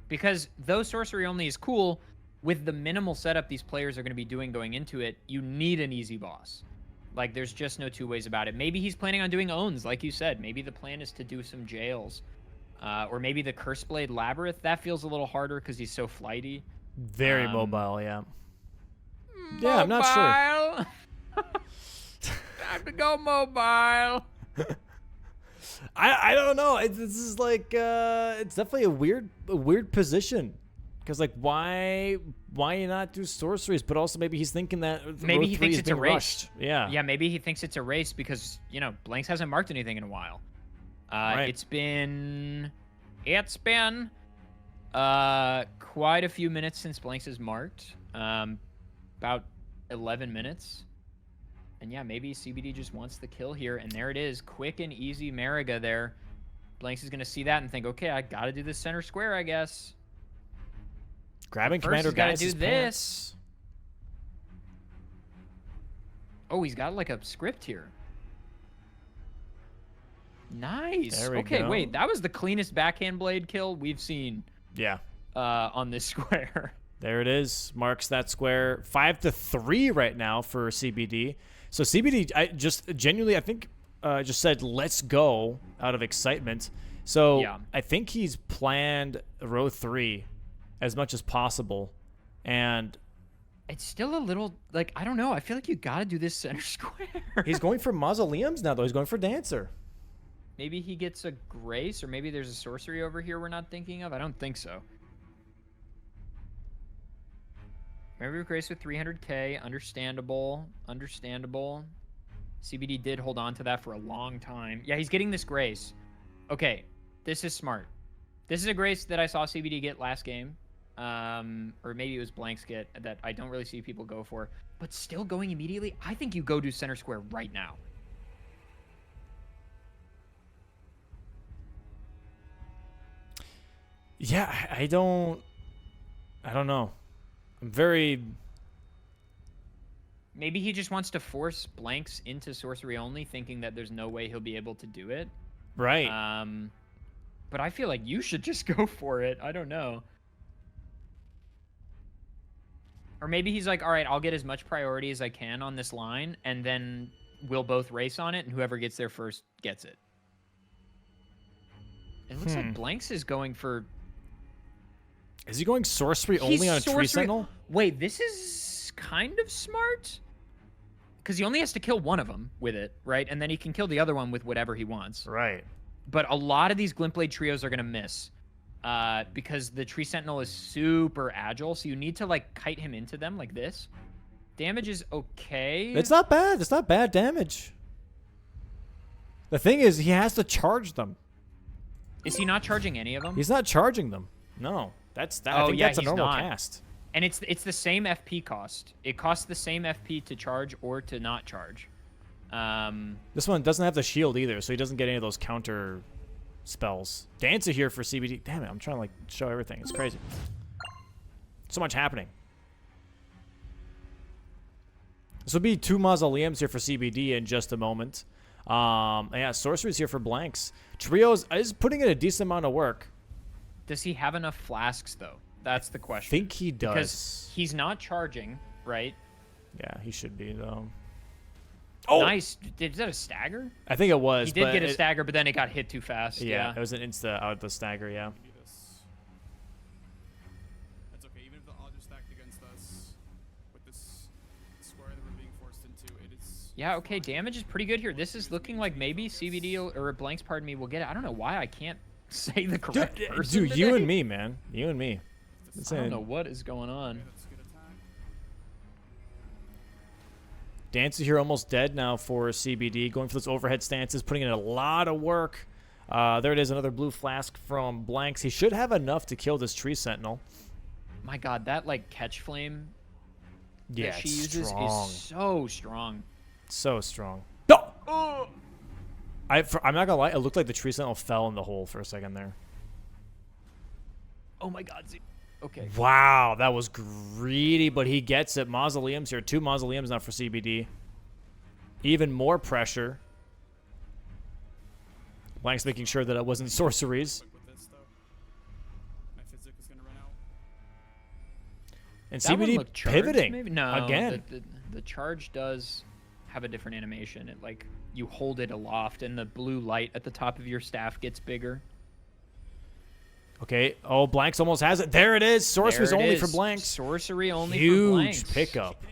Because though sorcery only is cool, with the minimal setup these players are going to be doing going into it, you need an easy boss. There's just no two ways about it. Maybe he's planning on doing owns, like you said. Maybe the plan is to do some jails. Or maybe the Curseblade Labyrinth. That feels a little harder because he's so flighty. Very mobile, yeah. Yeah, I'm not sure. Time to go mobile. I don't know. This is it's definitely a weird position, because why you not do sorceries? But also maybe he's thinking that maybe he thinks it's a race. Rushed. Yeah, maybe he thinks it's a race because Blanks hasn't marked anything in a while. Right. It's been quite a few minutes since Blanks has marked. About 11 minutes. And yeah, maybe CBD just wants the kill here. And there it is. Quick and easy Mariga there. Blanks is going to see that and think, okay, I got to do this center square, I guess. Grabbing First, Commander he's got to Gaius' do pants. this. Oh, he's got a script here. Nice. There we Okay, go. wait. That was the cleanest backhand blade kill we've seen Yeah. on this square. There it is. Marks that square. 5-3 right now for CBD. So CBD, I think, just said, let's go out of excitement. So Yeah. I think he's planned row 3 as much as possible. And It's still a little, I don't know. I feel like you got to do this center square. he's going for mausoleums now, though. He's going for Dancer. Maybe he gets a grace, or maybe there's a sorcery over here we're not thinking of. I don't think so. Maybe grace with 300k. Understandable. CBD did hold on to that for a long time. Yeah, he's getting this grace. Okay, this is smart. This is a grace that I saw CBD get last game. Or maybe it was Blanks get that I don't really see people go for. But still going immediately, I think you go do center square right now. Yeah, I don't know. I'm very... Maybe he just wants to force Blanks into sorcery only, thinking that there's no way he'll be able to do it. Right. But I feel like you should just go for it. I don't know. Or maybe he's like, all right, I'll get as much priority as I can on this line, and then we'll both race on it, and whoever gets there first gets it. It looks like Blanks is going for... Is he going sorcery only on a tree sentinel? Wait, this is kind of smart. Because he only has to kill one of them with it, right? And then he can kill the other one with whatever he wants. Right. But a lot of these Glintblade trios are going to miss. Because the Tree Sentinel is super agile, so you need to, like, kite him into them like this. Damage is okay. It's not bad. It's not bad damage. The thing is, he has to charge them. Is he not charging any of them? He's not charging them. No. That's that. I think that's a normal cast. And it's the same FP cost. It costs the same FP to charge or to not charge. This one doesn't have the shield either, so he doesn't get any of those counter spells. Dancer here for CBD. Damn it, I'm trying to like show everything. It's crazy. So much happening. This will be 2 mausoleums here for CBD in just a moment. Yeah, sorcery's here for Blanks. Trios is putting in a decent amount of work. Does he have enough flasks though? That's the question. I think he does. Because he's not charging, right? Yeah, he should be though. Oh, nice. Is that a stagger? I think it was. He did get a stagger, but then it got hit too fast. Yeah, it was an insta out of the stagger. Yeah. That's okay. Even if the odds are stacked against us, with this square that we're being forced into, it is. Yeah. Okay. Damage is pretty good here. This is looking like maybe CBD or Blanks, pardon me, will get it. I don't know why I can't say the correct person. Dude, today. you and me, man. You and me. I don't know what is going on. Dancer here almost dead now for CBD. Going for those overhead stances, putting in a lot of work. There it is, another blue flask from Blanks. He should have enough to kill this Tree Sentinel. My God, that like catch flame Yeah, that she uses strong. is so strong. So strong. No! Oh! I'm not gonna lie, it looked like the Tree Sentinel fell in the hole for a second there. Oh my God. Okay. Wow, that was greedy, but he gets it. Mausoleums here. 2 mausoleums now for CBD. Even more pressure. Blank's making sure that it wasn't sorceries. And That one CBD looked charged, pivoting maybe? No, again. The charge does have a different animation. It like you hold it aloft, and the blue light at the top of your staff gets bigger. Okay. Oh, Blanks almost has it. There it is. Sorcery's only for Blanks. Sorcery only Huge for Blanks. pickup.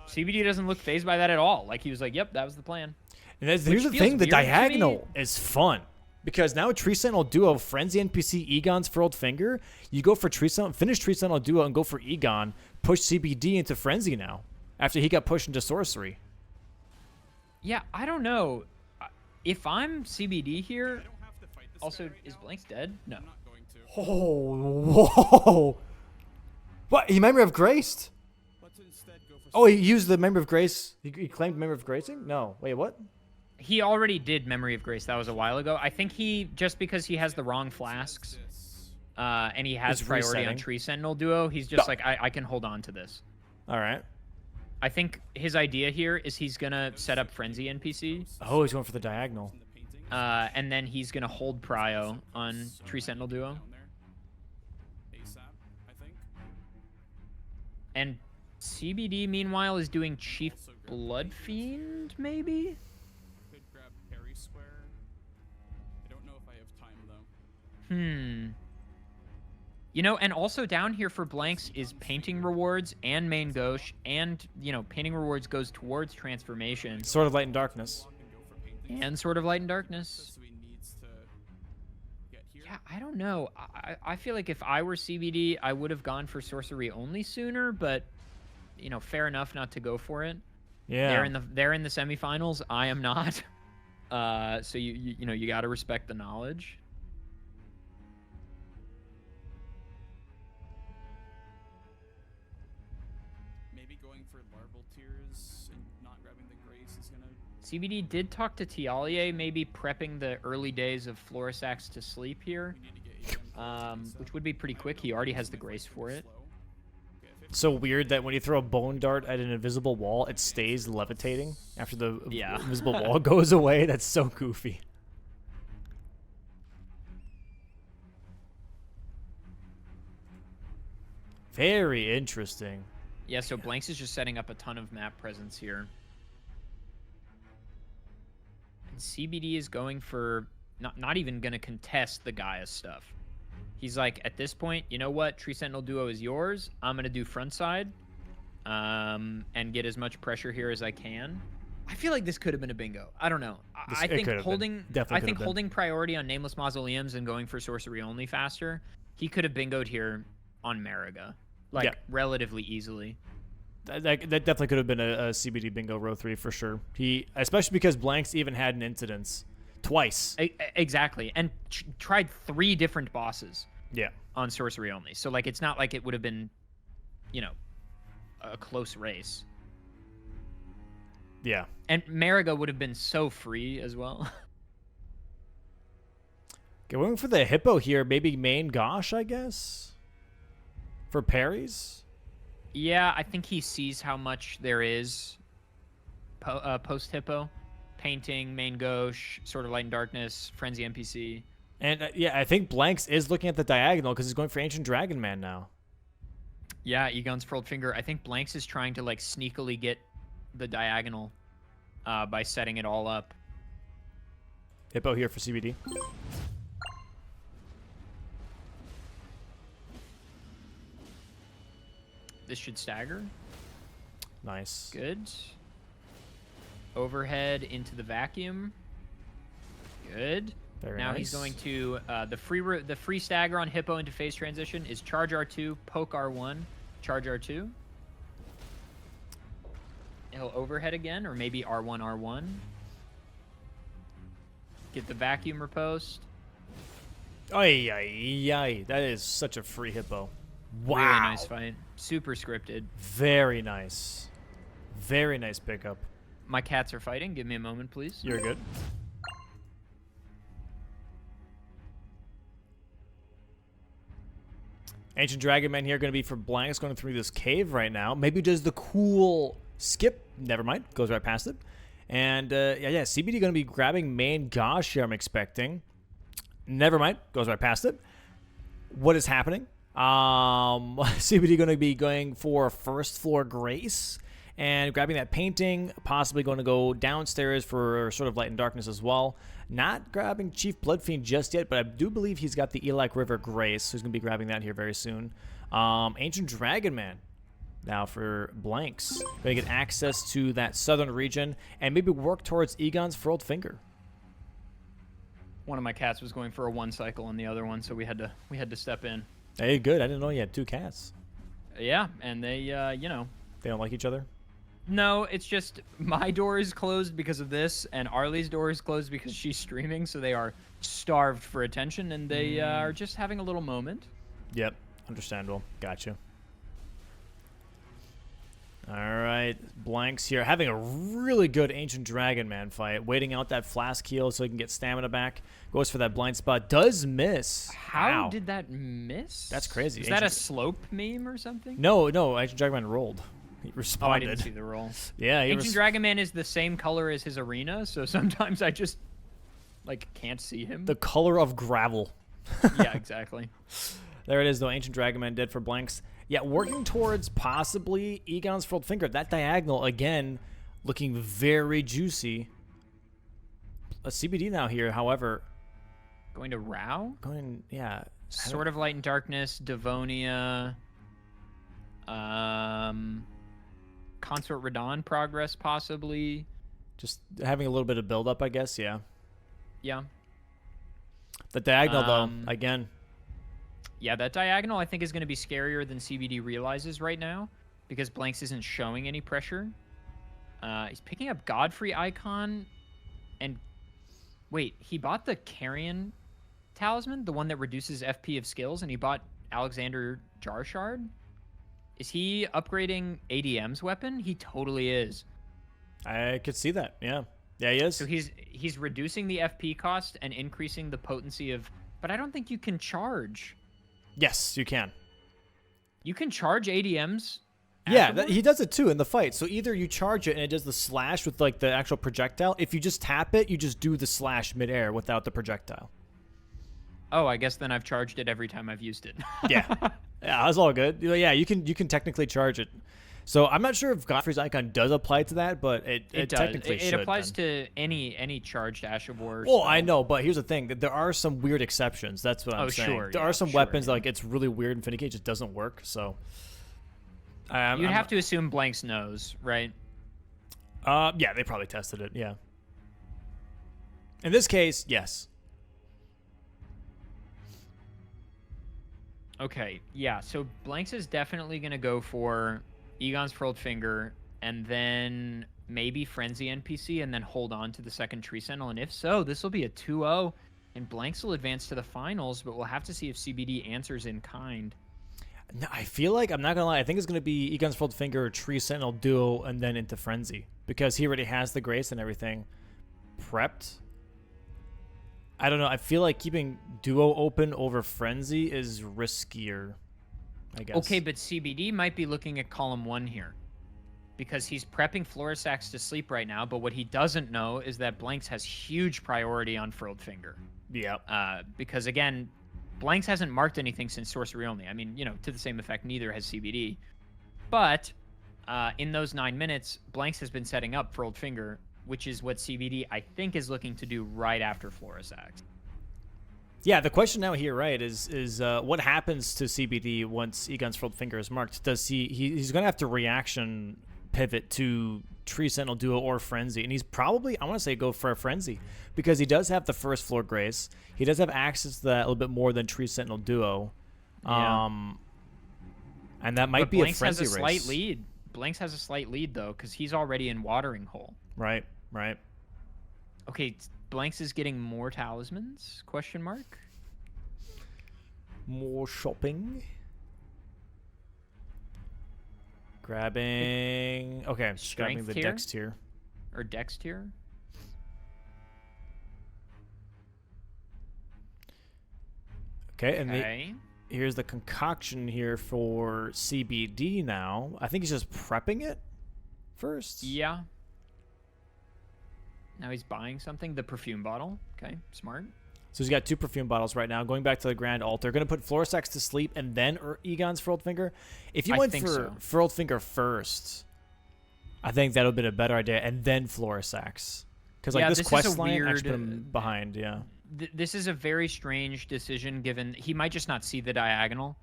CBD doesn't look phased by that at all. Like he was like, "Yep, that was the plan." And here's the thing: the diagonal is fun because now Tree Sentinel Duo, Frenzy NPC, Egon's Furled Finger. You go for Tree Sentinel, finish Tree Sentinel Duo, and go for Egon. Push CBD into Frenzy now after he got pushed into Sorcery. Yeah, I don't know. If I'm CBD here, also is Blanks dead? No. Oh, whoa! What? He Memory of Grace? Oh, he used the Memory of Grace. He claimed Memory of Gracing? No. Wait, what? He already did Memory of Grace. That was a while ago. I think he, just because he has the wrong flasks, and he has priority on Tree Sentinel Duo, he's just like, I can hold on to this. All right. I think his idea here is he's going to set up Frenzy NPC. Oh, he's going for the diagonal. And then he's going to hold Prio on Tree Sentinel Duo. And CBD, meanwhile, is doing Chief Blood Fiend, maybe? Could grab Harry Square. I don't know if I have time, though. You know, and also down here for Blanks is Painting Rewards and Main Gauche, and, you know, Painting Rewards goes towards Transformation. Sword of Light and Darkness. And Sword of Light and Darkness. Yeah, I don't know. I feel like if I were CBD, I would have gone for Sorcery only sooner, but, you know, fair enough not to go for it. Yeah. They're in the semifinals. I am not. So you know, you got to respect the knowledge. Maybe going for larval tears and not grabbing the grace is gonna. CBD did talk to Tialier, maybe prepping the early days of Florisax to sleep here, which would be pretty quick. He already has the grace for it. So weird that when you throw a bone dart at an invisible wall, it stays levitating after the invisible wall goes away. That's so goofy. Very interesting. Yeah, so Blanks is just setting up a ton of map presence here. And CBD is going for not even going to contest the Gaia stuff. He's like, at this point, you know what? Tree Sentinel Duo is yours. I'm going to do front side and get as much pressure here as I can. I feel like this could have been a bingo. I don't know. I think holding priority on Nameless Mausoleums and going for sorcery only faster, he could have bingoed here on Mariga, like relatively easily. That definitely could have been a CBD bingo row 3 for sure. Especially because Blanks even had an incidence twice. Exactly, and tried 3 different bosses. Yeah. On sorcery only. So like, it's not like it would have been, a close race. Yeah. And Mariga would have been so free as well. Going for the hippo here, maybe main Gosh, I guess, for parries. Yeah, I think he sees how much there is post hippo, painting, main gauche, Sword of Light and Darkness, Frenzy NPC. And I think Blanks is looking at the diagonal because he's going for Ancient Dragon Man now. Yeah, Egon's Furled Finger. I think Blanks is trying to like sneakily get the diagonal by setting it all up. Hippo here for CBD. This should stagger. Nice. Good. Overhead into the vacuum. Good. Very now nice. He's going to the free stagger on Hippo into phase transition is charge R2, poke R1, charge R2. He'll overhead again, or maybe R1, R1. Get the vacuum riposte. Ay, ay, ay. That is such a free Hippo. Wow. Really nice fight. Super scripted. Very nice. Very nice pickup. My cats are fighting. Give me a moment, please. You're good. Ancient Dragon Man here going to be for Blanks going through this cave right now. Maybe does the cool skip. Never mind. Goes right past it. And yeah, CBD going to be grabbing main Gosh here, I'm expecting. Never mind. Goes right past it. What is happening? CBD going to be going for first floor Grace and grabbing that painting, possibly going to go downstairs for Sort of Light and Darkness as well. Not grabbing Chief Bloodfiend just yet, but I do believe he's got the Elec River Grace, so he's going to be grabbing that here very soon. Ancient Dragon Man now for Blanks. Going to get access to that southern region and maybe work towards Egon's Furled Finger. One of my cats was going for a 1 cycle on the other one, so we had to step in. Hey, good. I didn't know you had 2 cats. Yeah, and they, They don't like each other? No, it's just my door is closed because of this, and Arlie's door is closed because she's streaming, so they are starved for attention, and they are just having a little moment. Yep, understandable. Gotcha. All right, Blanks here. Having a really good Ancient Dragon Man fight. Waiting out that Flask heal so he can get stamina back. Goes for that blind spot. Does miss. How did that miss? That's crazy. Is that a slope meme or something? No, Ancient Dragon Man rolled. He responded. Oh, I didn't see the roll. Yeah, Ancient Dragon Man is the same color as his arena, so sometimes I just, can't see him. The color of gravel. Yeah, exactly. There it is, though. Ancient Dragon Man dead for Blanks. Yeah, working towards possibly Egon's Furled Finger. That diagonal, again, looking very juicy. A CBD now here, however. Going to Rao? Yeah. Sword of Light and Darkness, Devonia, Consort Radon progress, possibly. Just having a little bit of build-up, I guess, yeah. Yeah. The diagonal, though, again. Yeah, that diagonal I think is going to be scarier than CBD realizes right now because Blanks isn't showing any pressure. He's picking up Godfrey Icon and... Wait, he bought the Carrion Talisman, the one that reduces FP of skills, and he bought Alexander Jarshard? Is he upgrading ADM's weapon? He totally is. I could see that, yeah. Yeah, he is. So he's reducing the FP cost and increasing the potency of... But I don't think you can charge... Yes, you can. You can charge ADMs. Yeah, he does it too in the fight. So either you charge it and it does the slash with the actual projectile. If you just tap it, you just do the slash midair without the projectile. Oh, I guess then I've charged it every time I've used it. Yeah, that's all good. Yeah, you can technically charge it. So I'm not sure if Godfrey's icon does apply to that, but it does. technically It should. applies then. to any charged Ash of War. Well, I know, but here's the thing: that there are some weird exceptions. That's what I'm saying. Sure, There yeah, are some sure, weapons yeah. like it's really weird and finicky, it just doesn't work. So You'd have to assume Blanks knows, right? Yeah, they probably tested it. Yeah. In this case, yes. Okay, yeah. So Blanks is definitely gonna go for Egon's Furled Finger, and then maybe Frenzy NPC, and then hold on to the second Tree Sentinel. And if so, this will be a 2-0, and Blanks will advance to the finals. But we'll have to see if CBD answers in kind. No, I feel like, I'm not gonna lie, I think it's gonna be Egon's Fold Finger, Tree Sentinel duo, and then into Frenzy, because he already has the Grace and everything prepped. I don't know. I feel like keeping duo open over Frenzy is riskier, I guess. Okay, but CBD might be looking at column 1 here, because he's prepping Florisax to sleep right now. But what he doesn't know is that Blanks has huge priority on Furled Finger. Yeah. Because again, Blanks hasn't marked anything since Sorcery Only. I mean, to the same effect, neither has CBD. But in those 9 minutes, Blanks has been setting up Furled Finger, which is what CBD, I think, is looking to do right after Florisax. Yeah, the question now here, right, is what happens to CBD once Egon's Furled Finger is marked? Does he's going to have to reaction pivot to Tree Sentinel Duo or Frenzy, and he's probably, I want to say, go for a Frenzy, because he does have the first floor Grace. He does have access to that a little bit more than Tree Sentinel Duo. Yeah. And that might But be Blanks a Frenzy has a race. slight lead. Blanks has a slight lead, though, because he's already in Watering Hole. Right. Okay, Blanks is getting more talismans? Question mark. More shopping. Grabbing. Okay, I'm just grabbing Strength the tier? Dex tier. Or Dex tier? Okay, and Okay. here's the concoction here for CBD now. I think he's just prepping it first. Yeah. Now he's buying something. The perfume bottle. Okay, smart. So he's got 2 perfume bottles right now. Going back to the Grand Altar. Going to put Florisax to sleep and then Egon's Furled Finger. If you I went think for so. Furled Finger first, I think that would have been a better idea. And then Florisax. Because Yeah, this this is quest a line weird, actually put him behind, yeah. This is a very strange decision, given he might just not see the diagonal.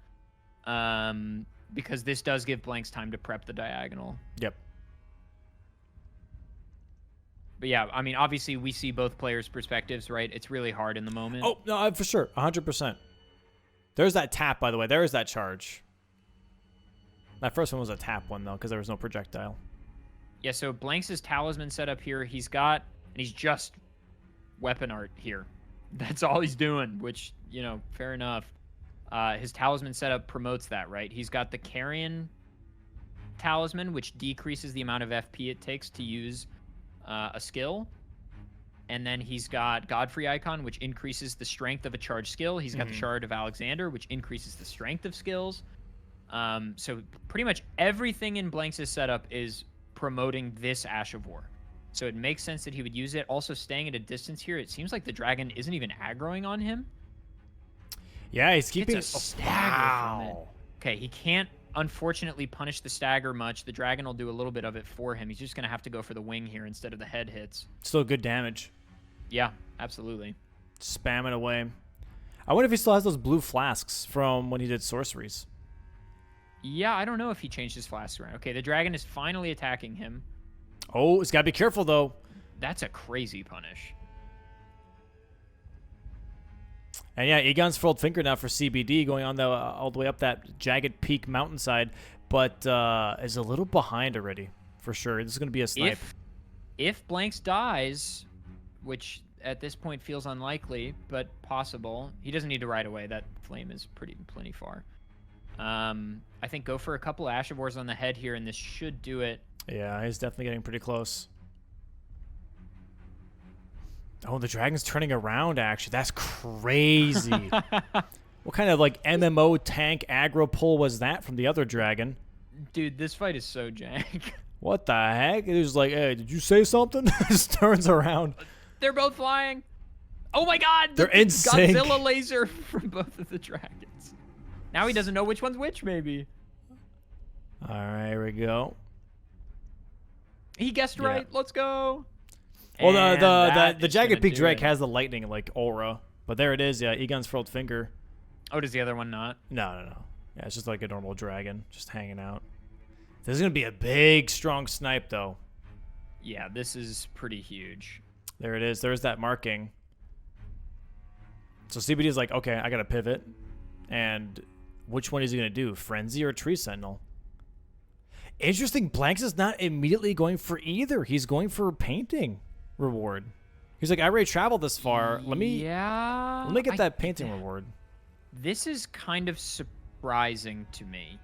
Because this does give Blanks time to prep the diagonal. Yep. But yeah, I mean, obviously we see both players' perspectives, right? It's really hard in the moment. Oh, no, for sure. 100%. There's that tap, by the way. There is that charge. That first one was a tap one, though, because there was no projectile. Yeah, so Blanks' talisman set up here. He's just weapon art here. That's all he's doing, which, fair enough. His talisman setup promotes that, right? He's got the Carrion talisman, which decreases the amount of FP it takes to use a skill. And then he's got Godfrey icon, which increases the strength of a charged skill. He's got the Shard of Alexander, which increases the strength of skills. So pretty much everything in Blanks' setup is promoting this Ash of War. So it makes sense that he would use it. Also, staying at a distance here, it seems like the dragon isn't even aggroing on him. Yeah, he's keeping... It's a stagger from it. Okay, he can't, unfortunately, punish the stagger much. The dragon will do a little bit of it for him. He's just going to have to go for the wing here instead of the head hits. Still good damage. Yeah, absolutely. Spamming away. I wonder if he still has those blue flasks from when he did sorceries. Yeah, I don't know if he changed his flasks around. Okay, the dragon is finally attacking him. Oh, he's got to be careful, though. That's a crazy punish. And yeah, Egon's Furled Finger now for CBD, going on all the way up that jagged peak mountainside, but is a little behind already, for sure. This is going to be a snipe. If Blanks dies, which at this point feels unlikely, but possible, he doesn't need to ride away. That flame is plenty far. I think go for a couple Ash of Wars on the head here, and this should do it. Yeah, he's definitely getting pretty close. Oh, the dragon's turning around, actually. That's crazy. What kind of, MMO tank aggro pull was that from the other dragon? Dude, this fight is so jank. What the heck? It was like, hey, did you say something? Just turns around. They're both flying. Oh my god! They're in sync. Godzilla laser from both of the dragons. Now he doesn't know which one's which, maybe. All right, here we go. He guessed Yeah. right. Let's go. Well, And the that is Jagged gonna Peak do Drake it. has the lightning like aura, but there it is. Yeah, Egon's furled finger. Oh, does the other one not? No. Yeah, it's just like a normal dragon, just hanging out. This is gonna be a big, strong snipe, though. Yeah, this is pretty huge. There it is. There's that marking. So CBD is like, okay, I gotta pivot. And which one is he gonna do? Frenzy or Tree Sentinel? Interesting. Blanks is not immediately going for either. He's going for painting reward. He's like, I already traveled this far. Let me get that painting reward. This is kind of surprising to me.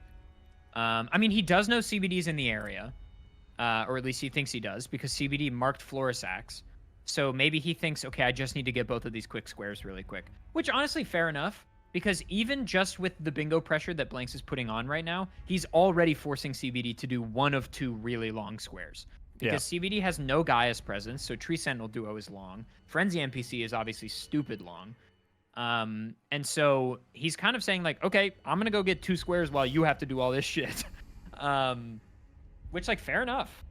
I mean, he does know CBD's in the area, or at least he thinks he does, because CBD marked Florisax. So maybe he thinks, okay, I just need to get both of these quick squares really quick. Which, honestly, fair enough, because even just with the bingo pressure that Blanks is putting on right now, he's already forcing CBD to do one of two really long squares. Because CBD has no Gaia's presence, so Tree Sentinel Duo is long. Frenzy NPC is obviously stupid long. And so he's kind of saying like, okay, I'm going to go get 2 squares while you have to do all this shit. Which, like, fair enough.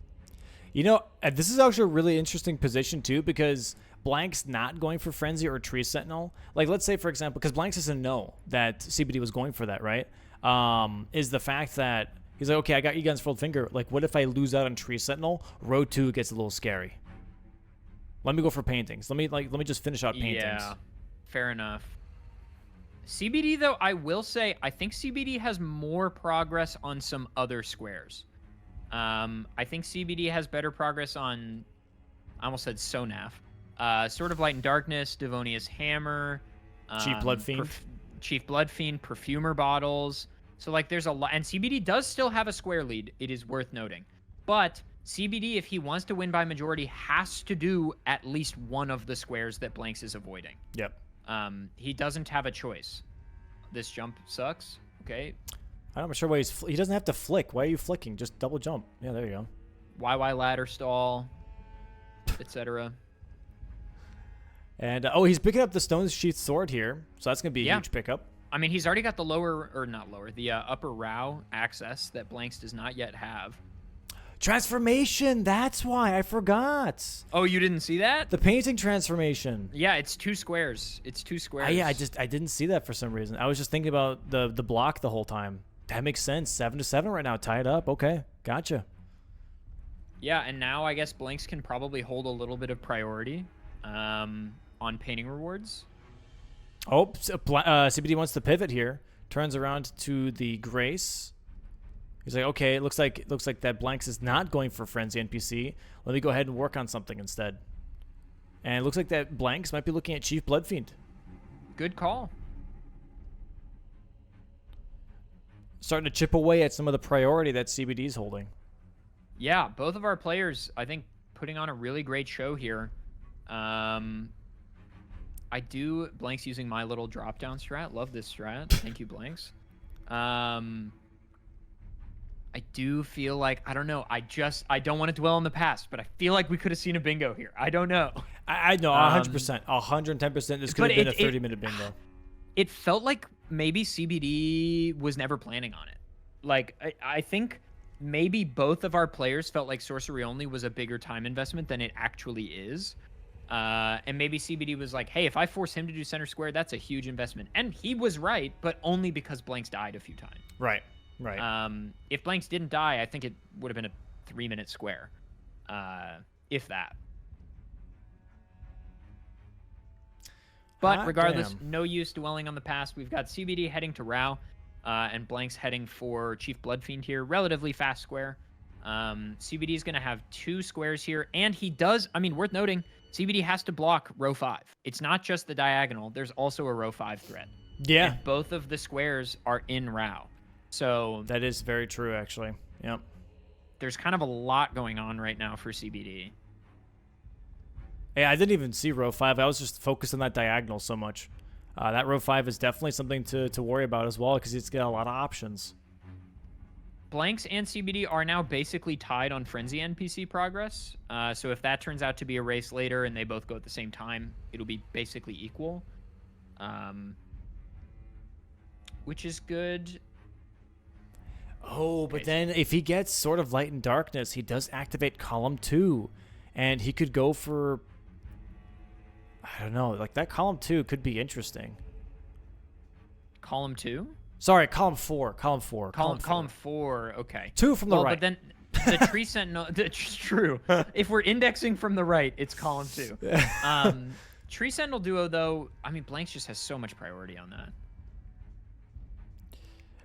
You know, this is actually a really interesting position, too, because Blank's not going for Frenzy or Tree Sentinel. Like, let's say, for example, because Blanks doesn't know that CBD was going for that, right? Is the fact that he's like, okay, I got Egon's Furled Finger. Like, what if I lose out on Tree Sentinel? Row 2 gets a little scary. Let me go for paintings. Let me just finish out paintings. Yeah, fair enough. CBD, though, I will say, I think CBD has more progress on some other squares. I think CBD has better progress on, I almost said Sonaf. Sword of Light and Darkness, Devonia's Hammer. Chief Blood Fiend. Chief Blood Fiend, Perfumer Bottles. So, like, there's a lot. And CBD does still have a square lead, it is worth noting. But CBD, if he wants to win by majority, has to do at least one of the squares that Blanks is avoiding. Yep. He doesn't have a choice. This jump sucks. Okay. I'm not sure why he doesn't have to flick. Why are you flicking? Just double jump. Yeah, there you go. YY ladder stall, etc. And he's picking up the Stone Sheath Sword here, so that's gonna be a huge pickup. I mean, he's already got the the upper Rao access that Blanks does not yet have. Transformation. That's why I forgot. Oh, you didn't see that? The painting transformation. Yeah, it's 2 squares. It's 2 squares. Yeah, I didn't see that for some reason. I was just thinking about the block the whole time. That makes sense. 7-7 right now, tied up. Okay, gotcha. Yeah, and now I guess Blanks can probably hold a little bit of priority on painting rewards. Oh, CBD wants to pivot here. Turns around to the Grace. He's like, okay, it looks like that Blanks is not going for Frenzy NPC. Let me go ahead and work on something instead. And it looks like that Blanks might be looking at Chief Bloodfiend. Good call. Starting to chip away at some of the priority that CBD's holding. Yeah, both of our players, I think, putting on a really great show here. I do Blanks using my little drop down strat. Love this strat. Thank you, Blanks. I do feel like, I don't know, I don't want to dwell on the past, but I feel like we could have seen a bingo here. I don't know. I know, 100%. 110%. This could have been a 30-minute bingo. It felt like maybe CBD was never planning on it. Like, I think maybe both of our players felt like Sorcery Only was a bigger time investment than it actually is. And maybe CBD was like, hey, if I force him to do center square, that's a huge investment. And he was right, but only because Blanks died a few times. Right. If Blanks didn't die, I think it would have been a 3-minute square, if that. But regardless, no use dwelling on the past. We've got CBD heading to Rao, and Blanks heading for Chief Bloodfiend here. Relatively fast square. CBD is going to have 2 squares here, and he does, I mean, worth noting, CBD has to block row 5. It's not just the diagonal. There's also a row 5 threat. Yeah. And both of the squares are in Rao. So that is very true, actually. Yep. There's kind of a lot going on right now for CBD. Yeah, I didn't even see row 5. I was just focused on that diagonal so much. That row 5 is definitely something to worry about as well because it's got a lot of options. Blanks and CBD are now basically tied on Frenzy NPC progress. So if that turns out to be a race later and they both go at the same time, it'll be basically equal. Which is good. Oh, but Okay, then if he gets sort of Light and Darkness, he does activate column 2. And he could go for, I don't know, like that column 2 could be interesting. Column 2? Sorry, column 4. Column 4. Column 4. Okay. 2 from the Well, right. but then the Tree Sentinel. That's true. If we're indexing from the right, it's column 2. Tree Sentinel Duo, though, I mean, Blanks just has so much priority on that.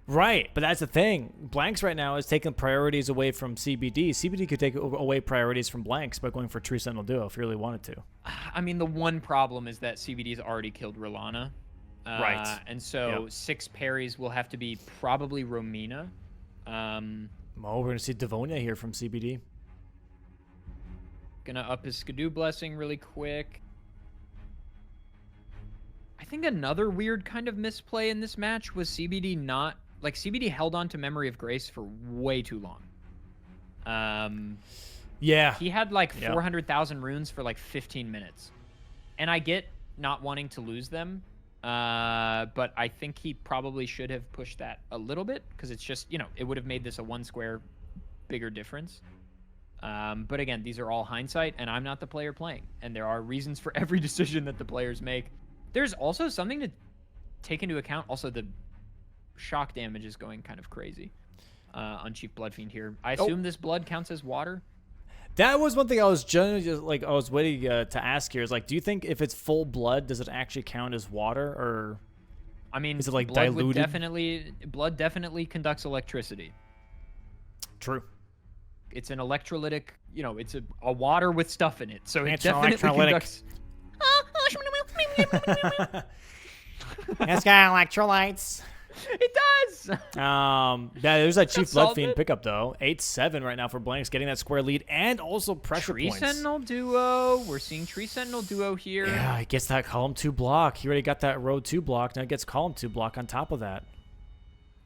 Right, but that's the thing. Blanks right now is taking priorities away from CBD. CBD could take away priorities from Blanks by going for Tree Sentinel Duo if you really wanted to. I mean, the one problem is that CBD's already killed Rolana. Right. And so 6 parries will have to be probably Romina. Oh, we're going to see Devonia here from CBD. Gonna up his Skidoo Blessing really quick. I think another weird kind of misplay in this match was CBD not... Like, CBD held on to Memory of Grace for way too long. Yeah. He had, like, 400,000 runes for, like, 15 minutes. And I get not wanting to lose them, but I think he probably should have pushed that a little bit, because it's just, you know, it would have made this a 1 square bigger difference. But again, these are all hindsight, and I'm not the player playing. And there are reasons for every decision that the players make. There's also something to take into account. Also, the shock damage is going kind of crazy on Chief Bloodfiend here. I assume this blood counts as water. That was one thing I was generally just like I was waiting to ask here. Is like, do you think if it's full blood, does it actually count as water, or I mean, is it like blood would diluted? blood definitely conducts electricity. True. It's an electrolytic, you know, it's a water with stuff in it, so it It's an definitely electrolytic. conducts. It's got electrolytes. It does. Yeah, there's that Chief salted. Bloodfiend pickup though. 8-7 right now for Blanks, getting that square lead and also pressure Tree points. Sentinel Duo. We're seeing Tree Sentinel Duo here. Yeah, he gets that column 2 block. He already got that row 2 block. Now he gets column 2 block on top of that.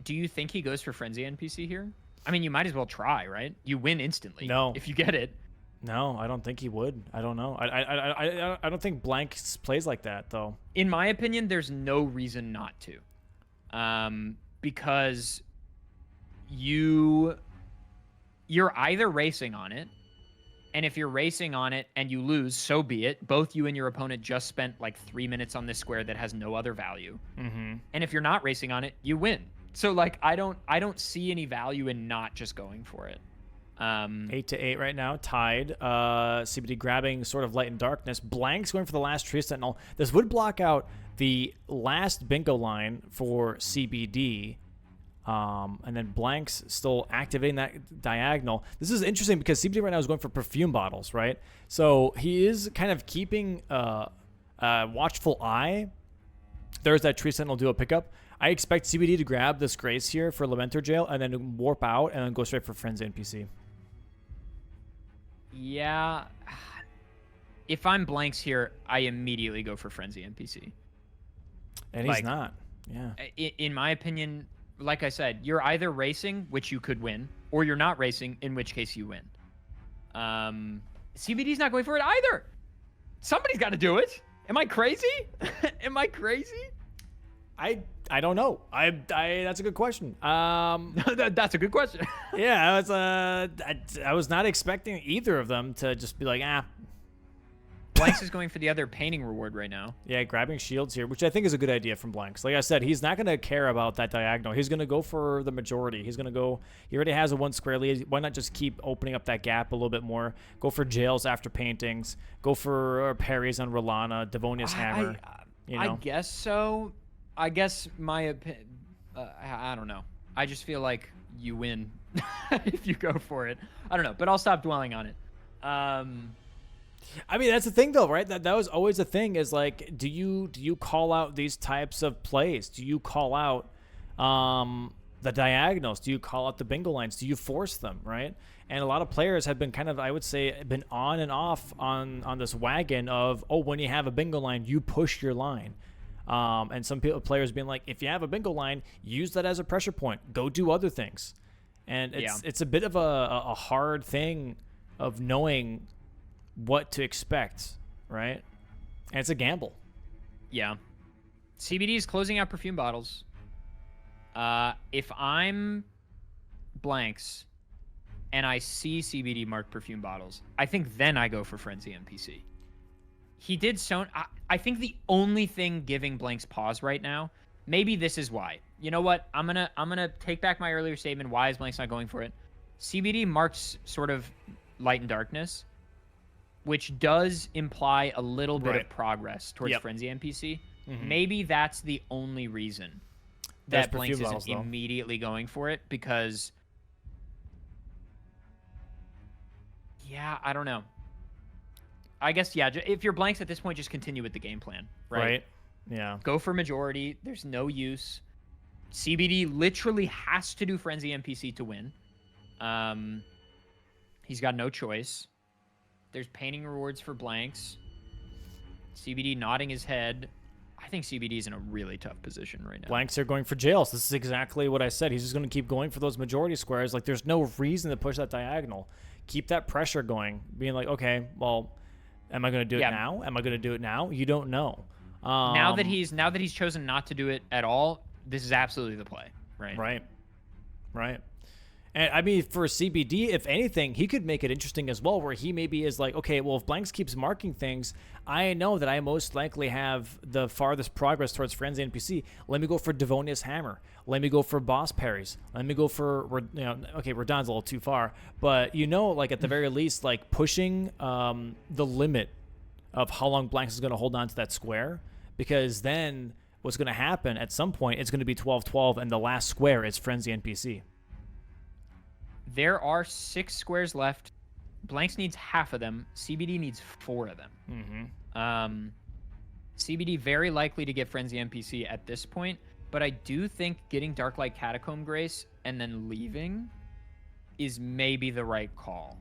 Do you think he goes for Frenzy NPC here? I mean, you might as well try, right? You win instantly. No. If you get it. No, I don't think he would. I don't know. I don't think Blanks plays like that though. In my opinion, there's no reason not to. Because you're either racing on it, and if you're racing on it and you lose, so be it. Both you and your opponent just spent like 3 minutes on this square that has no other value. Mm-hmm. And if you're not racing on it, you win. So like I don't see any value in not just going for it. 8-8 right now, tied. CBD grabbing sort of Light and Darkness. Blanks going for the last Tree Sentinel. This would block out the last bingo line for CBD. And then Blanks still activating that diagonal. This is interesting because CBD right now is going for perfume bottles, right? So he is kind of keeping a watchful eye. There's that Tree Sentinel Duo pickup. I expect CBD to grab this Grace here for Lamentor Jail and then warp out and then go straight for Frenzy NPC. Yeah. If I'm Blanks here, I immediately go for Frenzy NPC. And he's not. Yeah. In my opinion, like I said, you're either racing, which you could win, or you're not racing, in which case you win. CBD's not going for it either. Somebody's got to do it. Am I crazy? Am I crazy? I don't know. That's a good question. That's a good question. Yeah, I was not expecting either of them to just be like, Blanks is going for the other painting reward right now. Yeah, grabbing shields here, which I think is a good idea from Blanks. Like I said, he's not going to care about that diagonal. He's going to go for the majority. He's going to go... He already has a 1 square lead. Why not just keep opening up that gap a little bit more? Go for jails after paintings. Go for parries on Rolana, Devonia's hammer. I guess so. I guess my opinion... I don't know. I just feel like you win if you go for it. I don't know, but I'll stop dwelling on it. I mean, that's the thing, though, right? That was always the thing is, like, do you call out these types of plays? Do you call out the diagonals? Do you call out the bingo lines? Do you force them, right? And a lot of players have been kind of, I would say, been on and off on this wagon of, oh, when you have a bingo line, you push your line. And some players being like, if you have a bingo line, use that as a pressure point. Go do other things. And it's a bit of a hard thing of knowing what to expect, right? And it's a gamble. Yeah. CBD is closing out perfume bottles. If I'm blanks and I see CBD marked perfume bottles, I think then I go for Frenzy NPC. He did so. I think the only thing giving blanks pause right now, maybe this is why. You know what? I'm gonna take back my earlier statement. Why is blanks not going for it? CBD marks sort of light and darkness, which does imply a little bit of progress towards Frenzy NPC. Maybe that's the only reason that blanks isn't immediately going for it, because yeah, I don't know. I guess, yeah, if you're blanks at this point, just continue with the game plan, right? Yeah. Go for majority. There's no use. CBD literally has to do Frenzy NPC to win. He's got no choice. There's painting rewards for blanks. CBD nodding his head. I think CBD is in a really tough position right now. Blanks are going for jails. This is exactly what I said. He's just going to keep going for those majority squares. Like, there's no reason to push that diagonal. Keep that pressure going. Being like, okay, well, am I going to do it now? Am I going to do it now? You don't know. Now that he's chosen not to do it at all, this is absolutely the play, right? Right. And I mean, for CBD, if anything, he could make it interesting as well, where he maybe is like, okay, well, if blanks keeps marking things, I know that I most likely have the farthest progress towards Frenzy NPC. Let me go for Devonia's Hammer. Let me go for boss parries. Let me go for, okay, Radon's a little too far, but like at the very least, like pushing the limit of how long blanks is going to hold on to that square, because then what's going to happen at some point, it's going to be 12-12, and the last square is Frenzy NPC. There are 6 squares left. Blanks needs half of them. CBD needs 4 of them. CBD very likely to get Frenzy NPC at this point, but I do think getting Darklight Catacomb Grace and then leaving is maybe the right call.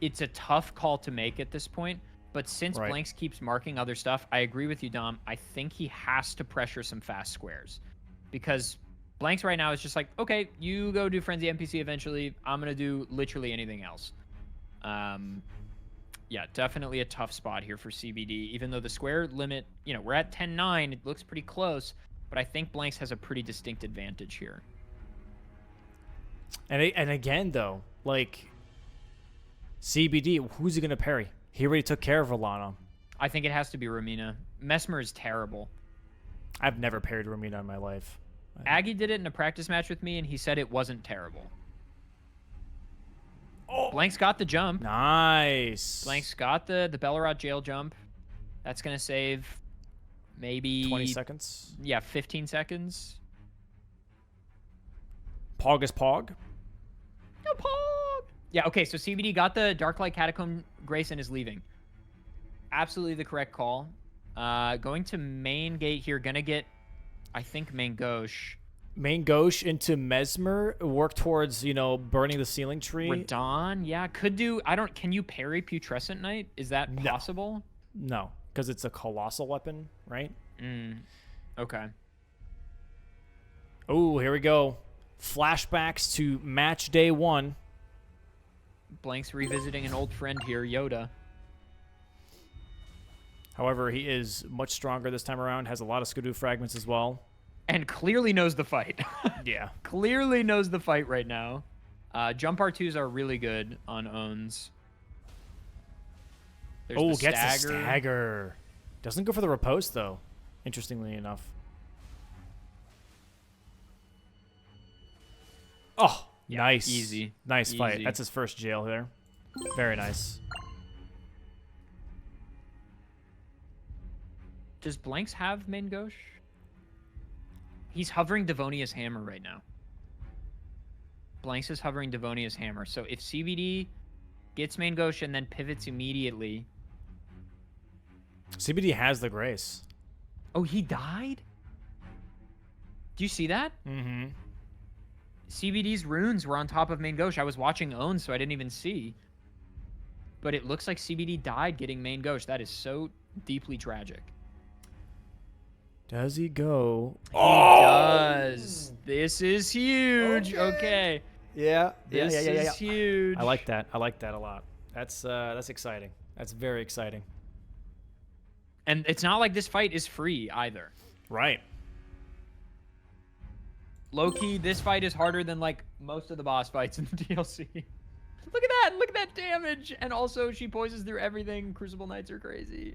It's a tough call to make at this point, but since blanks keeps marking other stuff, I agree with you, Dom. I think he has to pressure some fast squares, because blanks right now is just like, okay, you go do Frenzy NPC eventually. I'm going to do literally anything else. Yeah, definitely a tough spot here for CBD, even though the square limit, we're at 10-9. It looks pretty close, but I think blanks has a pretty distinct advantage here. And again, though, like, CBD, who's he going to parry? He already took care of Alana. I think it has to be Romina. Mesmer is terrible. I've never parried Romina in my life. Aggie did it in a practice match with me, and he said it wasn't terrible. Oh, Blanks got the jump. Nice. Blanks got the Bellerot jail jump. That's going to save maybe 20 seconds. Yeah, 15 seconds. Pog is Pog. No, Pog. Yeah, okay, so CBD got the Darklight Catacomb Grace and is leaving. Absolutely the correct call. Going to main gate here. Going to get, I think, main gauche. Main gauche into Mesmer. Work towards, burning the ceiling tree. Radon, yeah. Could do, can you parry Putrescent Knight? Is that possible? No, because it's a colossal weapon, right? Okay. Oh, here we go. Flashbacks to match day 1. Blanks revisiting an old friend here, Yoda. However, he is much stronger this time around, has a lot of Skidoo fragments as well. And clearly knows the fight. Yeah. Clearly knows the fight right now. Jump R2s are really good on owns. Gets the stagger. Doesn't go for the riposte, though, interestingly enough. Oh, yeah, nice. Easy. Nice fight. That's his first jail there. Very nice. Does Blanks have main gauche? He's hovering Devonia's Hammer right now. Blanks is hovering Devonia's Hammer. So if CBD gets main gauche and then pivots immediately... CBD has the grace. Oh, he died? Do you see that? Mm-hmm. CBD's runes were on top of main gauche. I was watching Own, so I didn't even see. But it looks like CBD died getting main gauche. That is so deeply tragic. Does he go? He does. This is huge. Okay. Yeah. This is huge. I like that. I like that a lot. That's exciting. That's very exciting. And it's not like this fight is free either. Right. Low-key, this fight is harder than, like, most of the boss fights in the DLC. Look at that! Look at that damage! And also, she poisons through everything. Crucible Knights are crazy.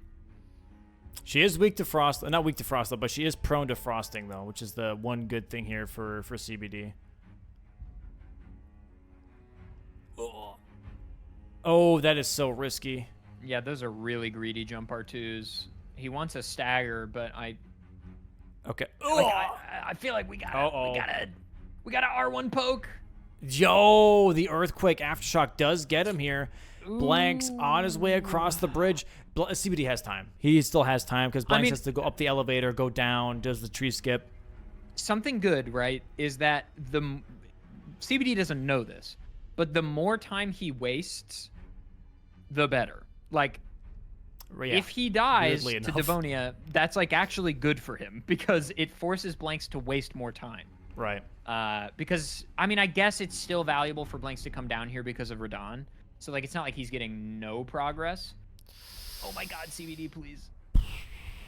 She is weak to frost. Not weak to frost, though, but she is prone to frosting, though, which is the one good thing here for CBD. Oh, that is so risky. Yeah, those are really greedy jump R2s. He wants a stagger, but Okay. like, I feel like we gotta R1 poke. Yo, the earthquake aftershock does get him here. Blank's on his way across the bridge. CBD has time. He still has time because Blanks has to go up the elevator, go down, does the tree skip. Something good, right, is that the CBD doesn't know this, but the more time he wastes, the better. Like, Yeah, if he dies to enough. Devonia, that's like actually good for him because it forces Blanks to waste more time. Right. Because I mean, I guess it's still valuable for Blanks to come down here because of Radon. So like, it's not like he's getting no progress. Oh my God, CBD, please.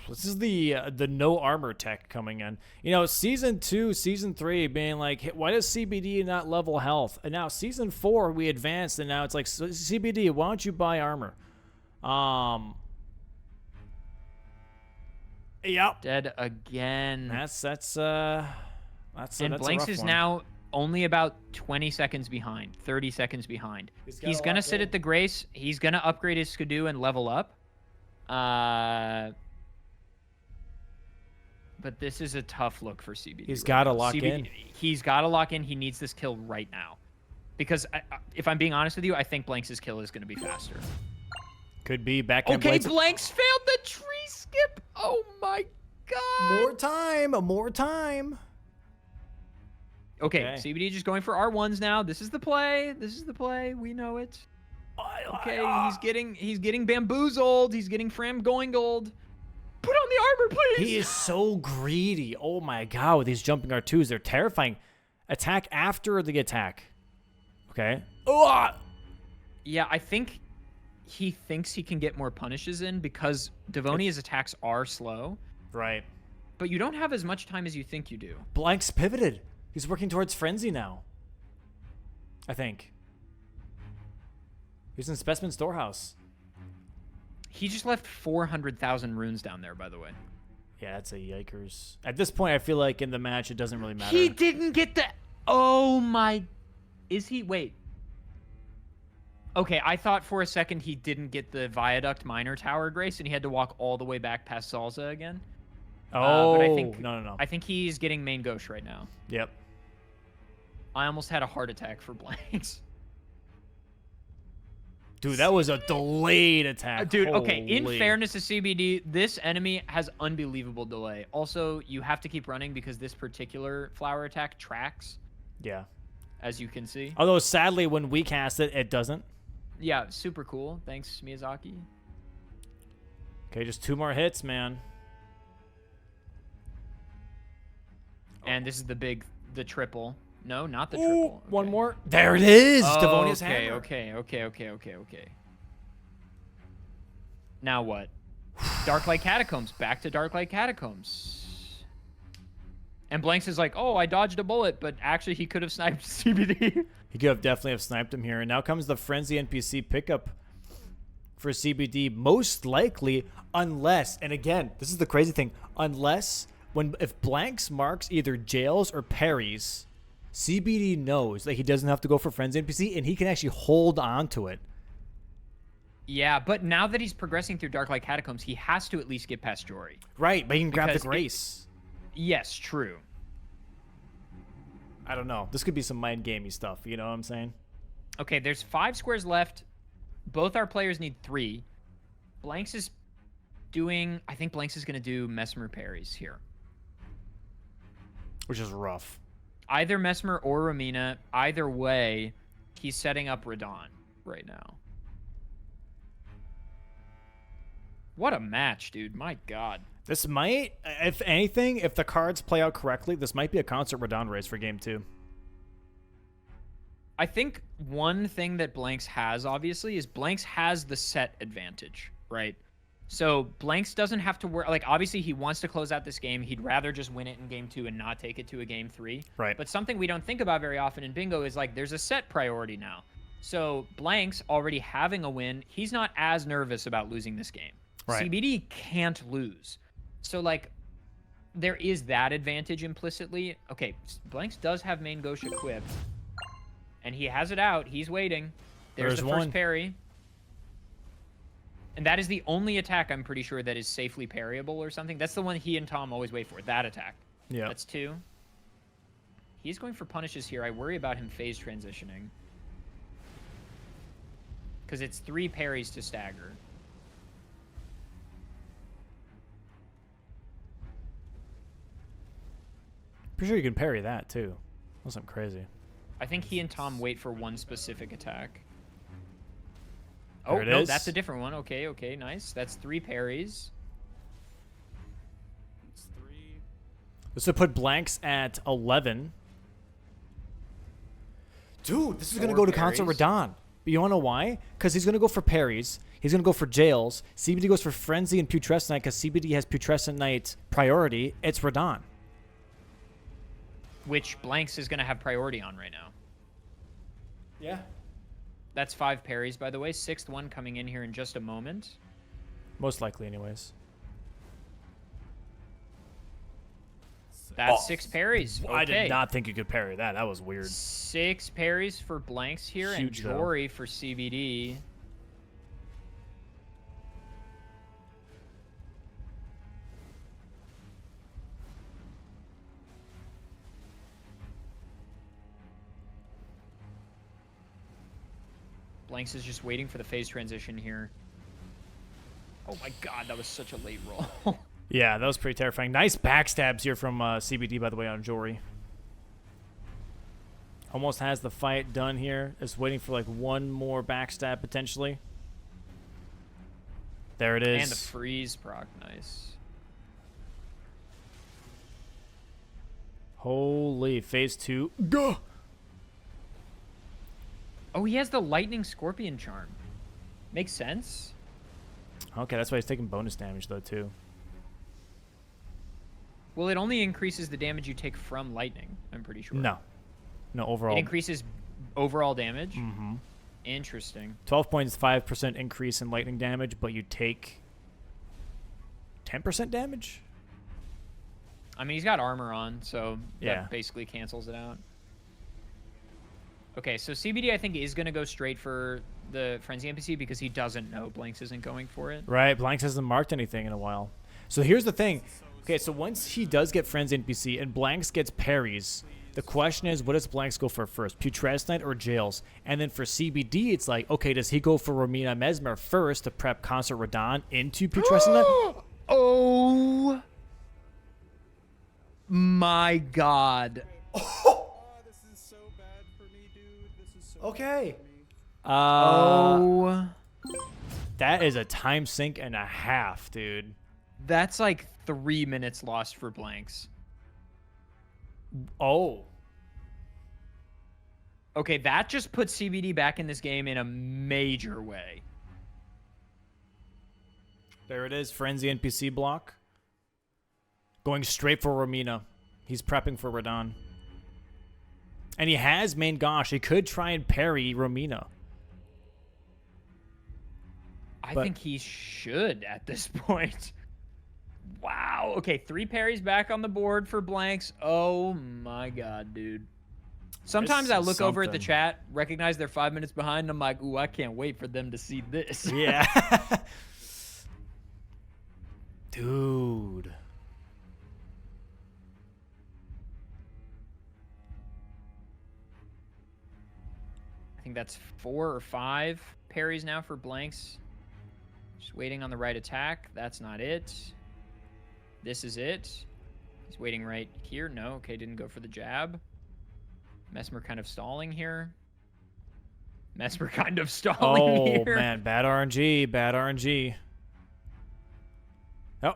This is the no armor tech coming in. You know, season 2, season 3 being like, hey, why does CBD not level health? And now season 4 we advanced, and now it's like, CBD, why don't you buy armor? Yep. Dead again. That's and that's Blanks a rough is one. now only about 20 seconds behind, 30 seconds behind. He's gonna sit at the Grace. He's gonna upgrade his Skidoo and level up. But this is a tough look for CBD. He's got to lock in. He's got to lock in. He needs this kill right now. Because if I'm being honest with you, I think Blanks' kill is going to be faster. Could be backhand Okay, blades. Blanks failed the tree skip. Oh my God. More time. Okay, CBD just going for R1s now. This is the play. We know it. Okay, he's getting bamboozled. He's getting Fram going gold. Put on the armor, please. He is so greedy. Oh my God, with these jumping R2s, they're terrifying. Attack after the attack. Okay. Yeah, I think he thinks he can get more punishes in because Devonia's attacks are slow. Right. But you don't have as much time as you think you do. Blank's pivoted. He's working towards frenzy now. I think. He's in Specimen Storehouse. He just left 400,000 runes down there, by the way. Yeah, that's a yikers. At this point, I feel like in the match, it doesn't really matter. He didn't get the... Oh my... Is he... Wait. Okay, I thought for a second he didn't get the Viaduct Minor Tower Grace and he had to walk all the way back past Salza again. Oh, but I think, no. I think he's getting main gauche right now. Yep. I almost had a heart attack for Blanks. Dude, that was a delayed attack. Dude, okay, in Holy. fairness to CBD, this enemy has unbelievable delay. Also, you have to keep running because this particular flower attack tracks, Yeah. as you can see. Although, sadly, when we cast it, it doesn't. Yeah, super cool. Thanks, Miyazaki. Okay, just 2 more hits, man. And this is the triple. No, not the Ooh, triple. one Okay. more. There it is. Oh, Devonia's okay, hammer. okay. Now what? Darklight Catacombs. Back to Darklight Catacombs. And Blanks is like, oh, I dodged a bullet, but actually he could have sniped CBD. He could have definitely have sniped him here. And now comes the Frenzy NPC pickup for CBD, most likely, unless, and again, this is the crazy thing, unless if Blanks marks either jails or parries, CBD knows that he doesn't have to go for Frenzy NPC, and he can actually hold on to it. Yeah, but now that he's progressing through Darklight Catacombs, he has to at least get past Jory. Right, but he can grab the Because Grace. Yes, true. I don't know. This could be some mind gamey stuff. You know what I'm saying? Okay, there's 5 squares left. Both our players need 3. Blanks is doing... I think Blanks is going to do Mesmer parries here. Which is rough. Either Mesmer or Ramina. Either way, he's setting up Radon right now. What a match, dude. My God. This might, if anything, if the cards play out correctly, this might be a concert Radon race for game 2. I think one thing that Blanks has, obviously, is Blanks has the set advantage, right? So Blanks doesn't have to work. Like, obviously, he wants to close out this game. He'd rather just win it in game 2 and not take it to a game 3. Right. But something we don't think about very often in bingo is, like, there's a set priority now. So Blanks already having a win, he's not as nervous about losing this game. Right. CBD can't lose. So, like, there is that advantage implicitly. Okay, Blanks does have main Gauche equipped. And he has it out. He's waiting. There's the first one. parry. And that is the only attack, I'm pretty sure, that is safely parryable or something. That's the one he and Tom always wait for, that attack. Yeah. That's 2. He's going for punishes here. I worry about him phase transitioning. Because it's 3 parries to stagger. Pretty sure you can parry that, too. That's something crazy. I think he and Tom wait for one specific attack. There Oh, it no, is. that's a different one. Okay, okay, nice. That's 3 parries. It's 3. This would put Blanks at 11. Dude, this is going to 4 go to Concert parries. Radon. But you want to know why? Because he's going to go for parries. He's going to go for jails. CBD goes for Frenzy and Putrescent because CBD has Putrescent Knight priority. It's Radon. Which Blanks is going to have priority on right now. Yeah. That's 5 parries, by the way. 6th one coming in here in just a moment. Most likely, anyways. That's 6 parries. Okay. I did not think you could parry that. That was weird. 6 parries for Blanks here, Huge, and though. Jory for CBD. Blanks is just waiting for the phase transition here. Oh my god, that was such a late roll. Yeah, that was pretty terrifying. Nice backstabs here from CBD, by the way, on Jory. Almost has the fight done here. Just waiting for like one more backstab potentially. There it is. And the freeze proc, nice. Holy, phase 2. Gah! Oh, he has the lightning scorpion charm. Makes sense. Okay, that's why he's taking bonus damage though too. Well, it only increases the damage you take from lightning, I'm pretty sure. No, overall. It increases overall damage? Mm-hmm. Interesting. 12.5% increase in lightning damage, but you take 10% damage? I mean, he's got armor on, so Yeah. that basically cancels it out. Okay, so CBD, I think, is going to go straight for the Frenzy NPC because he doesn't know Blanks isn't going for it. Right, Blanks hasn't marked anything in a while. So here's the thing. Okay, so once he does get Frenzy NPC and Blanks gets parries, the question is, what does Blanks go for first, Putrescent Knight or Jails? And then for CBD, it's like, okay, does he go for Romina Mesmer first to prep Concert Radon into Putrescent Knight? Oh my god. Oh, this is so bad for me, dude. This is so Okay. bad for me. That is a time sink and a half, dude. That's like 3 minutes lost for Blanks. Oh. Okay, that just puts CBD back in this game in a major way. There it is, Frenzy NPC block. Going straight for Romina. He's prepping for Radon. And he has main Gosh. He could try and parry Romina. I But- think he should at this point. Wow. Okay, 3 parries back on the board for Blanks. Oh my god, dude. Sometimes This I is look over at the something. chat, recognize they're 5 minutes behind, and I'm like, ooh, I can't wait for them to see this. Yeah. Dude. I think that's 4 or 5 parries now for Blanks. Just waiting on the right attack. That's not it. This is it. He's waiting right here. No, okay, didn't go for the jab. Mesmer kind of stalling here. Mesmer kind of stalling Oh, here. man. Bad RNG. Bad RNG. Oh.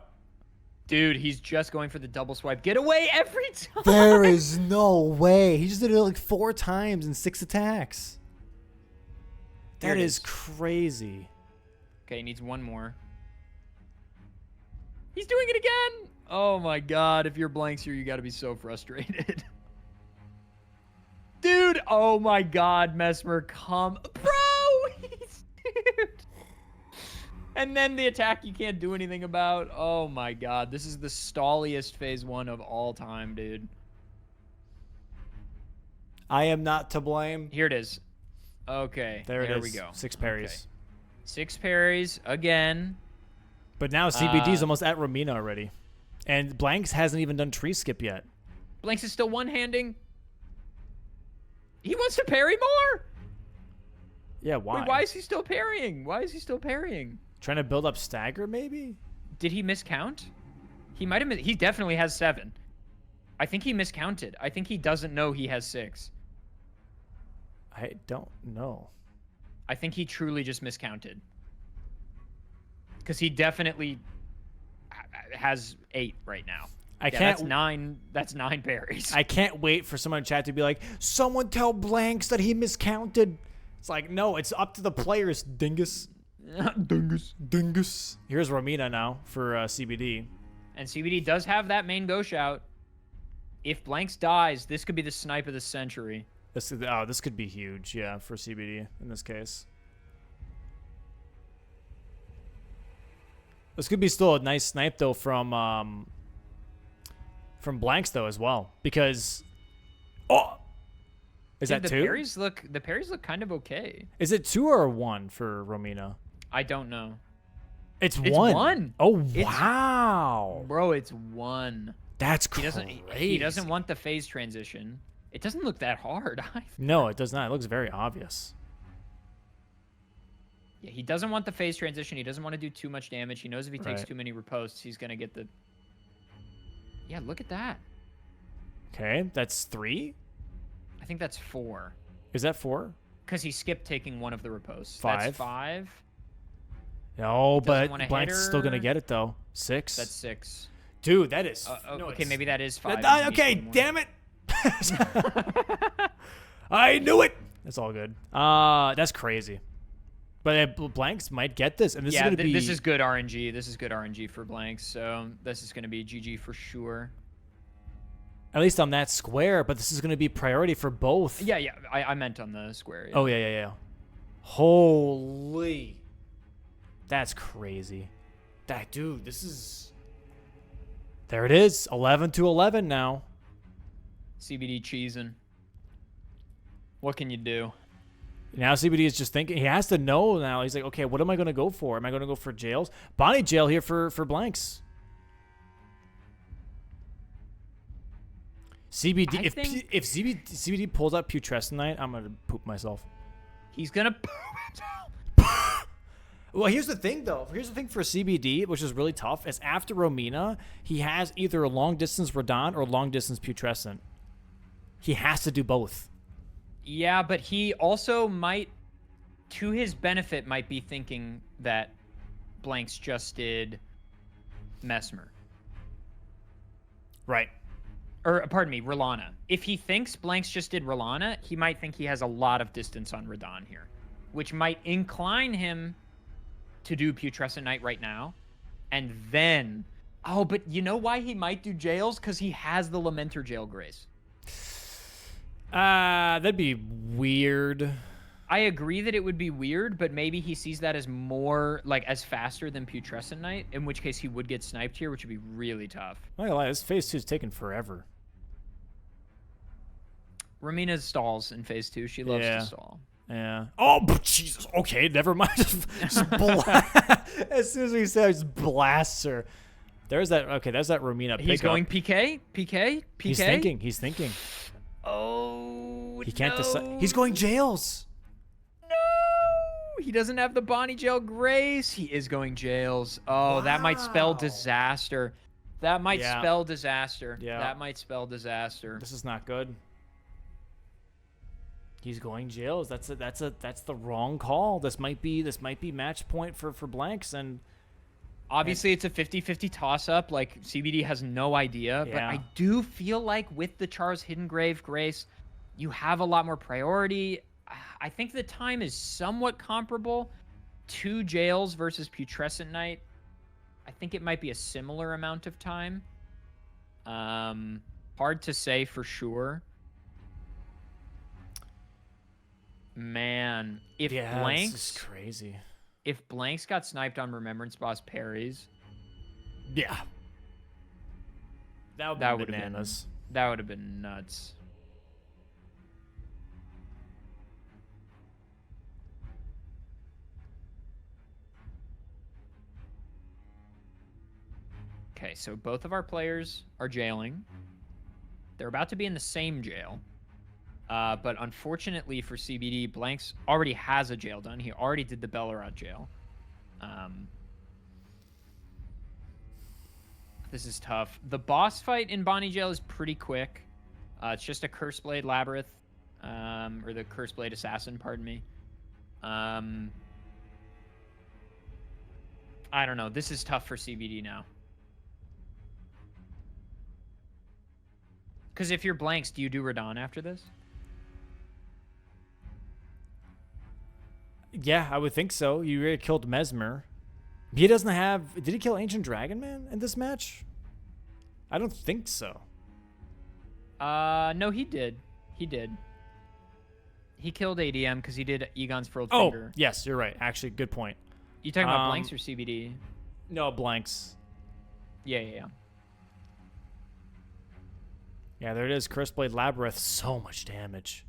Dude, he's just going for the double swipe. Get away every time. There is no way. He just did it like 4 times in 6 attacks. Here That it is is. crazy. Okay, he needs one more. He's doing it again. Oh my god, if you're Blanks here, you got to be so frustrated. Dude, oh my god, Mesmer, come. Bro! Dude. And then the attack you can't do anything about. Oh my god, this is the stalliest phase 1 of all time, dude. I am not to blame. Here it is. Okay, There it is. we go. 6 parries. Okay. 6 parries again. But now CBD's almost at Romina already. And Blanks hasn't even done tree skip yet. Blanks is still one-handing. He wants to parry more. Yeah, why? Wait, why is he still parrying? Why is he still parrying? Trying to build up stagger, maybe? Did he miscount? He might have. He definitely has 7. I think he miscounted. I think he doesn't know he has 6. I don't know. I think he truly just miscounted. Because he definitely has 8 right now. I can't. That's 9. That's 9 parries. I can't wait for someone in chat to be like, someone tell Blanks that he miscounted. It's like, no, it's up to the players, dingus. Dingus. Here's Romina now for CBD. And CBD does have that main go shout. If Blanks dies, this could be the snipe of the century. This could be huge, yeah, for CBD in this case. This could be still a nice snipe though from Blanks though as well, because is Dude, that 2? The parries look kind of okay. Is it 2 or 1 for Romina? I don't know. It's 1. 1. Oh wow, Bro, it's 1. that's He crazy. he doesn't want the phase transition. It doesn't look that hard either. No, it does not. It looks very obvious. Yeah, he doesn't want the phase transition. He doesn't want to do too much damage. He knows if he takes Right. too many riposts, he's gonna get the. Yeah, look at that. Okay, that's 3. I think that's 4. Is that 4? Because he skipped taking one of the riposts. 5. That's 5. No, Doesn't but wanna hit Blanks is still gonna her. get it though. 6. That's 6. Dude, that is. Okay, it's- maybe that is 5. Okay, damn it. I knew it. That's all good. That's crazy. But Blanks might get this, and this is Yeah, gonna be. this is good RNG. This is good RNG for Blanks. So this is gonna be GG for sure. At least on that square, but this is gonna be priority for both. Yeah, yeah. I meant on the square. Yeah. Oh yeah. Holy. That's crazy. That dude, this is. There it is. 11-11 now. CBD cheesing. What can you do? Now CBD is just thinking. He has to know now. He's like, okay, what am I going to go for? Am I going to go for jails? Bonnie jail here for Blanks. CBD. If CBD pulls out Putrescent, I'm going to poop myself. He's gonna. Well, here's the thing, though. Here's the thing for CBD, which is really tough, is after Romina, he has either a long-distance Radon or long-distance Putrescent. He has to do both. Yeah, but he also might, to his benefit, might be thinking that Blanks just did Mesmer. Right. Or, pardon me, Rolana. If he thinks Blanks just did Rolana, he might think he has a lot of distance on Radon here, which might incline him to do Putrescent Knight right now. And then... Oh, but you know why he might do Jails? Because he has the Lamenter Jail Grace. That'd be weird. I agree that it would be weird, but maybe he sees that as more, like, as faster than Putrescent Knight, in which case he would get sniped here, which would be really tough. I'm not gonna lie, this phase 2 is taking forever. Romina stalls in phase 2. She loves to stall. Yeah. Oh, Jesus. Okay, never mind. Just as soon as we said, just blasts her. There's that. Okay, there's that Romina pickup. He's going PK? PK? PK? He's thinking. Oh, He can't decide. He's going jails. No! He doesn't have the Bonnie Jail Grace. He is going jails. Oh, that might spell disaster. That might spell disaster. Yeah. That might spell disaster. This is not good. He's going jails. That's the wrong call. This might be match point for Blanks, and obviously it's a 50-50 toss-up. Like, CBD has no idea, but I do feel like with the Char's Hidden Grave Grace, you have a lot more priority. I think the time is somewhat comparable to Jails versus Putrescent Knight. I think it might be a similar amount of time. Hard to say for sure. Man, if Yeah, Blanks this is crazy. if Blanks got sniped on Remembrance Boss parries, Yeah. That would that be would have been bananas. that would have been nuts. Okay, so both of our players are jailing. They're about to be in the same jail. But unfortunately for CBD, Blanks already has a jail done. He already did the Bellerot jail. This is tough. The boss fight in Bonnie Jail is pretty quick. It's just a Curseblade Labyrinth, or the Curseblade Assassin, pardon me. I don't know. This is tough for CBD now. Because if you're Blanks, do you do Radon after this? Yeah, I would think so. You already killed Mesmer. He doesn't have... Did he kill Ancient Dragon Man in this match? I don't think so. No, he did. He did. He killed ADM because he did Egon's Furled Oh, Finger. yes, you're right. Actually, good point. You talking about Blanks or CBD? No, Blanks. Yeah. Yeah, there it is. Curseblade Labyrinth. So much damage.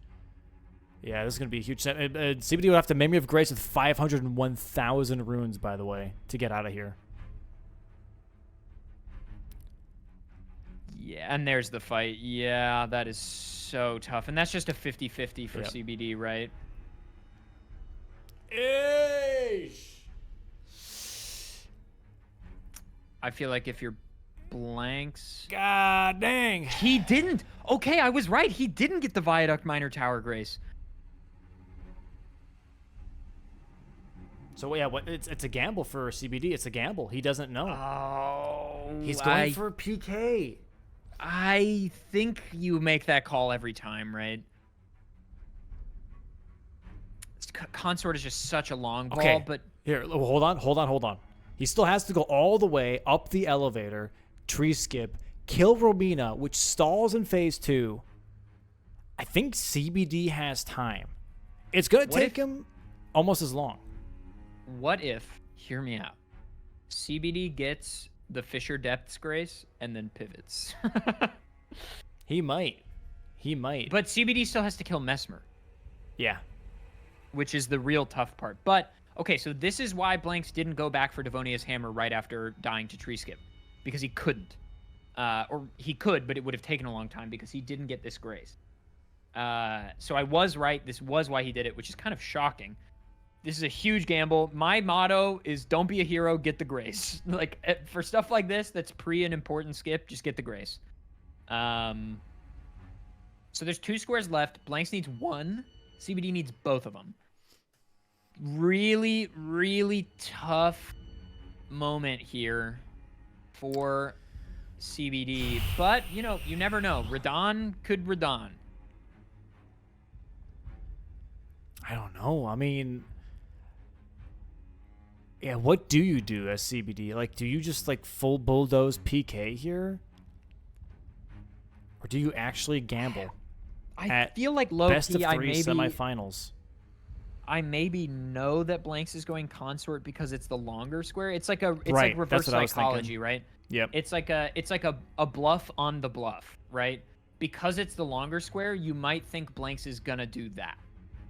Yeah, this is going to be a huge set. CBD would have to Memory of Grace with 501,000 runes, by the way, to get out of here. Yeah, and there's the fight. Yeah, that is so tough. And that's just a 50-50 for Yep. CBD, right? I feel like if you're Blanks... God dang. He didn't! Okay, I was right. He didn't get the Viaduct Minor Tower Grace. So, yeah, it's a gamble for CBD. It's a gamble. He doesn't know. Oh, He's going for PK. I think you make that call every time, right? Consort is just such a long ball, Okay. but Here, hold on. He still has to go all the way up the elevator, tree skip, kill Romina, which stalls in phase 2. I think CBD has time. It's going to What take if- him almost as long. what if, hear me out, CBD gets the Fisher Depths Grace and then pivots? He might. But CBD still has to kill Mesmer, Yeah. which is the real tough part. But, okay, so this is why Blanks didn't go back for Devonia's Hammer right after dying to Tree Skip. Because he couldn't. Or he could, but it would have taken a long time because he didn't get this Grace. So I was right. This was why he did it, which is kind of shocking. This is a huge gamble. My motto is don't be a hero, get the Grace. Like, for stuff like this that's pre an important skip, just get the Grace. So there's 2 squares left. Blanks needs 1. CBD needs both of them. Really, really tough moment here for CBD. But, you know, you never know. Radon could Radon. I don't know. I mean, yeah, what do you do as CBD? Like, do you just, like, full bulldoze PK here? Or do you actually gamble? I At feel like low Best of key, 3 semifinals. I maybe know that Blanks is going Consort because it's the longer square. It's like Right, like reverse that's what I was psychology, thinking. right? Yep. It's like a bluff on the bluff, right? Because it's the longer square, you might think Blanks is gonna do that.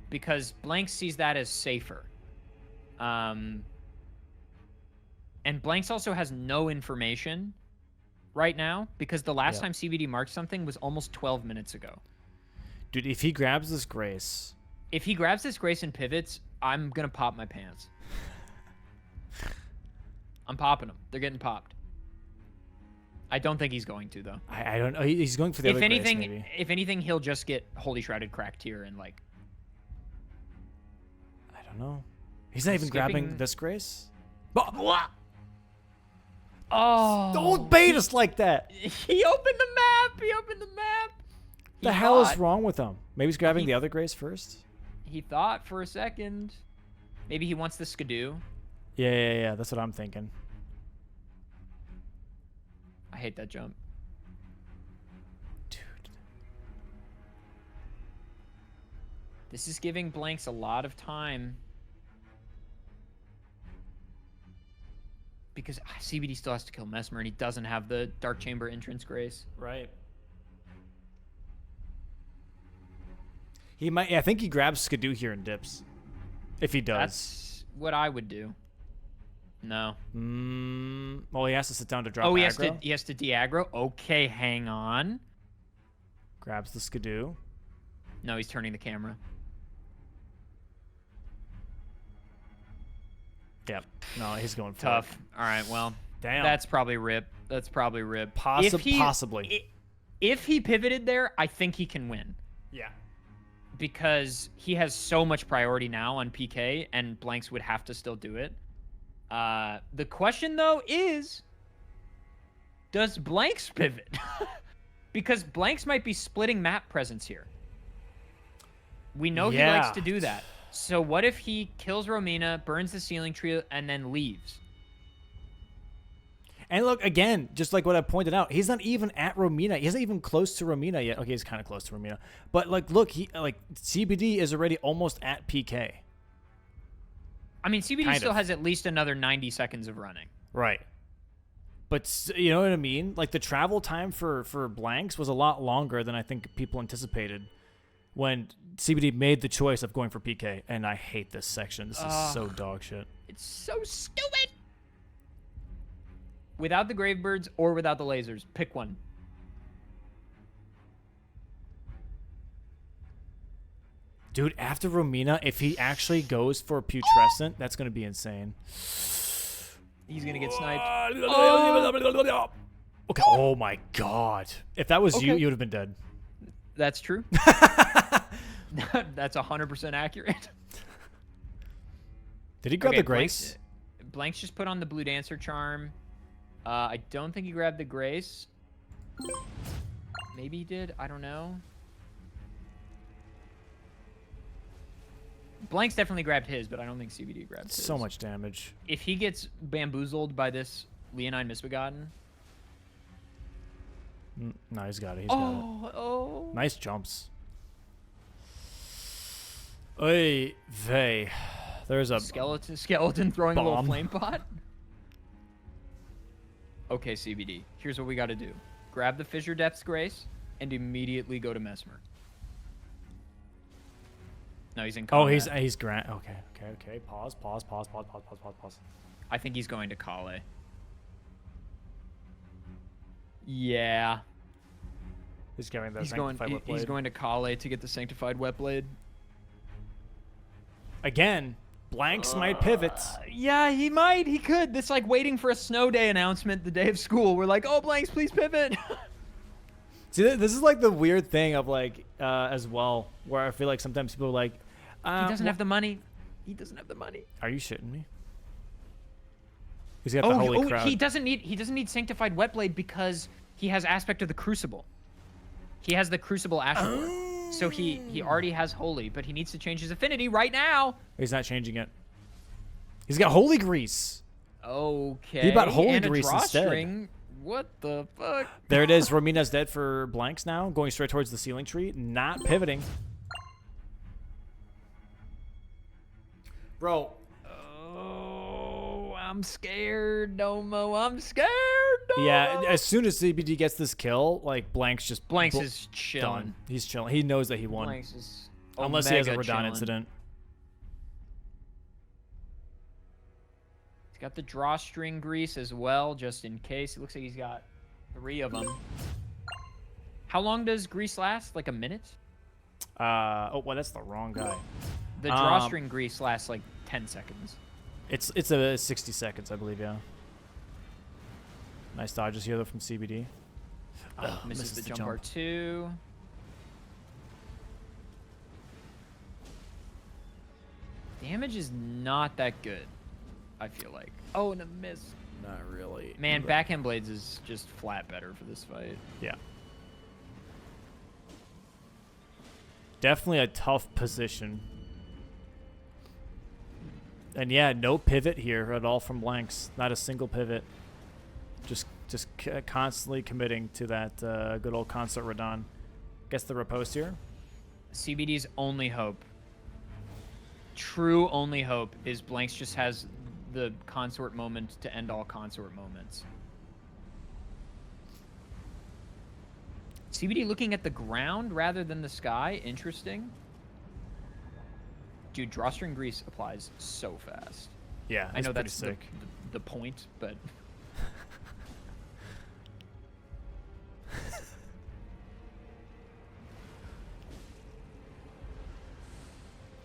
Because Blanks sees that as safer. And Blanks also has no information right now because the last Yep. time CBD marked something was almost 12 minutes ago. Dude, if he grabs this Grace... If he grabs this Grace and pivots, I'm gonna pop my pants. I'm popping them. They're getting popped. I don't think he's going to though. I don't know. He's going for the If other anything, Grace, maybe. if anything, he'll just get Holy Shrouded Cracked here and like. I don't know. He's not even grabbing skipping- this Grace? Oh! Don't bait us like that! He opened the map. He opened the map. The He hell is thought- wrong with him? Maybe he's grabbing He- the other Grace first? He thought for a second. Maybe he wants the Skidoo. Yeah. That's what I'm thinking. I hate that jump. Dude. This is giving Blanks a lot of time. Because CBD still has to kill Mesmer, and he doesn't have the Dark Chamber entrance grace. Right. He might. I think he grabs Skidoo here and dips. If he does. That's what I would do. No. Well, he has to sit down to drop. Oh, he aggro. has to de-aggro. Okay, hang on. Grabs the Skidoo. No, he's turning the camera. Yep. No, he's going for Tough. it. All right, well. Damn. That's probably rip. Possibly. If he pivoted there, I think he can win. Yeah. Because he has so much priority now on PK, and Blanks would have to still do it. The question, though, is, does Blanks pivot? Because Blanks might be splitting map presence here. We know he likes to do that. So what if he kills Romina, burns the ceiling tree, and then leaves? And look, again, just like what I pointed out, he's not even at Romina. He isn't even close to Romina yet. Okay, he's kind of close to Romina. But, like, look, CBD is already almost at PK. I mean, CBD still has at least another 90 seconds of running. Right. But, you know what I mean? Like, the travel time for Blanks was a lot longer than I think people anticipated when CBD made the choice of going for PK. And I hate this section. This is so dog shit. It's so stupid. Without the Gravebirds or without the lasers, pick one. Dude, after Romina, if he actually goes for Putrescent, that's going to be insane. He's going to get sniped. Okay. Oh, my God. If that was you would have been dead. That's true. That's 100% accurate. Did he grab the Grace? Blanks just put on the Blue Dancer charm. I don't think he grabbed the Grace. Maybe he did. I don't know. Blanks definitely grabbed his, but I don't think CBD grabbed his. So much damage. If he gets bamboozled by this Leonine Misbegotten. No, he's got it. He's got it. Oh. Nice jumps. Oy vey. There's a skeleton throwing bomb. a little flame pot. Okay, CBD. Here's what we got to do. Grab the Fissure Depths Grace and immediately go to Mesmer. No, he's in combat. Oh, he's Grant. Okay. Pause. I think he's going to Kale. Yeah. He's getting the He's Sanctified Wet Blade. He's going to Kale to get the Sanctified Wet Blade. Again, Blanks might pivot. Yeah, he might. He could. It's like waiting for a snow day announcement the day of school. We're like, oh, Blanks, please pivot. See, this is like the weird thing of like, as well, where I feel like sometimes people are like, he doesn't have the money. He doesn't have the money. Are you shitting me? He's got the Holy Crowd. He doesn't need Sanctified Wet Blade because he has Aspect of the Crucible. He has the Crucible Astral. So he already has Holy, but he needs to change his affinity right now. He's not changing it. He's got Holy Grease. Okay. He bought Holy and Grease a instead. drawstring. What the fuck? There it is. Romina's dead for Blanks now, going straight towards the ceiling tree, not pivoting. Bro. Oh, I'm scared, Domo. I'm scared, Domo. Yeah, as soon as CBD gets this kill, like Blanks is chilling. Done. He's chilling. He knows that he won. Blanks is unless he has a omega Radon chilling. incident. He's got the drawstring grease as well, just in case. It looks like he's got 3 of them. How long does grease last? Like a minute? Oh, well, that's the wrong guy. The drawstring grease lasts like 10 seconds. It's a 60 seconds, I believe, yeah. Nice dodges here, though, from CBD. Misses the jump R2. Damage is not that good, I feel like. Oh, and a miss. Not really. Man, backhand blades is just flat better for this fight. Yeah. Definitely a tough position. And yeah, no pivot here at all from Blanks. Not a single pivot. Just Just constantly committing to that good old Consort Radon. Guess the riposte here. CBD's only hope, true only hope, is Blanks just has the consort moment to end all consort moments. CBD looking at the ground rather than the sky. Interesting. Dude, drawstring grease applies so fast. Yeah, I know pretty that's sick. the point, but...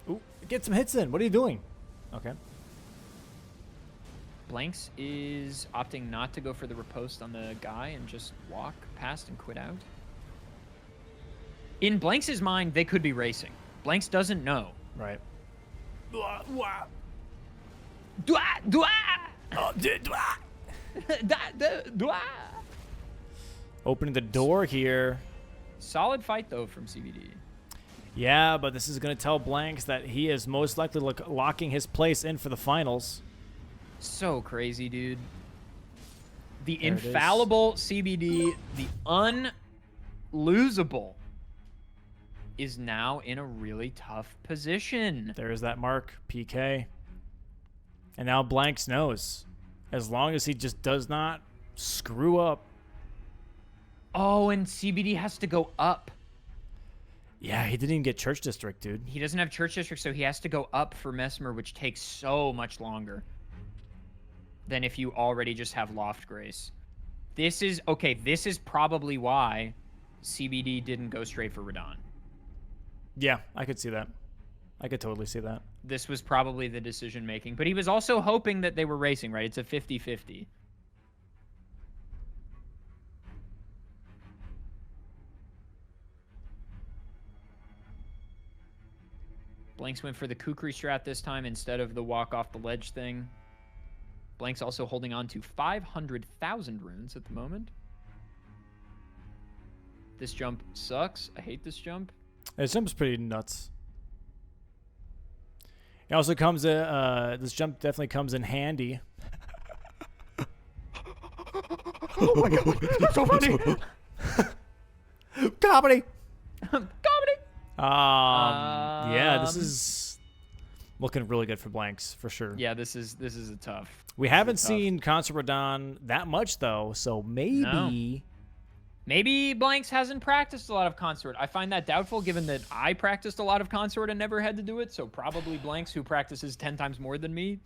Ooh, get some hits in. What are you doing? Okay. Blanks is opting not to go for the riposte on the guy and just walk past and quit out. In Blanks' mind, they could be racing. Blanks doesn't know. Right. Opening the door here. Solid fight, though, from CBD. Yeah, but this is going to tell Blanks that he is most likely locking his place in for the finals. So crazy, dude. The There it is. infallible CBD, the unlosable, is now in a really tough position. There's that mark, PK. And now Blanks knows. As long as he just does not screw up. Oh, and CBD has to go up. Yeah, he didn't even get Church District, dude. He doesn't have Church District, so he has to go up for Mesmer, which takes so much longer than if you already just have Loft Grace. This is probably why CBD didn't go straight for Radon. Yeah, I could see that. I could totally see that. This was probably the decision making, but he was also hoping that they were racing, right? It's a 50-50. Blanks went for the Kukri strat this time instead of the walk off the ledge thing. Blanks also holding on to 500,000 runes at the moment. This jump sucks. I hate this jump. This jump's pretty nuts. It also comes, this jump definitely comes in handy. Oh my god, that's so funny. Comedy! Comedy! Yeah, this is looking really good for Blanks, for sure. Yeah, this is a tough. We haven't seen Consort Radon that much, though, so maybe... No. Maybe Blanks hasn't practiced a lot of Consort. I find that doubtful given that I practiced a lot of Consort and never had to do it, so probably Blanks, who practices 10 times more than me,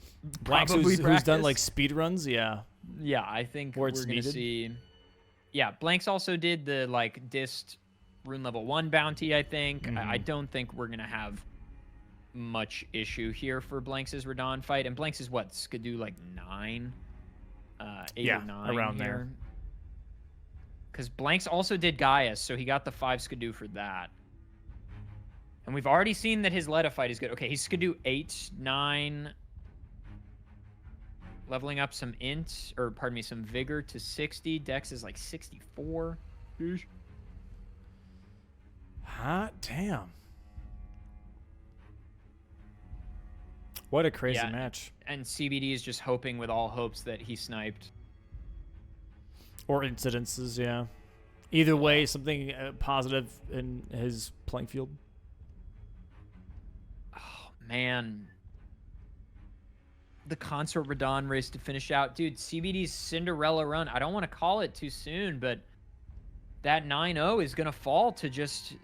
Blanks who's done, like, speed runs, yeah. Yeah, I think Where we're it's going to needed. see... Yeah, Blanks also did the, like, dist rune level 1 bounty, I think. Mm-hmm. I don't think we're going to have much issue here for Blanks' Radon fight. And Blanks is what? Skidoo, like, 9? 8 Yeah, or 9 around here. there. Because Blanks also did Gaius, so he got the 5 Skidoo for that. And we've already seen that his Letta fight is good. Okay, he's Skidoo 8, 9. Leveling up some int, or pardon me, some vigor to 60. Dex is like 64. Hot damn. What a crazy Yeah. match. And CBD is just hoping with all hopes that he sniped. Or incidences, yeah. Either way, something positive in his playing field. Oh, man. The Consort Radon race to finish out. Dude, CBD's Cinderella run. I don't want to call it too soon, but that 9-0 is going to fall to just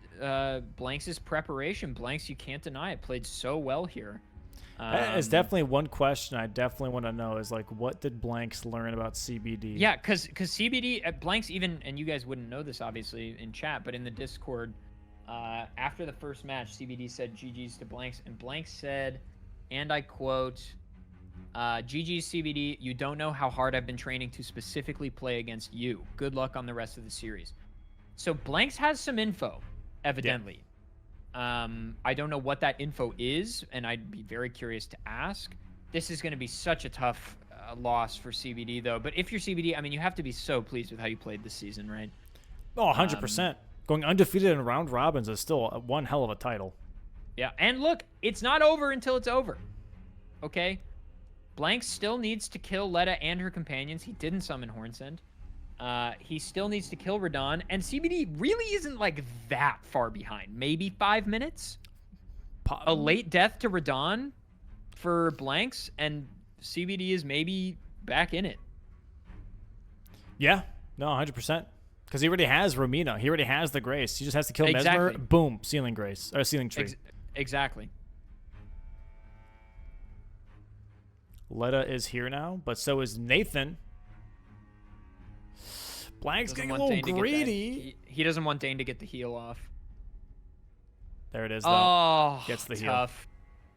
Blanks' preparation. Blanks, you can't deny it. Played so well here. It's definitely one question I definitely want to know is, like, what did Blanks learn about CBD? Yeah, because CBD, Blanks even, and you guys wouldn't know this, obviously, in chat, but in the Discord, after the first match, CBD said GG's to Blanks, and Blanks said, and I quote, GG's CBD, you don't know how hard I've been training to specifically play against you. Good luck on the rest of the series. So Blanks has some info, evidently. Yeah. I don't know what that info is, and I'd be very curious to ask. This is going to be such a tough loss for CBD, though. But if you're CBD, I mean, you have to be so pleased with how you played this season, right? Oh, 100%. Going undefeated in round robins is still one hell of a title. Yeah, and look, it's not over until it's over. Okay? Blanks still needs to kill Letta and her companions. He didn't summon Hornsend. He still needs to kill Radon, and CBD really isn't like that far behind. Maybe 5 minutes. A late death to Radon for blanks, and CBD is maybe back in it. Yeah, no, 100%. Because he already has Romina. He already has the Grace. He just has to kill Exactly. Mesmer. Boom, Sealing Grace. Or Sealing Tree. Exactly. Letta is here now, but so is Nathan. Blank's Doesn't getting a want little Dane to get that- greedy. He doesn't want Dane to get the heal off. There it is, though. Oh, Gets the heal. tough.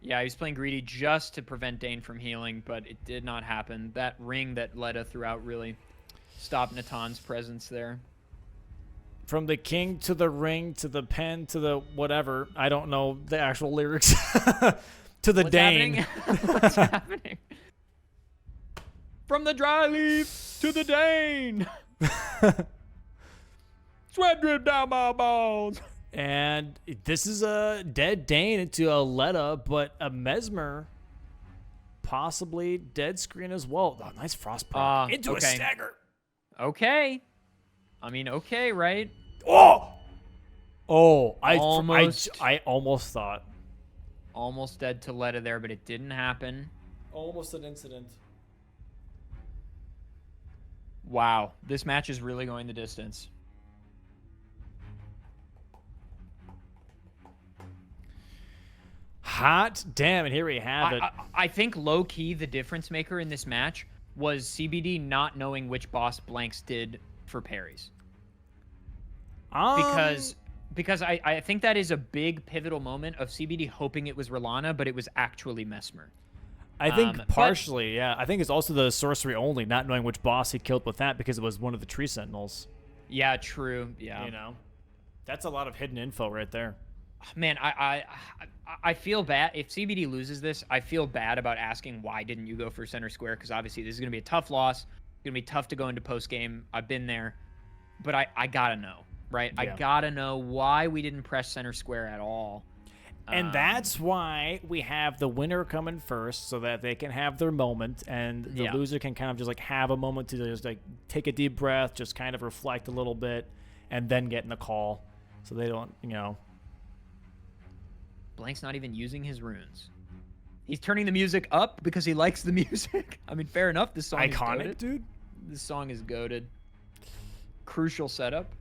Yeah, he was playing greedy just to prevent Dane from healing, but it did not happen. That ring that Letta threw out really stopped Natan's presence there. From the king to the ring to the pen to the whatever. I don't know the actual lyrics. To the What's Dane. happening? What's happening? From the dry leaf to the Dane. Sweat drip down my balls. And this is a dead Dane into a Letta, but a Mesmer, possibly dead screen as well. Oh, nice frost proc. Into a okay. stagger. Okay. I mean, okay, right? Oh! Oh, I Almost. almost thought. Almost dead to Letta there, but it didn't happen. Almost an incident. Wow. This match is really going the distance. Hot damn, and here we have it. I think low-key the difference maker in this match was CBD not knowing which boss blanks did for parries. Because I think that is a big pivotal moment of CBD hoping it was Rolana, but it was actually Mesmer. I think partially, yeah. I think it's also the sorcery only, not knowing which boss he killed with that because it was one of the tree sentinels. Yeah, true. Yeah. You know, that's a lot of hidden info right there. Man, I feel bad. If CBD loses this, I feel bad about asking why didn't you go for center square, because obviously this is going to be a tough loss. It's going to be tough to go into post-game. I've been there. But I got to know, right? Yeah. I got to know why we didn't press center square at all. And that's why we have the winner coming first, so that they can have their moment, and the loser can kind of just like have a moment to just like take a deep breath, just kind of reflect a little bit, and then get in the call, so they don't, you know. Blank's not even using his runes. He's turning the music up because he likes the music. I mean, fair enough. This song is Iconic, goated. dude. This song is goated. Crucial setup.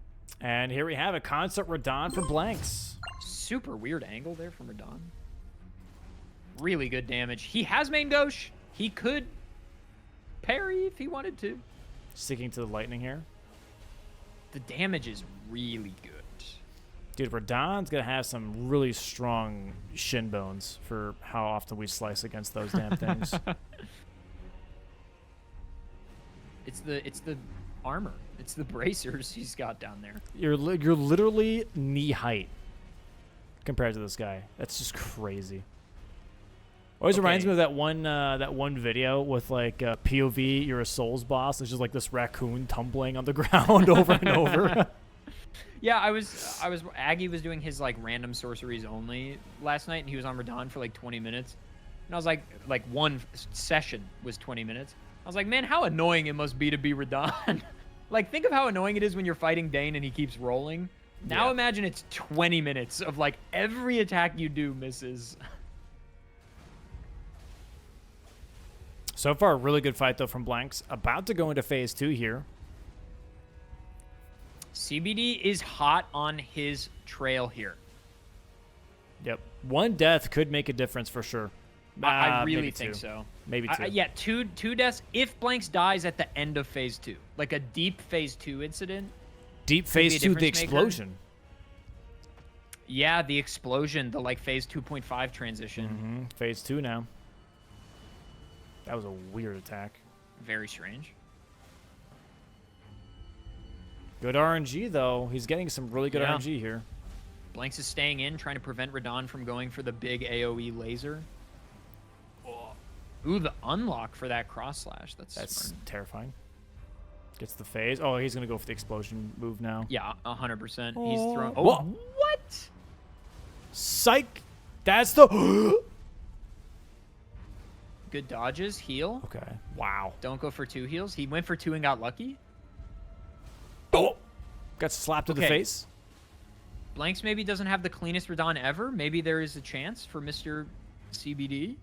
And here we have a concert Radon for blanks. Super weird angle there from Radon. Really good damage. He has main gauche. He could parry if he wanted to. Sticking to the lightning here. The damage is really good. Dude, Radon's going to have some really strong shin bones for how often we slice against those damn things. It's the armor. It's the bracers he's got down there. You're literally knee height compared to this guy. That's just crazy. Always reminds me of that one video with like POV. You're a Souls boss. It's just like this raccoon tumbling on the ground over and over. Yeah, I was Aggie was doing his like random sorceries only last night, and he was on Radon for like 20 minutes. And I was like one session was 20 minutes. I was like, man, how annoying it must be to be Radon. Like, think of how annoying it is when you're fighting Dane and he keeps rolling. Now imagine it's 20 minutes of like every attack you do misses. So far, a really good fight though from Blanks. About to go into phase 2 here. CBD is hot on his trail here. Yep. One death could make a difference for sure. I really maybe think two. so. Maybe two. Yeah, two deaths if Blanks dies at the end of phase 2. Like a deep phase 2 incident. Deep be phase a 2, the difference maker. explosion. Yeah, the explosion, the like phase 2.5 transition. Phase 2 now. That was a weird attack. Very strange. Good RNG though. He's getting some really good Yeah. RNG here. Blanks is staying in, trying to prevent Radon from going for the big AoE laser. Ooh, the unlock for that cross slash. That's smart. Terrifying. Gets the phase. Oh, he's going to go for the explosion move now. Yeah, 100%. He's Oh. thrown. Whoa. Oh, what? Psych. That's the... Good dodges, heal. Okay. Wow. Don't go for 2 heals. He went for 2 and got lucky. Oh, got slapped in the Okay. face. Blanks maybe doesn't have the cleanest Radon ever. Maybe there is a chance for Mr. CBD.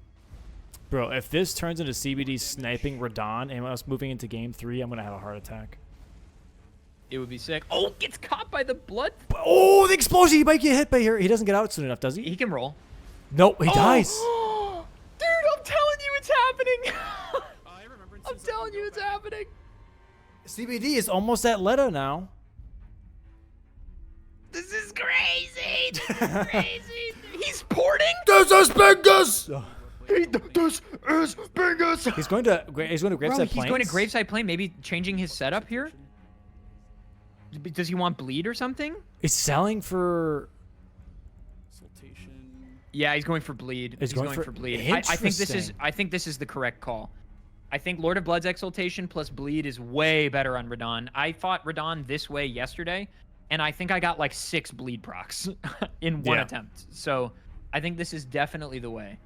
Bro, if this turns into CBD sniping Radon and us moving into game 3, I'm going to have a heart attack. It would be sick. Oh, gets caught by the blood. Oh, the explosion. He might get hit by here. He doesn't get out soon enough, does he? He can roll. Nope, he dies. Dude, I'm telling you it's happening. I remember. I'm telling you it's happening. CBD is almost at Letta now. This is crazy. This is crazy. He's porting. This is Bingus! This is Bingus. He's going to Graveside Bro, Plains. he's going to Graveside Plain, maybe changing his setup here? Does he want bleed or something? He's selling for... Exaltation. Yeah, he's going for bleed. He's going for- for bleed. I Interesting. think this is the correct call. I think Lord of Blood's Exaltation plus bleed is way better on Radon. I fought Radon this way yesterday, and I think I got like 6 bleed procs in one Yeah. attempt. So I think this is definitely the way.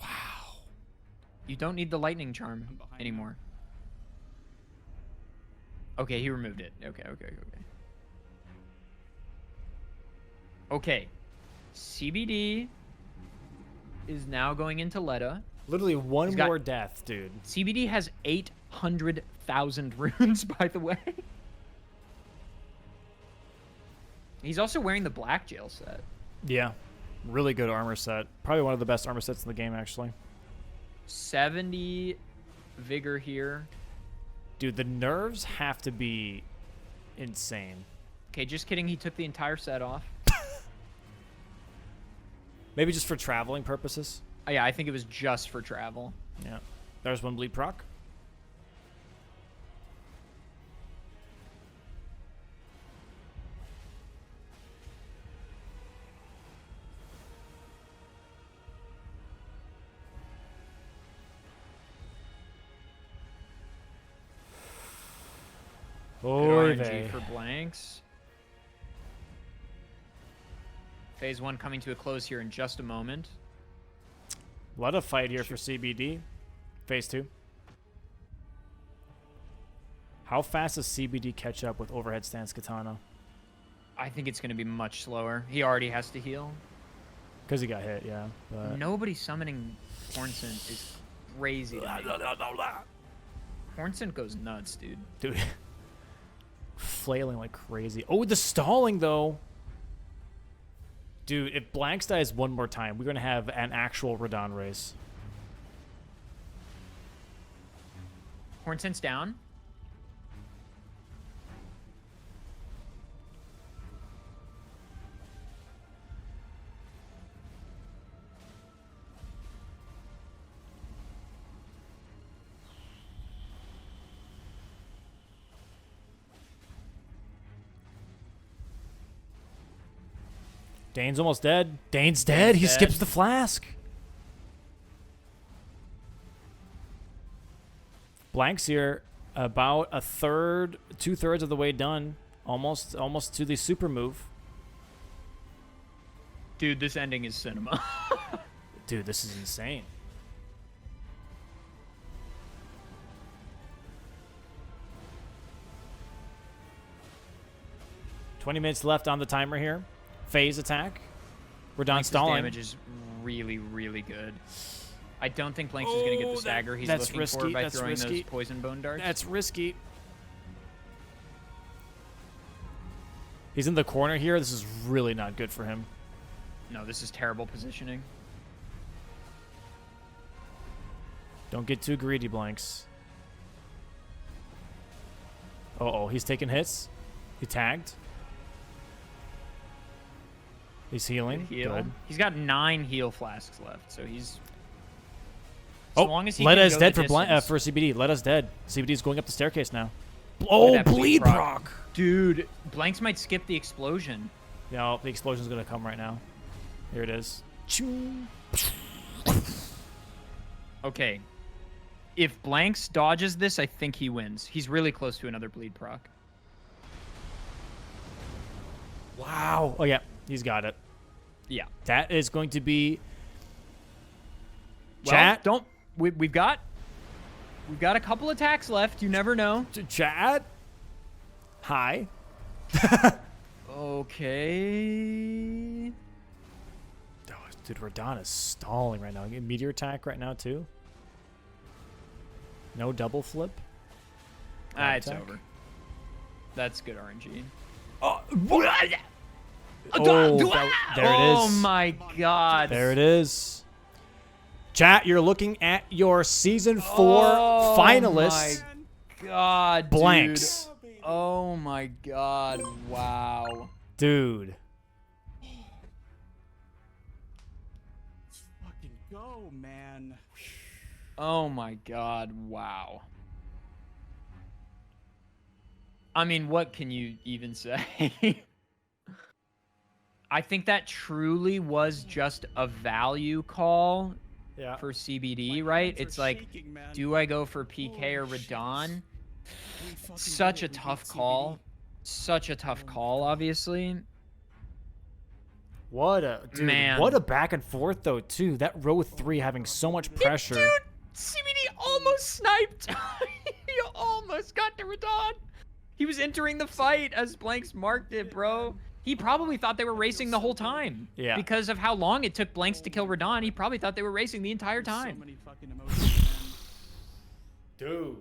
Wow. You don't need the lightning charm I'm behind anymore. Okay, he removed it. Okay. Okay. CBD is now going into Letta. Literally one He's got- more death, dude. CBD has 800,000 runes, by the way. He's also wearing the black jail set. Yeah. Really good armor set. Probably one of the best armor sets in the game, actually. 70 vigor here. Dude, the nerves have to be insane. Okay, just kidding. He took the entire set off. Maybe just for traveling purposes. Oh, yeah, I think it was just for travel. Yeah. There's one bleed proc. Good Oy RNG vey. for blanks. Phase 1 coming to a close here in just a moment. Lot of fight here for CBD. Phase 2. How fast does CBD catch up with overhead stance katana? I think it's going to be much slower. He already has to heal. Because he got hit, yeah. But... Nobody summoning Hornsent is crazy to me. Hornsent goes nuts, dude. Dude. Flailing like crazy. Oh, the stalling, though. Dude, if Blanks dies one more time, we're going to have an actual Radon race. Hornsent's down. Dane's almost dead. Dane's dead. He dead. skips the flask. Blanks here, about a third, 2/3 of the way done. Almost to the super move. Dude, this ending is cinema. Dude, this is insane. $20 left on the timer here. Phase attack. We're done Blanks' stalling. damage is really, really good. I don't think Blanks is going to get the stagger he's that's looking risky, for by that's throwing risky. those poison bone darts. That's risky. He's in the corner here. This is really not good for him. No, this is terrible positioning. Don't get too greedy, Blanks. Uh-oh, he's taking hits. He tagged. He's healing. Heal. Good. He's got 9 heal flasks left, so he's. Oh, long as he Letta can is go dead the for distance. for CBD. Letta's dead. CBD's going up the staircase now. Look Oh, at that bleed proc. Dude, Blanks might skip the explosion. No, the explosion's gonna come right now. Here it is. Choo. Okay. If Blanks dodges this, I think he wins. He's really close to another bleed proc. Wow. Oh yeah, he's got it. Yeah. That is going to be. Well, Chat. don't. We've got We've got a couple attacks left. You never know. Chat. Hi. Okay. Oh, dude, Radon is stalling right now. Meteor attack right now too. No double flip. It's attack. over. That's good RNG. Oh, There there it Oh is. my god. There it is. Chat, you're looking at your season 4 Oh finalists. my god, Blanks. Dude. Oh my god. Wow. Dude. Let's fucking go, man. Oh my god. Wow. I mean, what can you even say? I think that truly was just a value call Yeah. for CBD, My right? hands are It's like, shaking, man. do I go for PK or Holy shit. Radon? We fucking Such did a it. We tough beat call. CBD. Such a tough call, obviously. What a dude, Man. what a back and forth though too. That row 3 having so much pressure. Dude, CBD almost sniped. He almost got to Radon. He was entering the fight as Blanks marked it, bro. He probably thought they were racing the whole time. Yeah. Because of how long it took Blanks to kill Radon, he probably thought they were racing the entire So time. many fucking emotions, man. Dude.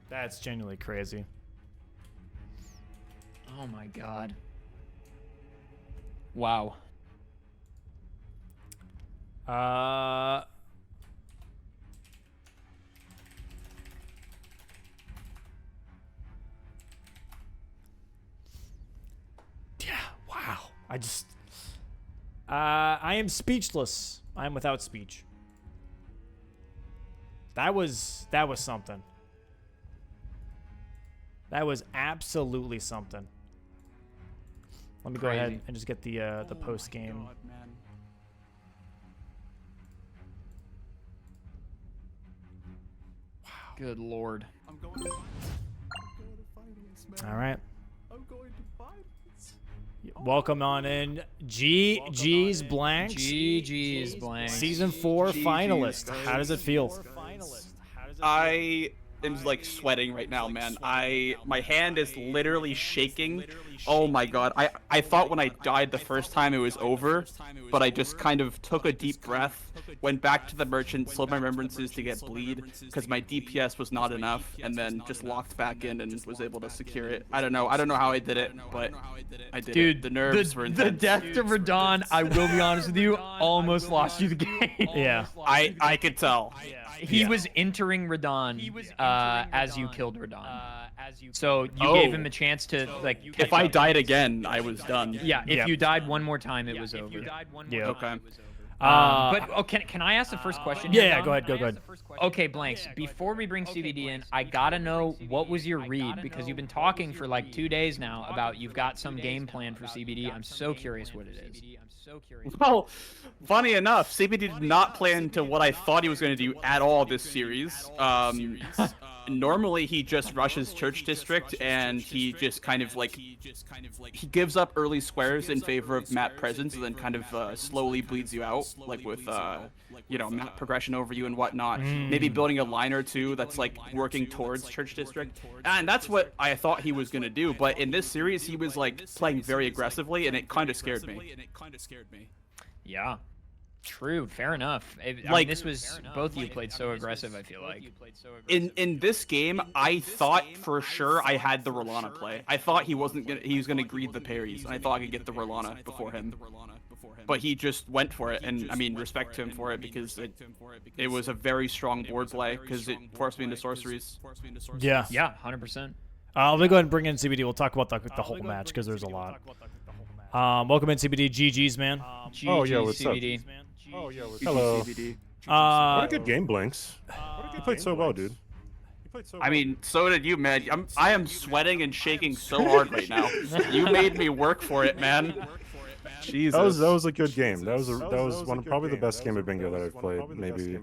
That's genuinely crazy. Oh my god. Wow. Yeah, wow. I am speechless. I am without speech. That was something. That was absolutely something. Let me go ahead Crazy. and just get the Oh my post game. God, man. Good lord. I'm going to finals. I'm going to finals, man. All right. I'm going to finals. Welcome on in, GG's Blanks. GG's Blanks. Season 4 finalist. How does it feel? I am like sweating right now, man. My hand is literally shaking. Oh my god. I thought when I died the first time it was over, but I just kind of took a deep breath, went back to the merchant, slowed my remembrances to get bleed because my DPS was not enough, and then just locked back in and was able to secure it. I don't know how I did it, but I did Dude, it. The nerves were the intense. death to Radon, I will be honest with you, almost lost you the game. Yeah. I could tell. He was entering Radon as you killed Radon. So you gave him a chance to like. If I died again, I was done. Yeah, if Yep. you died one more time, it was over. Yeah. Okay. But can I ask the first question? Yeah, here, yeah, Dom? go ahead, go ahead. Okay, Blanks, before we bring CBD in, I gotta know what was your read, because you've been talking for like 2 days now about you've got some game plan for CBD. I'm so curious what it is. Well, funny enough, CBD did not play into what I thought he was going to do at all this series. Normally he just rushes Church District and he just kind of like he gives up early squares in favor of map presence and then kind of slowly bleeds you out, like with you know, map progression over you and whatnot. Maybe building a line or two that's like working towards Church District, and that's what I thought he was going to do. But in this series, he was like playing very aggressively, and it kind of scared me. Yeah. True, fair enough. I mean, Like- this was both of you played so aggressive, I feel like. In this game, I thought for sure I had the Rolana play. I thought he was gonna greed the parries, and I thought I could get the Rolana before him. But he just went for it, and I mean, respect to him for it, because it was a very strong board play, because it forced me into sorceries. Yeah. Yeah, 100%. Let me go ahead and bring in CBD. We'll talk about the whole match because there's a lot. Welcome in CBD. GG's, man. Oh, yeah, what's up? CBD. Oh, yeah. Hello. CBD. What a good game, Blanks. You played so well, dude. You played so well. I mean, so did you, man. I am sweating and shaking so hard right now. You made me work for it, man. Jesus. That was a good game. That was one probably the best game of bingo that I've played. Maybe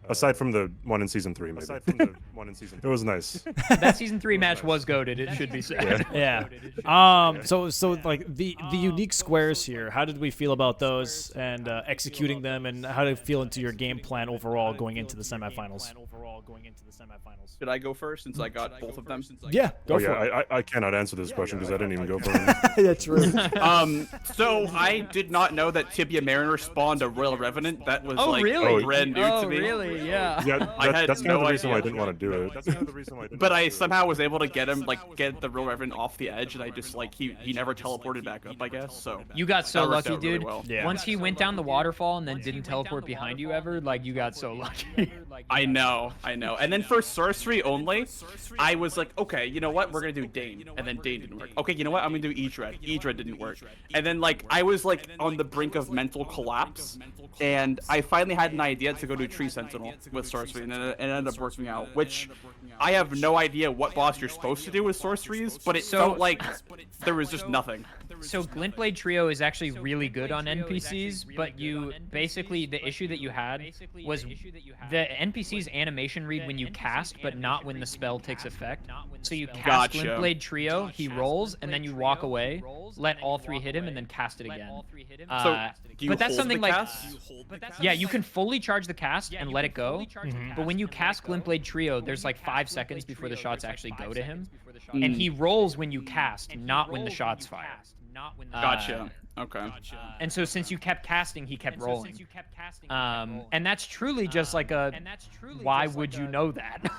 Aside from the one in season 3, maybe. Aside from the one in season 3. It was nice. That season 3 match was goated. It should be said. Yeah. So like the unique squares here, how did we feel about those and executing them, and how did it feel into your game plan overall going into the semifinals? Should I go first since I got both of them? Yeah, go for it. I cannot answer this question because I didn't even go for it. That's true. So I did not know that Tibia Mariner spawned a Royal Revenant. That was really? brand new to me. Really? Yeah. Yeah, I had that's kind of no the reason why I idea. didn't want to do it. That's kind of the reason why I didn't. But I somehow was able to get him, get the Royal Revenant off the edge, and I just he never teleported back up, I guess. So You got so that worked lucky, out really dude. well. Yeah. Once he went down the waterfall and then didn't teleport behind you ever, like, you got so lucky. I know. And then for sorcery only, I was like, okay, you know what? We're gonna do Dane, and then Dane didn't work. Okay, you know what? I'm gonna do Edred. Edred didn't work. And then I was on the brink of mental collapse, and I finally had an idea to go do Tree Sentinel with sorcery, and it ended up working out. Which I have no idea what boss you're supposed to do with sorceries, but it felt like there was just nothing. So Glintblade Trio is actually really good on NPCs, but you basically the issue that you had was the NPC's animation read when you cast, but not when the spell takes effect. So you cast Gotcha. Glintblade Trio, he rolls, and then you walk away, let all 3 hit him, and then cast it again. So do you but that's hold something the like cast? yeah, you can fully charge the cast and let it go. But when you cast Glintblade Trio, there's 5 seconds before the shots actually go to him, and he rolls when you cast, not when the shots fire. Gotcha. Okay. And so since you kept casting, he kept rolling. And that's truly just why would you know that?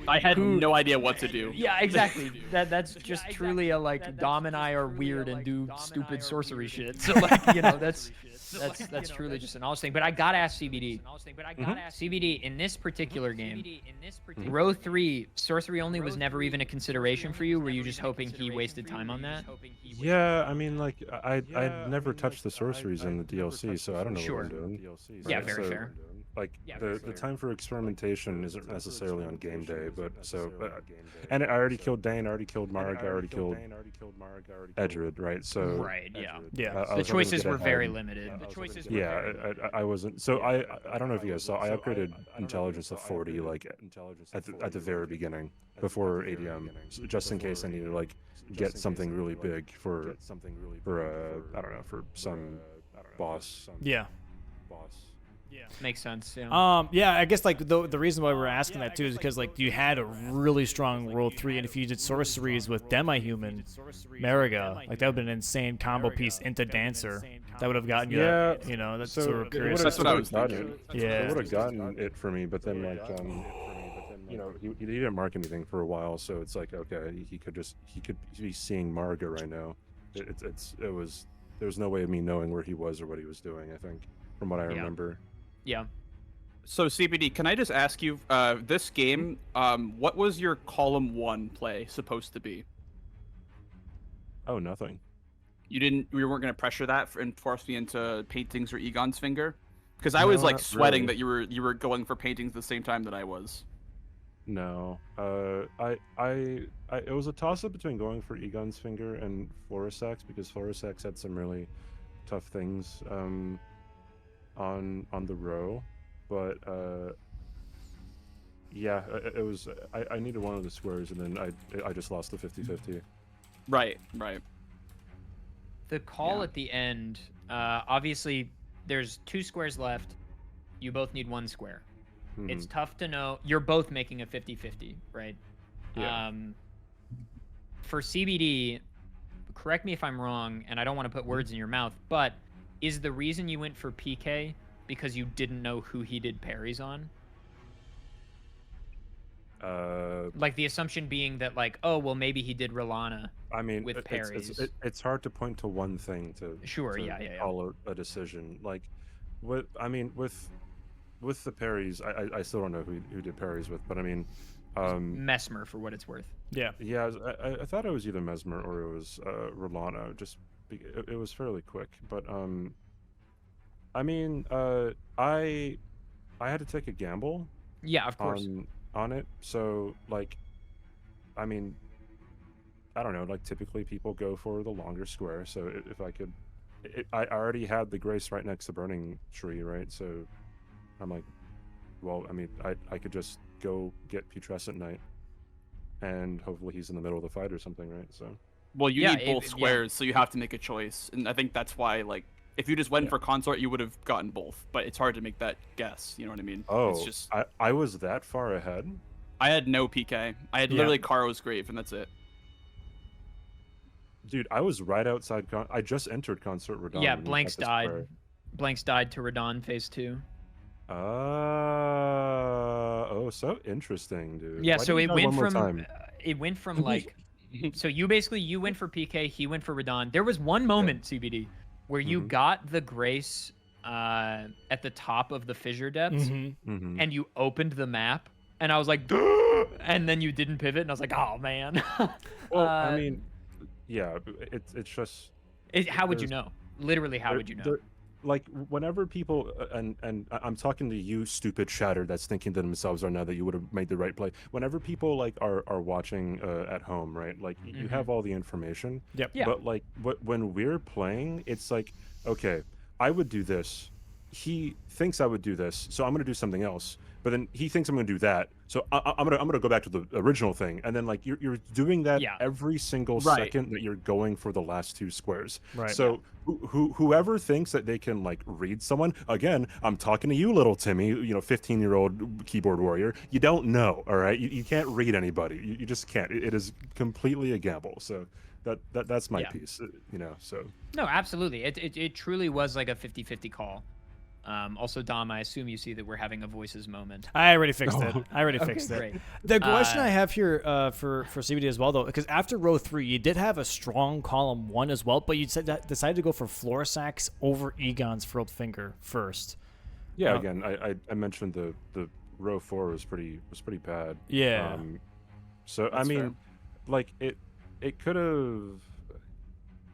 I had no idea what to do. Yeah, exactly. That's just truly a Dom and I are weird and do stupid sorcery shit. So that's truly just a knowledge thing. But I gotta ask CBD. CBD in this particular game, row 3 sorcery only was never even a consideration for you. Were you just hoping he wasted time on that? Yeah, I mean, I never touched the sorceries in the DLC, so I don't know Sure. what I'm doing. Yeah, very fair. The time for experimentation isn't necessarily on game day, but and I already killed Dane, I already killed Marg, I already killed Edred, right? So Right, yeah. Yeah. I The was hoping to choices get were very ahead. limited. Yeah, I wasn't. So I don't know if you guys saw. I upgraded intelligence to 40 at the very beginning before ADM, just in case I needed to get something really big for I don't know, for some boss. Yeah. Makes sense. Yeah. Yeah, I guess the reason why we're asking that too is because you had a really strong roll 3, and if you did sorceries with Demi-Human Mariga, that would have been an insane combo piece into Dancer. That would have gotten you. Yeah, that, that's So sort of curious. That's what I was thinking. Yeah. It would have gotten it for me, but then he didn't mark anything for a while, so it's okay, he could be seeing Marga right now. There was no way of me knowing where he was or what he was doing, I think, from what I remember. Yeah. So CBD, can I just ask you, this game, what was your column 1 play supposed to be? Oh, nothing. You weren't gonna pressure that and force me into paintings or Egon's finger? Because I was No, not sweating really. that you were going for paintings at the same time that I was. No. It was a toss-up between going for Egon's finger and Florisax, because Florisax had some really tough things on the row, but yeah, it was I needed one of the squares, and then I just lost the 50-50. Right. The call at the end, obviously, there's 2 squares left. You both need 1 square. It's tough to know. You're both making a 50-50, right? Yeah. For CBD, correct me if I'm wrong, and I don't want to put words in your mouth, but is the reason you went for PK because you didn't know who he did parries on? The assumption being that oh, well, maybe he did Rolana. I mean, with parries. it's hard to point to one thing to Sure, to yeah. call a decision. With the parries, I still don't know who did parries with, but I mean, Mesmer, for what it's worth. Yeah. yeah, I thought it was either Mesmer or it was Rolana. It was fairly quick, but I mean, I had to take a gamble. Yeah, of course. On it, so I mean, I don't know, typically people go for the longer square, so if I could, I already had the Grace right next to Burning Tree, right? So I'm well, I mean, I could just go get Putrescent Knight, and hopefully he's in the middle of the fight or something, right? So. Well, you Yeah, need both yeah. squares, so you have to make a choice, and I think that's why, like, if you just went for consort, you would have gotten both, but it's hard to make that guess. You know what I mean? Oh, It's just I was that far ahead. I had no PK. I had literally Karo's Grave, and that's it. Dude, I was right outside. I just entered Consort Radon. Yeah, when we Blanks got this died. prayer. Blanks died to Radon phase 2. Oh, so interesting, dude. Yeah, Why so didn't you it die went one more from time? it went from like so you went for PK, he went for Radon. There was one moment, CBD, where you got the Grace at the top of the fissure depths and you opened the map and I was like, duh! And then you didn't pivot and I was like, oh man. Well, I mean, yeah, it's just. How would you know? Literally, how would you know? Like whenever people and I'm talking to you, stupid Shatter, that's thinking to themselves right now that you would have made the right play. Whenever people like are watching at home, right? Like you have all the information. Yep. Yeah. But like when we're playing, it's like, okay, I would do this. He thinks I would do this, so I'm gonna do something else. But then he thinks I'm gonna do that, so I'm gonna go back to the original thing. And then like you're doing that every single second that you're going for the last two squares. Right. So whoever thinks that they can like read someone, again, I'm talking to you, little Timmy, 15-year-old keyboard warrior. You don't know, all right? You can't read anybody. You just can't. It is completely a gamble. So that's my piece, So. No, absolutely. It truly was like a 50-50 call. Also, Dom, I assume you see that we're having a voices moment. I already fixed it. I already fixed it. Great. The question I have here for CBD as well, though, because after row 3, you did have a strong column 1 as well, but you decided to go for Floor Sacks over Egon's Furled Finger first. Yeah, again, I mentioned the row 4 was pretty bad. Yeah. So That's I mean, fair. like it could have.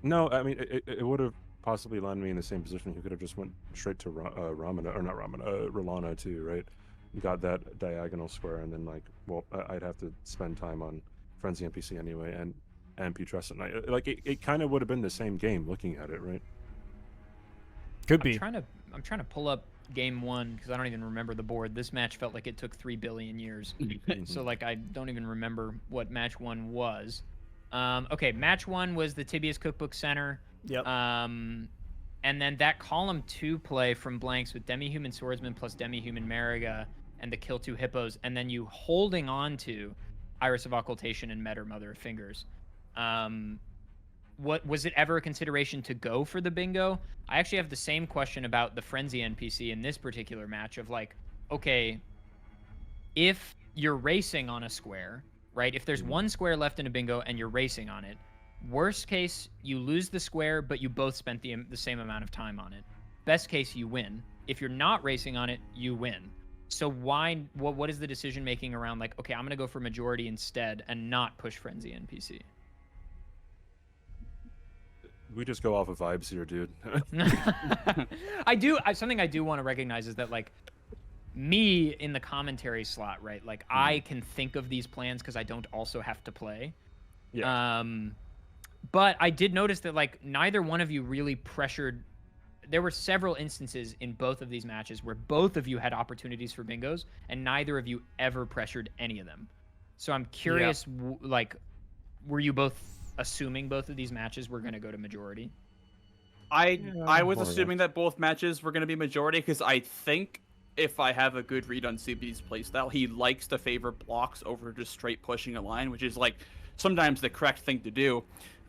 No, I mean it would have possibly landed me in the same position. He could have just went straight to Rolana too, right? Got that diagonal square, and then like, well, I'd have to spend time on Frenzy NPC anyway, and Putrescent Knight. Like it kind of would have been the same game looking at it, right? Could be. I'm trying to pull up game 1 because I don't even remember the board. This match felt like it took 3 billion years. So like I don't even remember what match 1 was. Okay, match 1 was the Tibia's Cookbook Center. Yep. And then that column 2 play from Blanks with Demi-Human Swordsman plus Demi-Human Mariga and the Kill 2 Hippos, and then you holding on to Iris of Occultation and Metter Mother of Fingers. What was it ever a consideration to go for the bingo? I actually have the same question about the Frenzy NPC in this particular match of like, okay, if you're racing on a square, right? If there's one square left in a bingo and you're racing on it, worst case, you lose the square, but you both spent the same amount of time on it. Best case, you win. If you're not racing on it, you win. So what is the decision making around like, okay, I'm going to go for majority instead and not push Frenzy NPC? We just go off of vibes here, dude. Something I do want to recognize is that like me in the commentary slot, right? Like I can think of these plans because I don't also have to play. Yeah. But I did notice that like neither one of you really pressured. There were several instances in both of these matches where both of you had opportunities for bingos and neither of you ever pressured any of them. So I'm curious, like, were you both assuming both of these matches were going to go to majority? I was more or assuming that both matches were going to be majority because I think if I have a good read on CB's playstyle, he likes to favor blocks over just straight pushing a line, which is like sometimes the correct thing to do.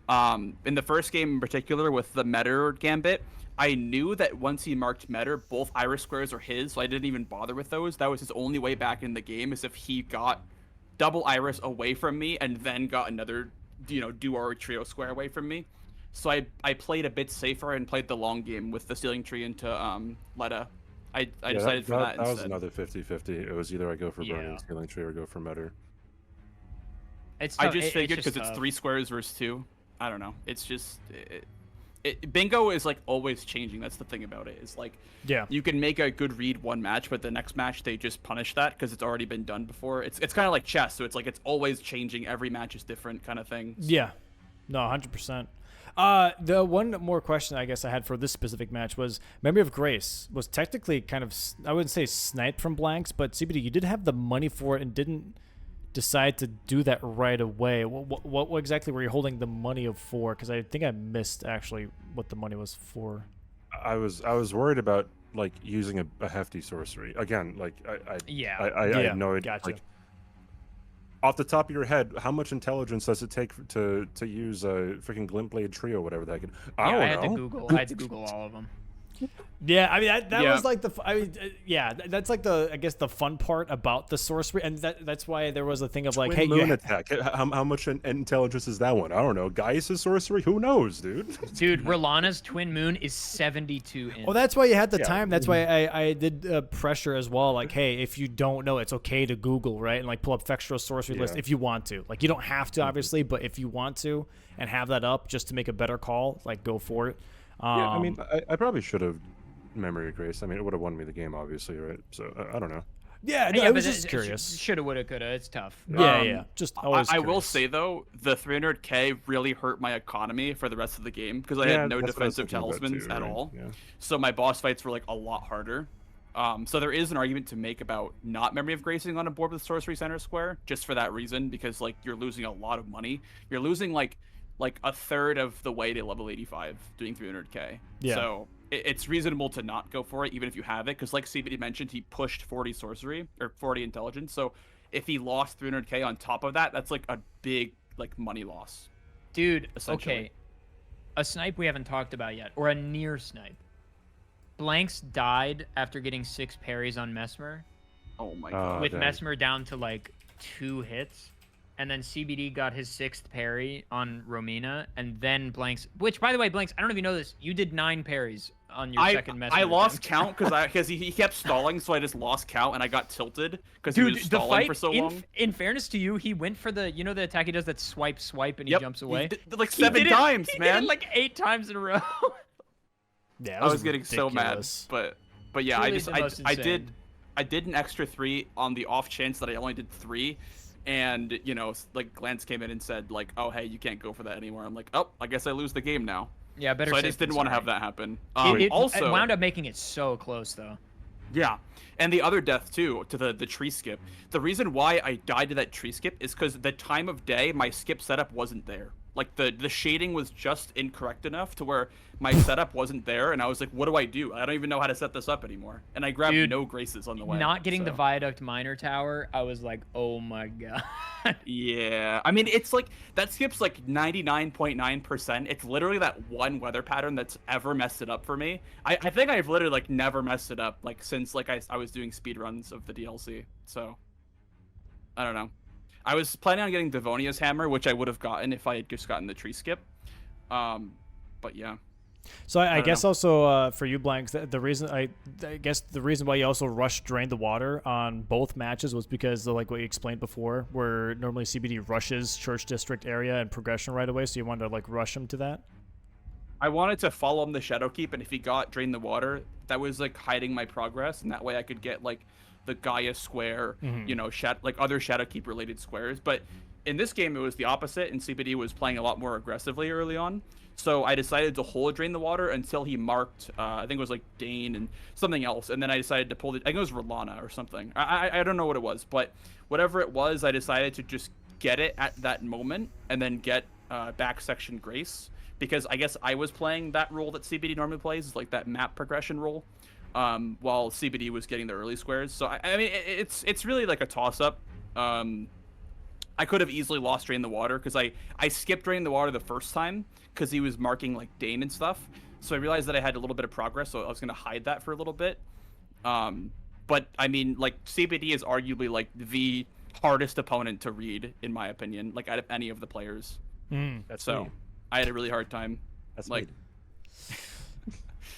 In the first game in particular with the Metter Gambit, I knew that once he marked Metter, both Iris squares are his, so I didn't even bother with those. That was his only way back in the game, is if he got double Iris away from me and then got another, duo or trio square away from me. So I played a bit safer and played the long game with the Stealing Tree into Letta. I decided for that That was instead. another 50-50. It was either I go for Burning Stealing Tree or go for Metter. I just figured because it's 3 squares versus 2. I don't know. It's just bingo is like always changing. That's the thing about it. Is like you can make a good read one match, but the next match they just punish that because it's already been done before. It's kind of like chess, so it's like it's always changing. Every match is different, kind of thing. Yeah, no, 100%. The one more question I guess I had for this specific match was Memory of Grace was technically kind of, I wouldn't say sniped from blanks, but CBD, you did have the money for it and didn't decide to do that right away. What exactly were you holding the money for? Because I think I missed actually what the money was for. I was worried about like using a hefty sorcery again. Like I had no idea. Gotcha. Like, off the top of your head, how much intelligence does it take to use a freaking glint blade trio, whatever that could? I had to know. Google. I had to Google all of them. Yeah, I mean that Yeah. was like that's like the, I guess, the fun part about the sorcery, and that's why there was a thing of like, Twin hey, moon attack. How much intelligence is that one? I don't know. Gaius' sorcery? Who knows, dude? Dude, Rolana's twin moon is 72 in. well, that's why you had the Yeah. time. That's why I did pressure as well. Like, hey, if you don't know, it's okay to Google, right? And like pull up Fextro sorcery list Yeah. if you want to. Like, you don't have to, obviously, but if you want to and have that up just to make a better call, like, go for it. Yeah, I mean, I probably should have Memory of Grace. I mean, it would have won me the game, obviously, right? So I don't know. yeah, no, yeah, I was but just curious. Shoulda, woulda, coulda. It's tough. Yeah. Just always. I will curious. say though, the 300k really hurt my economy for the rest of the game because I Yeah, had no that's what I was defensive thinking about talismans too, at right? all. Yeah. So my boss fights were like a lot harder. So there is an argument to make about not Memory of Gracing on a board with Sorcery Center Square, just for that reason, because like you're losing a lot of money. You're losing like a third of the way to level 85 doing 300k. Yeah. So it's reasonable to not go for it, even if you have it, because like CBD mentioned, he pushed 40 sorcery or 40 intelligence. So if he lost 300k on top of that, that's like a big like money loss. Dude, Essentially. okay. A snipe we haven't talked about yet, or a near snipe. Blanks died after getting 6 parries on Mesmer, Oh my god. with dang. Mesmer down to like 2 hits. And then CBD got his 6th parry on Romina, and then Blanks, which, by the way, Blanks, I don't know if you know this, you did 9 parries on your second Mesmer I lost attempt. count because he kept stalling, so I just lost count and I got tilted because he Dude, was the stalling fight, for so long. in fairness to you, he went for the, you know the attack he does that swipe, and he Yep. jumps away? Did, like He 7 did it- times, he man. did it like 8 times in a row. Yeah, it I was getting so mad, ridiculous. but yeah, Truly the most insane. I did an extra 3 on the off chance that I only did 3, and you know, like Glance came in and said like, oh hey, you can't go for that anymore. I'm like, oh, I guess I lose the game now. Yeah, better So I safe just than didn't want to have sorry. that happen. It Also, wound up making it so close though. yeah, and the other death too, to the tree skip. The reason why I died to that tree skip is because the time of day my skip setup wasn't there. Like the shading was just incorrect enough to where my setup wasn't there, and I was like, what do? I don't even know how to set this up anymore. And I grabbed Dude, no graces on the way. Not getting the so. Viaduct Miner Tower, I was like, oh my god. Yeah, I mean, it's like that skip's like 99.9%. It's literally that one weather pattern that's ever messed it up for me. I think I've literally like never messed it up like since like I was doing speed runs of the DLC. So I don't know. I was planning on getting Devonia's hammer, which I would have gotten if I had just gotten the tree skip. But yeah. So I don't guess know. also for you, Blanks, the reason I guess the reason why you also rushed Drain the Water on both matches was because of, like what you explained before, where normally CBD rushes Church District area and progression right away, so you wanted to like rush him to that. I wanted to follow him the Shadow Keep, and if he got Drain the Water, that was like hiding my progress, and that way I could get like the Gaia square, you know, like other Shadow Keep related squares. But in this game, it was the opposite, and CBD was playing a lot more aggressively early on. So I decided to hold Drain the Water until he marked, I think it was like Dane and something else, and then I decided to pull it. I think it was Rolana or something. I don't know what it was, but whatever it was, I decided to just get it at that moment and then get back section Grace. Because I guess I was playing that role that CBD normally plays, like that map progression role, while CBD was getting the early squares. So I mean, it's really like a toss up. I could have easily lost Drain the Water because I skipped Drain the Water the first time because he was marking like Dane and stuff. So I realized that I had a little bit of progress, so I was gonna hide that for a little bit. But I mean, like CBD is arguably like the hardest opponent to read in my opinion, like out of any of the players. That's So me. I had a really hard time. That's like. me.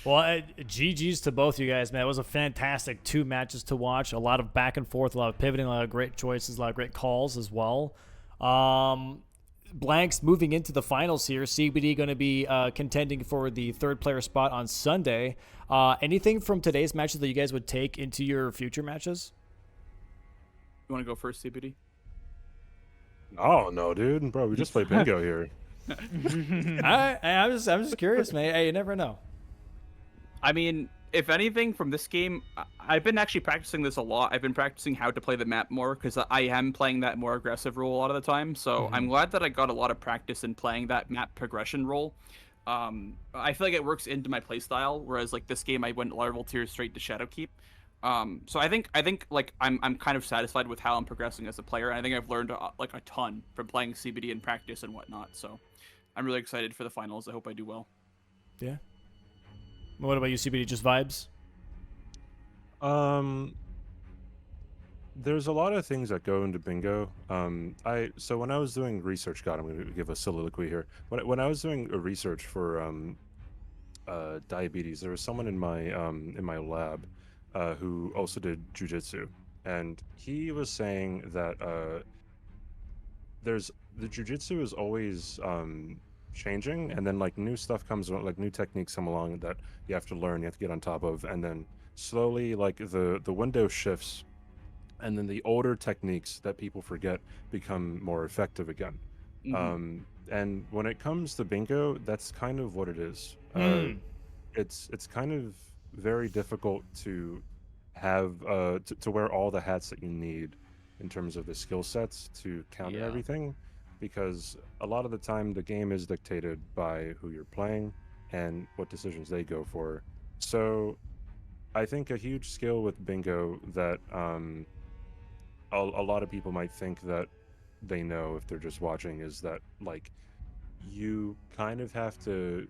Well, GG's to both you guys, man. It was a fantastic 2 matches to watch. A lot of back and forth, a lot of pivoting, a lot of great choices, a lot of great calls as well. Blanks moving into the finals here. CBD going to be contending for the 3rd player spot on Sunday. Anything from today's matches that you guys would take into your future matches? You want to go first, CBD? Oh no, dude, bro, we just played bingo here. I'm just curious, man. Hey, you never know. I mean, if anything from this game, I've been actually practicing this a lot. I've been practicing how to play the map more because I am playing that more aggressive role a lot of the time. So I'm glad that I got a lot of practice in playing that map progression role. I feel like it works into my playstyle, whereas like this game I went larval tier straight to Shadowkeep. So I think like I'm kind of satisfied with how I'm progressing as a player. I think I've learned like a ton from playing CBD in practice and whatnot. So I'm really excited for the finals. I hope I do well. Yeah. What about you, CBD? Just vibes? There's a lot of things that go into bingo. So when I was doing research, God, I'm going to give a soliloquy here. When I was doing a research for diabetes, there was someone in my lab who also did jujitsu, and he was saying that the jujitsu is always changing, and then like new stuff comes, like new techniques come along that you have to learn, you have to get on top of, and then slowly like the window shifts, and then the older techniques that people forget become more effective again. And when it comes to bingo, that's kind of what it is. It's kind of very difficult to have to wear all the hats that you need in terms of the skill sets to counter everything, because a lot of the time the game is dictated by who you're playing and what decisions they go for. So I think a huge skill with bingo that a lot of people might think that they know if they're just watching is that like you kind of have to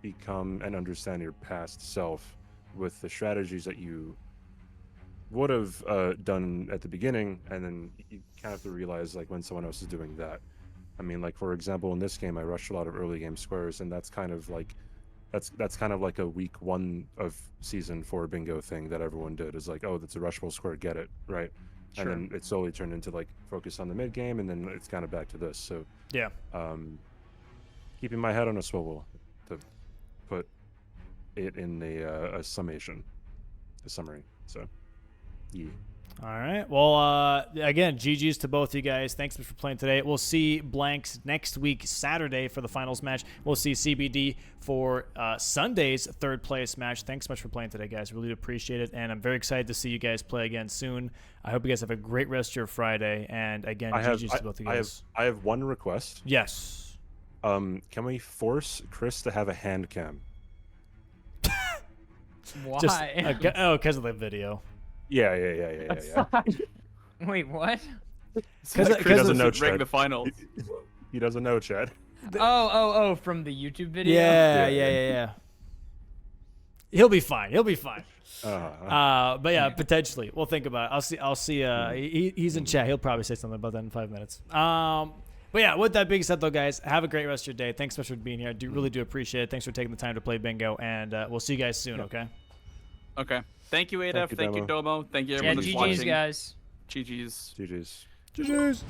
become and understand your past self with the strategies that you would have done at the beginning, and then you kind of have to realize like when someone else is doing that. I mean, like for example, in this game, I rushed a lot of early game squares, and that's kind of like a week 1 of season 4 bingo thing that everyone did. Is like, oh, that's a rushable square, get it right, and then it slowly turned into like focus on the mid game, and then it's kind of back to this. So Yeah. Keeping my head on a swivel to put it in a summation, a summary. So, yeah. All right. Well, again, GG's to both you guys. Thanks for playing today. We'll see Blanks next week, Saturday, for the finals match. We'll see CBD for Sunday's third place match. Thanks so much for playing today, guys. Really appreciate it. And I'm very excited to see you guys play again soon. I hope you guys have a great rest of your Friday. And again, GG's to both you guys. I have one request. Yes. Can we force Chris to have a hand cam? Why? Because of the video. Yeah. Wait, what? Because he doesn't know, Ring Chad. the finals. He doesn't know, Chad. Oh, from the YouTube video? Yeah. He'll be fine. Uh-huh. But yeah, potentially. We'll think about it. I'll see. He's in chat. He'll probably say something about that in 5 minutes. But yeah, with that being said, though, guys, have a great rest of your day. Thanks so much for being here. I really do appreciate it. Thanks for taking the time to play bingo, and we'll see you guys soon, okay? Okay. Thank you, ADF. Thank you, Domo. Thank you, everyone that's GG's, watching. guys. GG's. GG's. GG's.